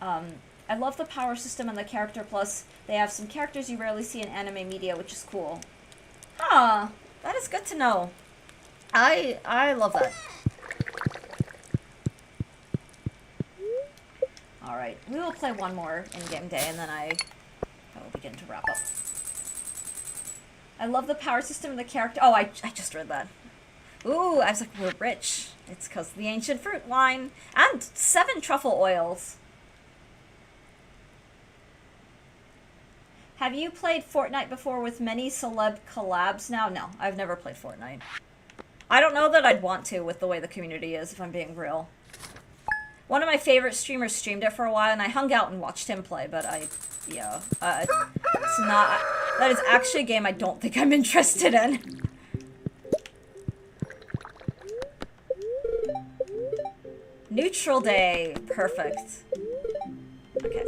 I love the power system and the character plus. They have some characters you rarely see in anime media, which is cool. Huh. That is good to know. I love that. Alright, we will play one more in-game day, and then I will begin to wrap up. I love the power system and the character. Oh, I just read that. Ooh, I was like, we're rich. It's because of the ancient fruit wine. And 7 truffle oils. Have you played Fortnite before with many celeb collabs now? No, I've never played Fortnite. I don't know that I'd want to with the way the community is, if I'm being real. One of my favorite streamers streamed it for a while, and I hung out and watched him play, but it's not, that is actually a game I don't think I'm interested in. Neutral Day, perfect. Okay.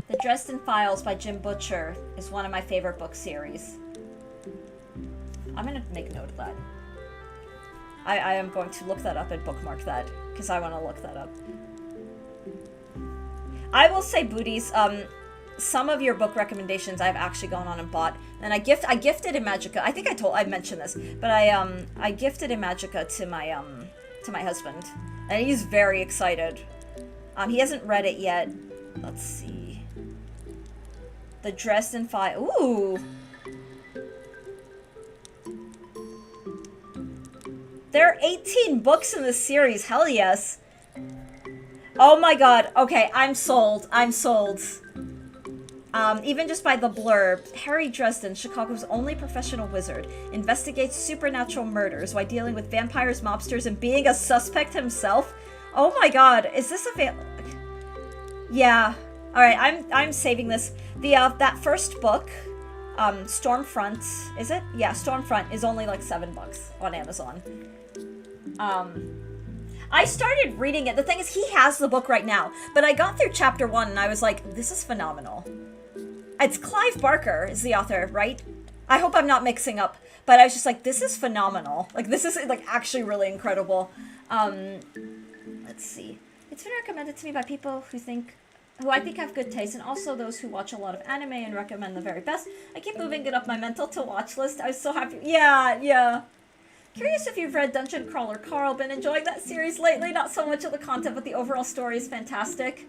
The Dresden Files by Jim Butcher is one of my favorite book series. I'm gonna make note of that. I am going to look that up and bookmark that, because I want to look that up. I will say, Booties, some of your book recommendations I've actually gone on and bought, and I gifted Imagica. I think I mentioned this, but I gifted Imagica to my husband, and he's very excited. He hasn't read it yet. Let's see. The Dresden File. Ooh. There are 18 books in this series. Hell yes. Oh my god. Okay, I'm sold. I'm sold. Even just by the blurb, Harry Dresden, Chicago's only professional wizard, investigates supernatural murders while dealing with vampires, mobsters, and being a suspect himself. Oh my god, is this Yeah. Alright, I'm saving this. That first book, Stormfront, is it? Yeah, Stormfront is only like $7 on Amazon. I started reading it. The thing is, he has the book right now, but I got through chapter 1 and I was like, this is phenomenal. It's Clive Barker is the author, right? I hope I'm not mixing up, but I was just like, this is phenomenal. Like, this is like actually really incredible. Let's see. It's been recommended to me by people who I think have good taste, and also those who watch a lot of anime and recommend the very best. I keep moving it up my mental to watch list. I was so happy. Yeah. Curious if you've read Dungeon Crawler Carl. Been enjoying that series lately. Not so much of the content, but the overall story is fantastic.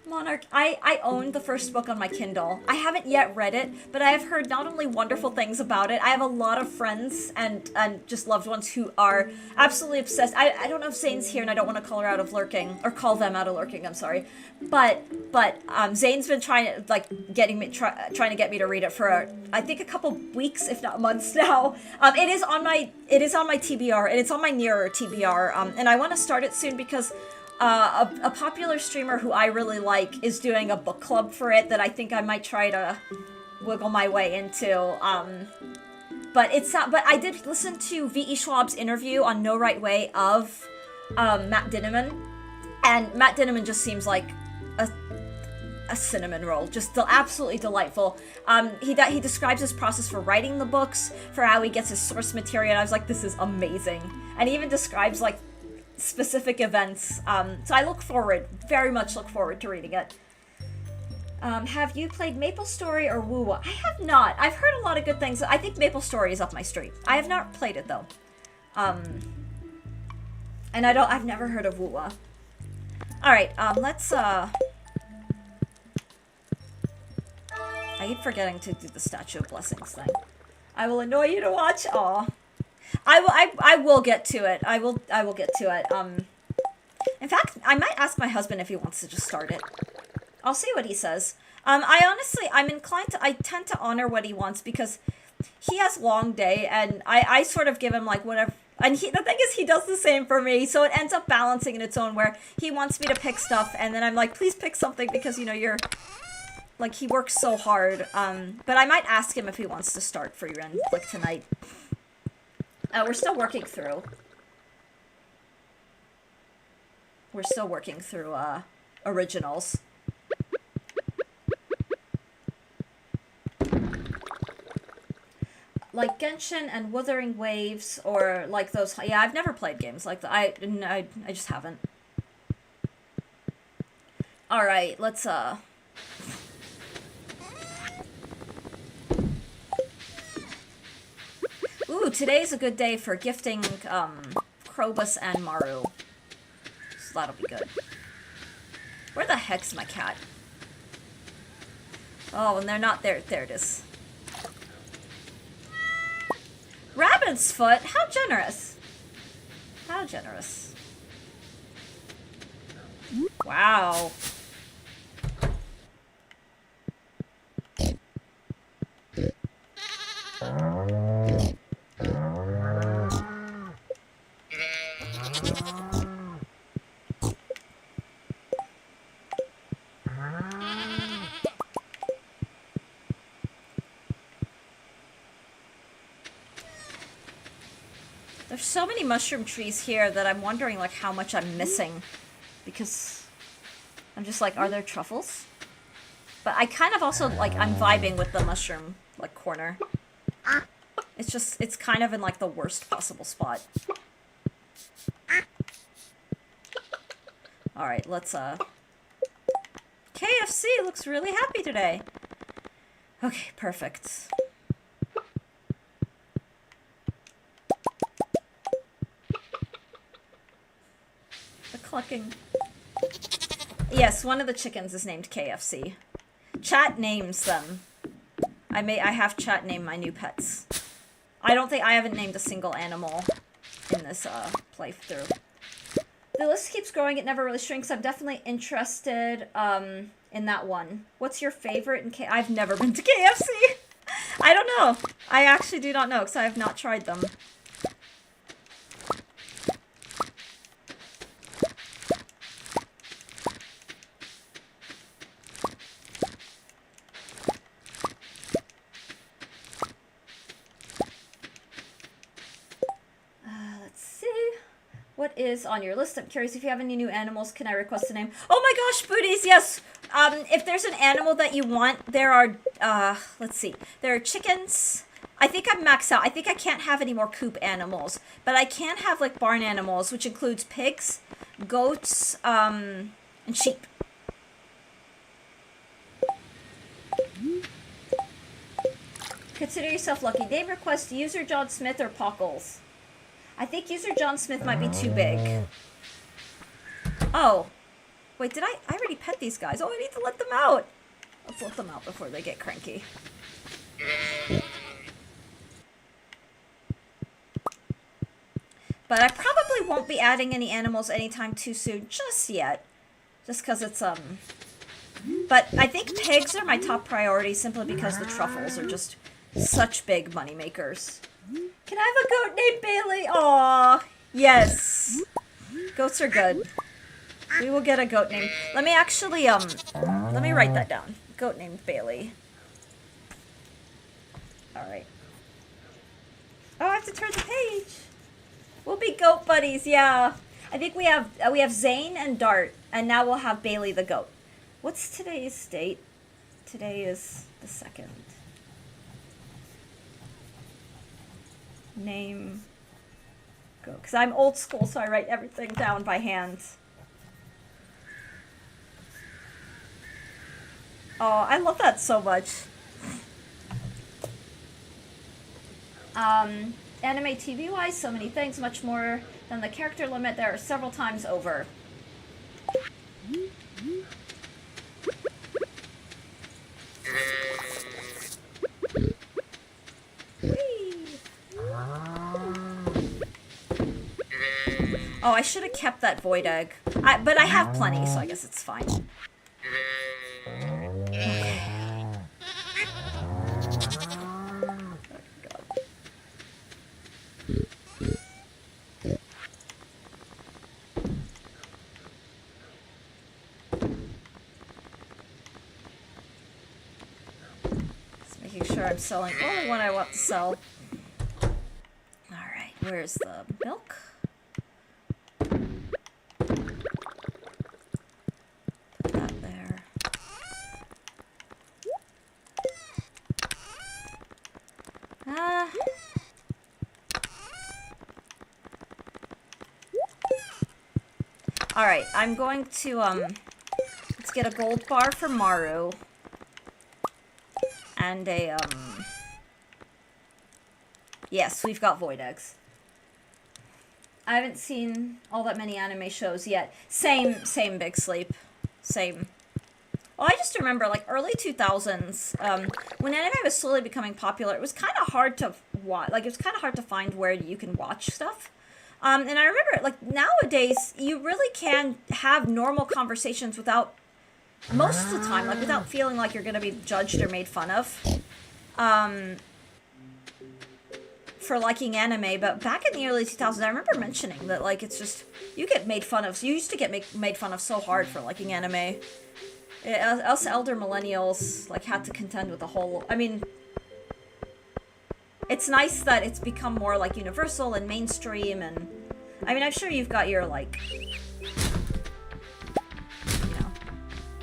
Monarch. I own the first book on my Kindle. I haven't yet read it, but I have heard not only wonderful things about it, I have a lot of friends and just loved ones who are absolutely obsessed. I don't know if Zane's here, and I don't want to call her out of lurking, or call them out of lurking, I'm sorry. But Zane's been trying to, like, trying to get me to read it for, I think, a couple weeks, if not months now. It is on my TBR, and it's on my nearer TBR, and I want to start it soon because a popular streamer who I really like is doing a book club for it that I think I might try to wiggle my way into. But it's not. But I did listen to V.E. Schwab's interview on No Right Way of Matt Dinniman, and Matt Dinniman just seems like a cinnamon roll, just absolutely delightful. He describes his process for writing the books, for how he gets his source material. And I was like, this is amazing, and he even describes like specific events. So I very much look forward to reading it. Have you played MapleStory or Woowa? I have not. I've heard a lot of good things. I think MapleStory is up my street. I have not played it though. And I've never heard of Woowa. Alright, let's I keep forgetting to do the Statue of Blessings thing. I will annoy you to watch. Aw. I will get to it. I will get to it. In fact, I might ask my husband if he wants to just start it. I'll see what he says. I tend to honor what he wants because he has long day, and I sort of give him like whatever. And the thing is, he does the same for me, so it ends up balancing in its own where he wants me to pick stuff, and then I'm like, please pick something because, you know, you're Like, he works so hard. But I might ask him if he wants to start free run, like, tonight. We're still working through. We're still working through, originals. Like Genshin and Wuthering Waves, or like those. Yeah, I've never played games like that. I just haven't. All right, let's Ooh, today's a good day for gifting Krobus and Maru. So that'll be good. Where the heck's my cat? Oh, and they're not there. There it is. Rabbit's foot? How generous. How generous. Wow. There's so many mushroom trees here that I'm wondering, like, how much I'm missing. Because I'm just like, are there truffles? But I kind of also, like, I'm vibing with the mushroom, like, corner. It's just, it's kind of in, like, the worst possible spot. Alright, let's, KFC looks really happy today. Okay, perfect. The clucking. Yes, one of the chickens is named KFC. Chat names them. I have chat name my new pets. I haven't named a single animal in this playthrough. The list keeps growing, it never really shrinks. I'm definitely interested in that one. What's your favorite in I've never been to KFC. I don't know. I actually do not know because I have not tried them. What is on your list? I'm curious if you have any new animals. Can I request a name? Oh my gosh, booties, yes! If there's an animal that you want, there are, let's see. There are chickens. I think I'm maxed out. I think I can't have any more coop animals. But I can have, like, barn animals, which includes pigs, goats, and sheep. Consider yourself lucky. Name request user John Smith or Pockles. I think user John Smith might be too big. Oh. Wait, did I already pet these guys? Oh, I need to let them out. Let's let them out before they get cranky. But I probably won't be adding any animals anytime too soon just yet. Just because it's, But I think pigs are my top priority simply because the truffles are just such big money makers. Can I have a goat named Bailey? Aww. Yes. Goats are good. We will get a goat named... Let me actually, let me write that down. Goat named Bailey. Alright. Oh, I have to turn the page. We'll be goat buddies, yeah. I think we have Zane and Dart, and now we'll have Bailey the goat. What's today's date? Today is the 2nd. Name, go. Because I'm old school, so I write everything down by hand. Oh, I love that so much. Anime TV-wise, so many things, much more than the character limit. There are several times over. Oh, I should have kept that void egg. But I have plenty, so I guess it's fine. Okay. Making sure I'm selling only what I want to sell. Alright, where's the milk? Put that there. Alright, I'm going to, let's get a gold bar for Maru. And a, yes, we've got void eggs. I haven't seen all that many anime shows yet. Same Big Sleep. Same. Well, I just remember, like, early 2000s, when anime was slowly becoming popular, it was kind of hard to watch. Like, it was kind of hard to find where you can watch stuff. And I remember, like, nowadays, you really can have normal conversations without, most of the time, like, without feeling like you're going to be judged or made fun of. For liking anime, but back in the early 2000s, I remember mentioning that, like, it's just, you get made fun of. You used to get made fun of so hard for liking anime. Us elder millennials, like, had to contend with the whole, I mean, it's nice that it's become more, like, universal and mainstream, and, I mean, I'm sure you've got your, like, you know,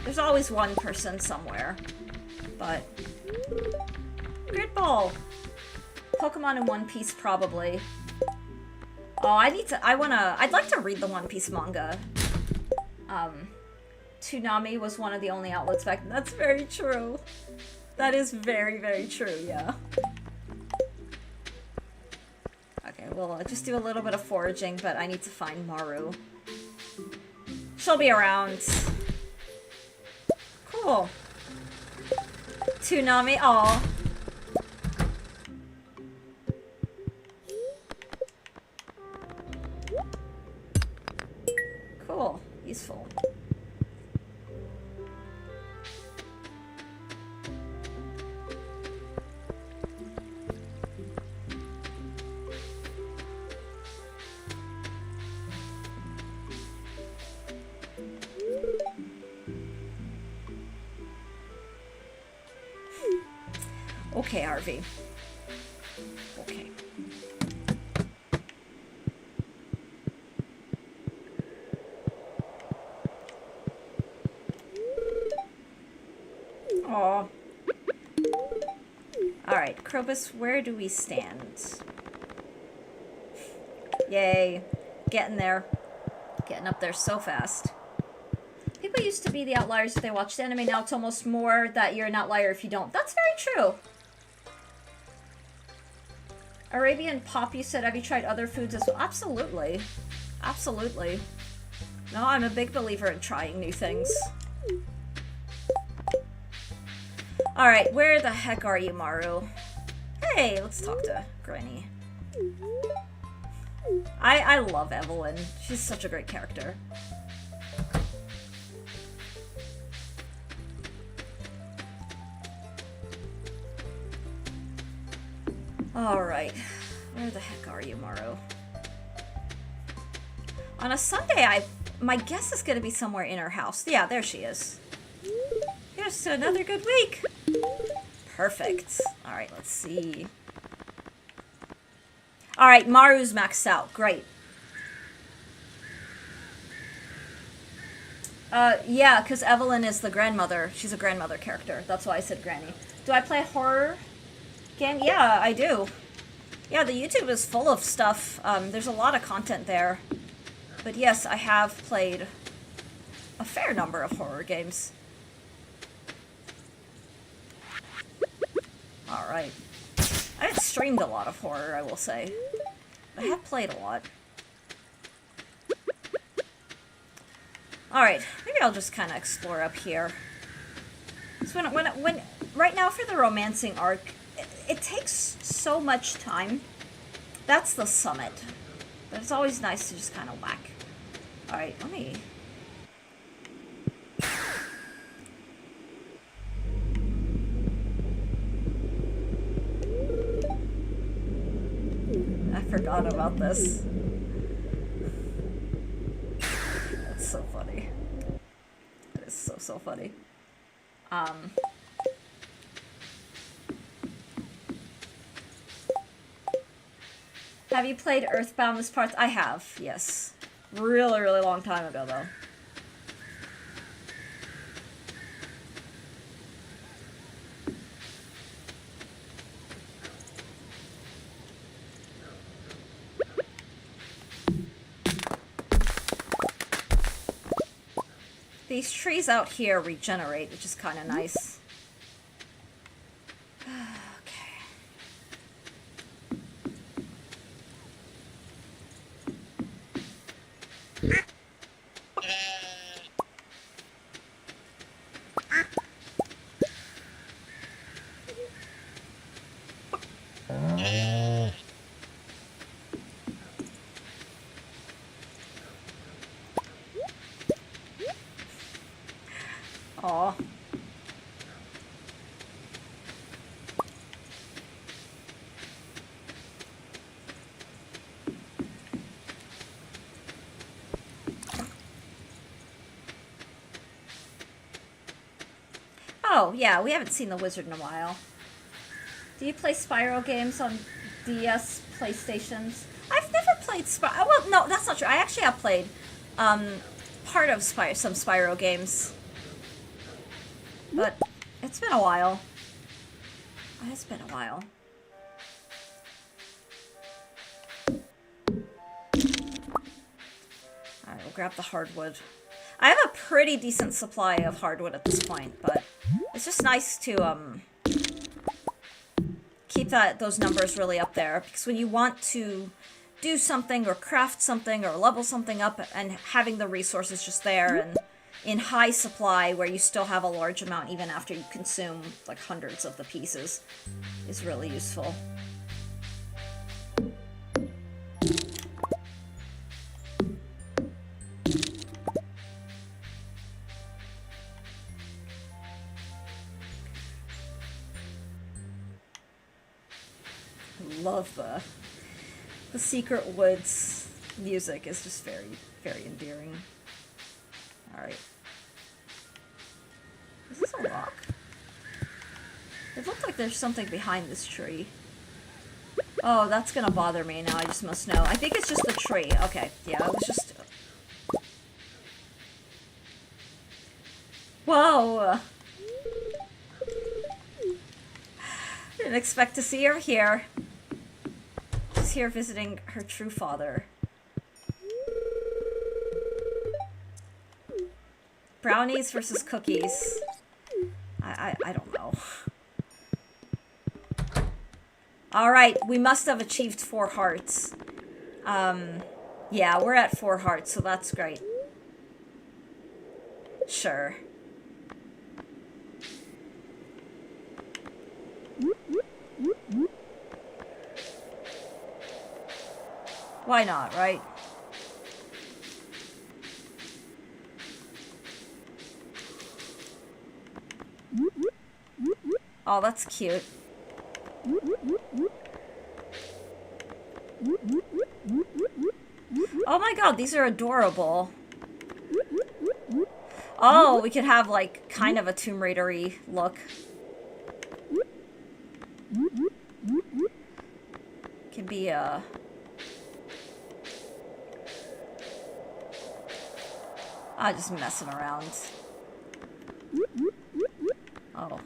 there's always one person somewhere, but, Grid Ball. Pokemon in One Piece, probably. Oh, I'd like to read the One Piece manga. Toonami was one of the only outlets back then. That's very true. That is very, very true, yeah. Okay, we'll just do a little bit of foraging, but I need to find Maru. She'll be around. Cool. Toonami, aw. Cool. Useful. Okay, RV. Okay. Aw. Alright, Krobus, where do we stand? Yay. Getting there. Getting up there so fast. People used to be the outliers if they watched anime. Now it's almost more that you're an outlier if you don't. That's very true. Arabian Pop, you said, have you tried other foods as well? Absolutely. Absolutely. No, I'm a big believer in trying new things. Alright, where the heck are you, Maru? Hey, let's talk to Granny. I love Evelyn. She's such a great character. Alright. Where the heck are you, Maru? On a Sunday, my guess is gonna be somewhere in her house. Yeah, there she is. Here's to another good week! Perfect. Alright, let's see. Alright, Maru's maxed out. Great. Yeah, because Evelyn is the grandmother. She's a grandmother character. That's why I said Granny. Do I play horror game? Yeah, I do. Yeah, the YouTube is full of stuff. There's a lot of content there. But yes, I have played a fair number of horror games. Alright. I haven't streamed a lot of horror, I will say. But I have played a lot. Alright, maybe I'll just kind of explore up here. So when right now for the romancing arc, it takes so much time. That's the summit. But it's always nice to just kind of whack. Alright, let me... I forgot about this. That's so funny. That is so funny. Have you played Earthbound this part? I have, yes. Really, really long time ago, though. These trees out here regenerate, which is kind of nice. Aw. Oh, yeah, we haven't seen the wizard in a while. Do you play Spyro games on DS, PlayStations? I've never played Spyro. Well, no, that's not true. I actually have played part of some Spyro games. But it's been a while. It's been a while. Alright, we'll grab the hardwood. I have a pretty decent supply of hardwood at this point, but it's just nice to keep those numbers really up there, because when you want to do something or craft something or level something up, and having the resources just there and in high supply where you still have a large amount even after you consume like hundreds of the pieces is really useful. Love the Secret Woods music is just very, very endearing. Alright. Is this a rock? It looked like there's something behind this tree. Oh, that's gonna bother me now, I just must know. I think it's just the tree. Okay, yeah, it was just... Whoa! Didn't expect to see her here. She's here visiting her true father. Brownies versus cookies. I don't know. Alright, we must have achieved 4 hearts. Yeah, we're at 4 hearts, so that's great. Sure. Why not, right? Oh, that's cute. Oh my god, these are adorable. Oh, we could have, like, kind of a Tomb Raider-y look. Can be, just messing around. Oh.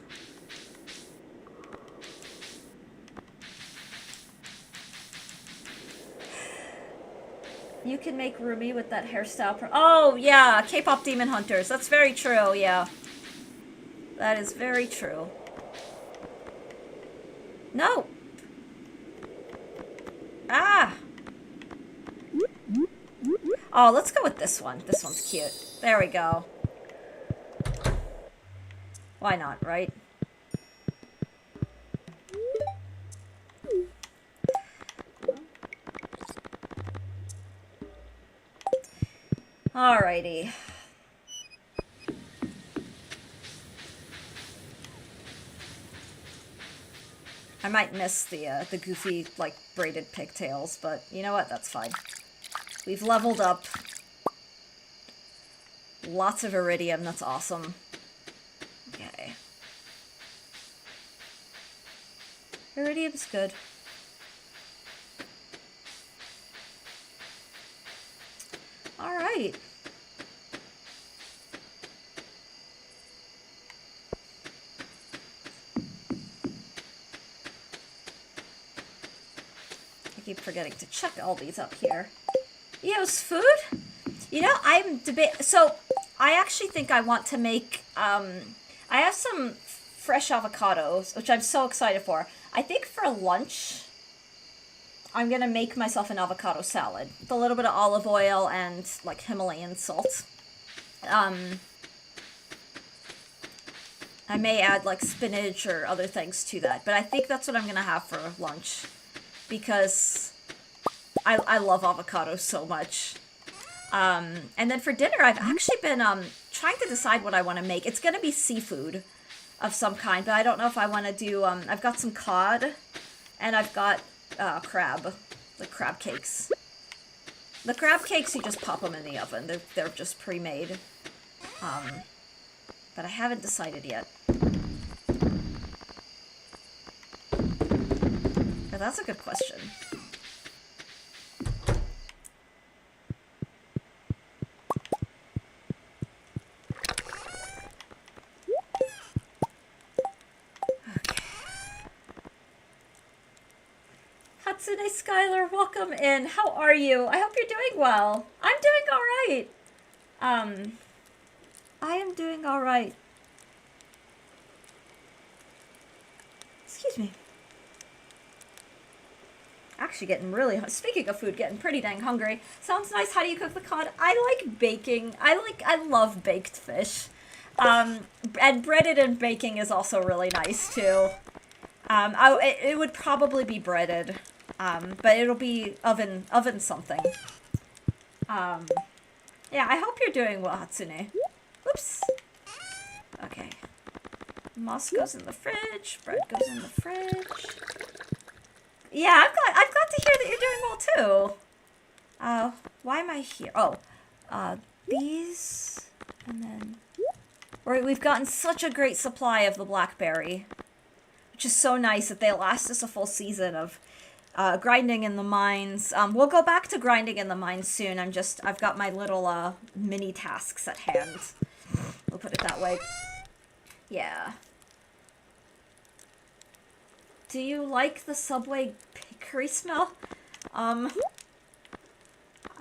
You can make Ruby with that hairstyle. Oh, yeah, K-pop Demon Hunters. That's very true, yeah. That is very true. No! Ah! Oh, let's go with this one. This one's cute. There we go. Why not, right? Alrighty. I might miss the goofy, like, braided pigtails, but you know what? That's fine. We've leveled up. Lots of iridium, that's awesome. Okay. Iridium's good. right. I keep forgetting to check all these up here. Eos food? You know, so I actually think I want to make, I have some fresh avocados, which I'm so excited for. I think for lunch, I'm gonna make myself an avocado salad with a little bit of olive oil and, like, Himalayan salt. I may add, like, spinach or other things to that, but I think that's what I'm gonna have for lunch. Because I love avocados so much. And then for dinner, I've actually been trying to decide what I want to make. It's going to be seafood of some kind, but I don't know if I want to do... I've got some cod, and I've got crab. The crab cakes. The crab cakes, you just pop them in the oven. They're just pre-made. But I haven't decided yet. But that's a good question. Hatsune Skylar, welcome in. How are you? I hope you're doing well. I'm doing alright. I am doing alright. Excuse me. Actually getting really, speaking of food, getting pretty dang hungry. Sounds nice. How do you cook the cod? I like baking. I love baked fish. And breaded and baking is also really nice too. It would probably be breaded. But it'll be oven something. Yeah, I hope you're doing well, Hatsune. Whoops. Okay. Moss goes in the fridge. Bread goes in the fridge. Yeah, I've got to hear that you're doing well too. Why am I here? Oh, these, and then we've gotten such a great supply of the blackberry, which is so nice that they last us a full season of grinding in the mines. We'll go back to grinding in the mines soon. I've got my little mini tasks at hand. We'll put it that way. Yeah. Do you like the Subway bakery smell? I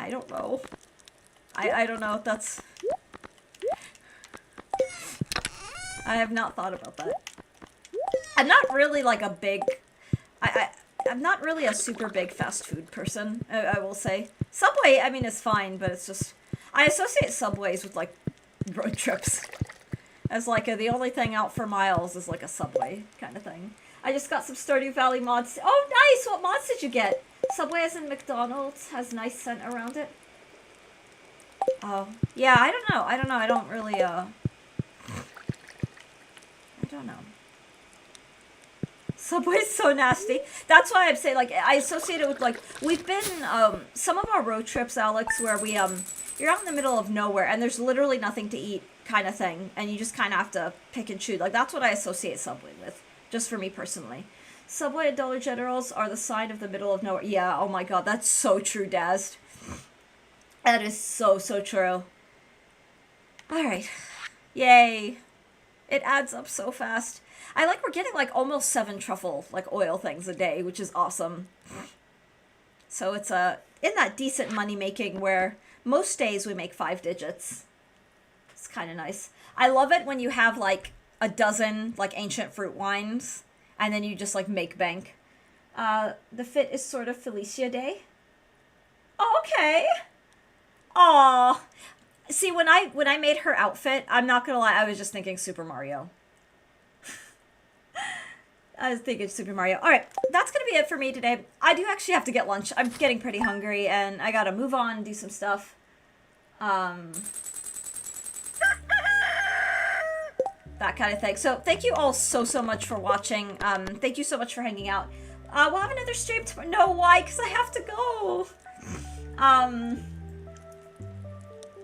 don't know. I don't know if that's... I have not thought about that. I'm not really like a big... I'm not really a super big fast food person, I will say. Subway, I mean, is fine, but it's just... I associate Subways with, like, road trips. As, like, the only thing out for miles is, like, a Subway kind of thing. I just got some Stardew Valley mods. Oh, nice! What mods did you get? Subway as in McDonald's has nice scent around it. Oh. Yeah, I don't know. I don't really, I don't know. Subway's so nasty. That's why I'd say, like, I associate it with, like, we've been, some of our road trips, Alex, where we, you're out in the middle of nowhere, and there's literally nothing to eat kind of thing, and you just kind of have to pick and choose. Like, that's what I associate Subway with. Just for me personally. Subway and Dollar Generals are the sign of the middle of nowhere. Yeah, oh my god, that's so true, Dazd. That is so, so true. Alright. Yay. It adds up so fast. I like we're getting like almost 7 truffle, like, oil things a day, which is awesome. So it's in that decent money making where most days we make 5 digits. It's kind of nice. I love it when you have like a dozen, like, ancient fruit wines, and then you just, like, make bank. The fit is sort of Felicia Day. Oh, okay. Aw. See, when I made her outfit, I'm not gonna lie, I was just thinking Super Mario. I was thinking Super Mario. Alright, that's gonna be it for me today. I do actually have to get lunch. I'm getting pretty hungry, and I gotta move on and do some stuff. That kind of thing. So thank you all so much for watching. Thank you so much for hanging out. We'll have another stream tomorrow. No, why? Because I have to go.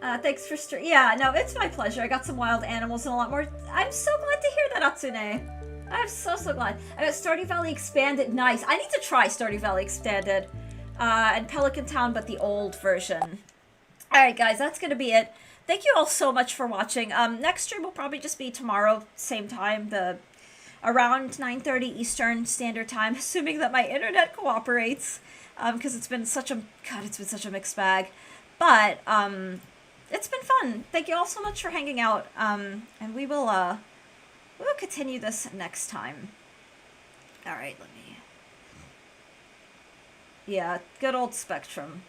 Thanks for yeah, no, it's my pleasure. I got some wild animals and a lot more. I'm so glad to hear that, Atsune. I'm so glad. I got Stardew Valley Expanded. Nice. I need to try Stardew Valley Expanded. And Pelican Town, but the old version. Alright, guys, that's gonna be it. Thank you all so much for watching. Next stream will probably just be tomorrow, same time, around 9:30 Eastern Standard Time, assuming that my internet cooperates, because it's been such a mixed bag. But it's been fun. Thank you all so much for hanging out. And we will continue this next time. All right, let me. Yeah, good old Spectrum.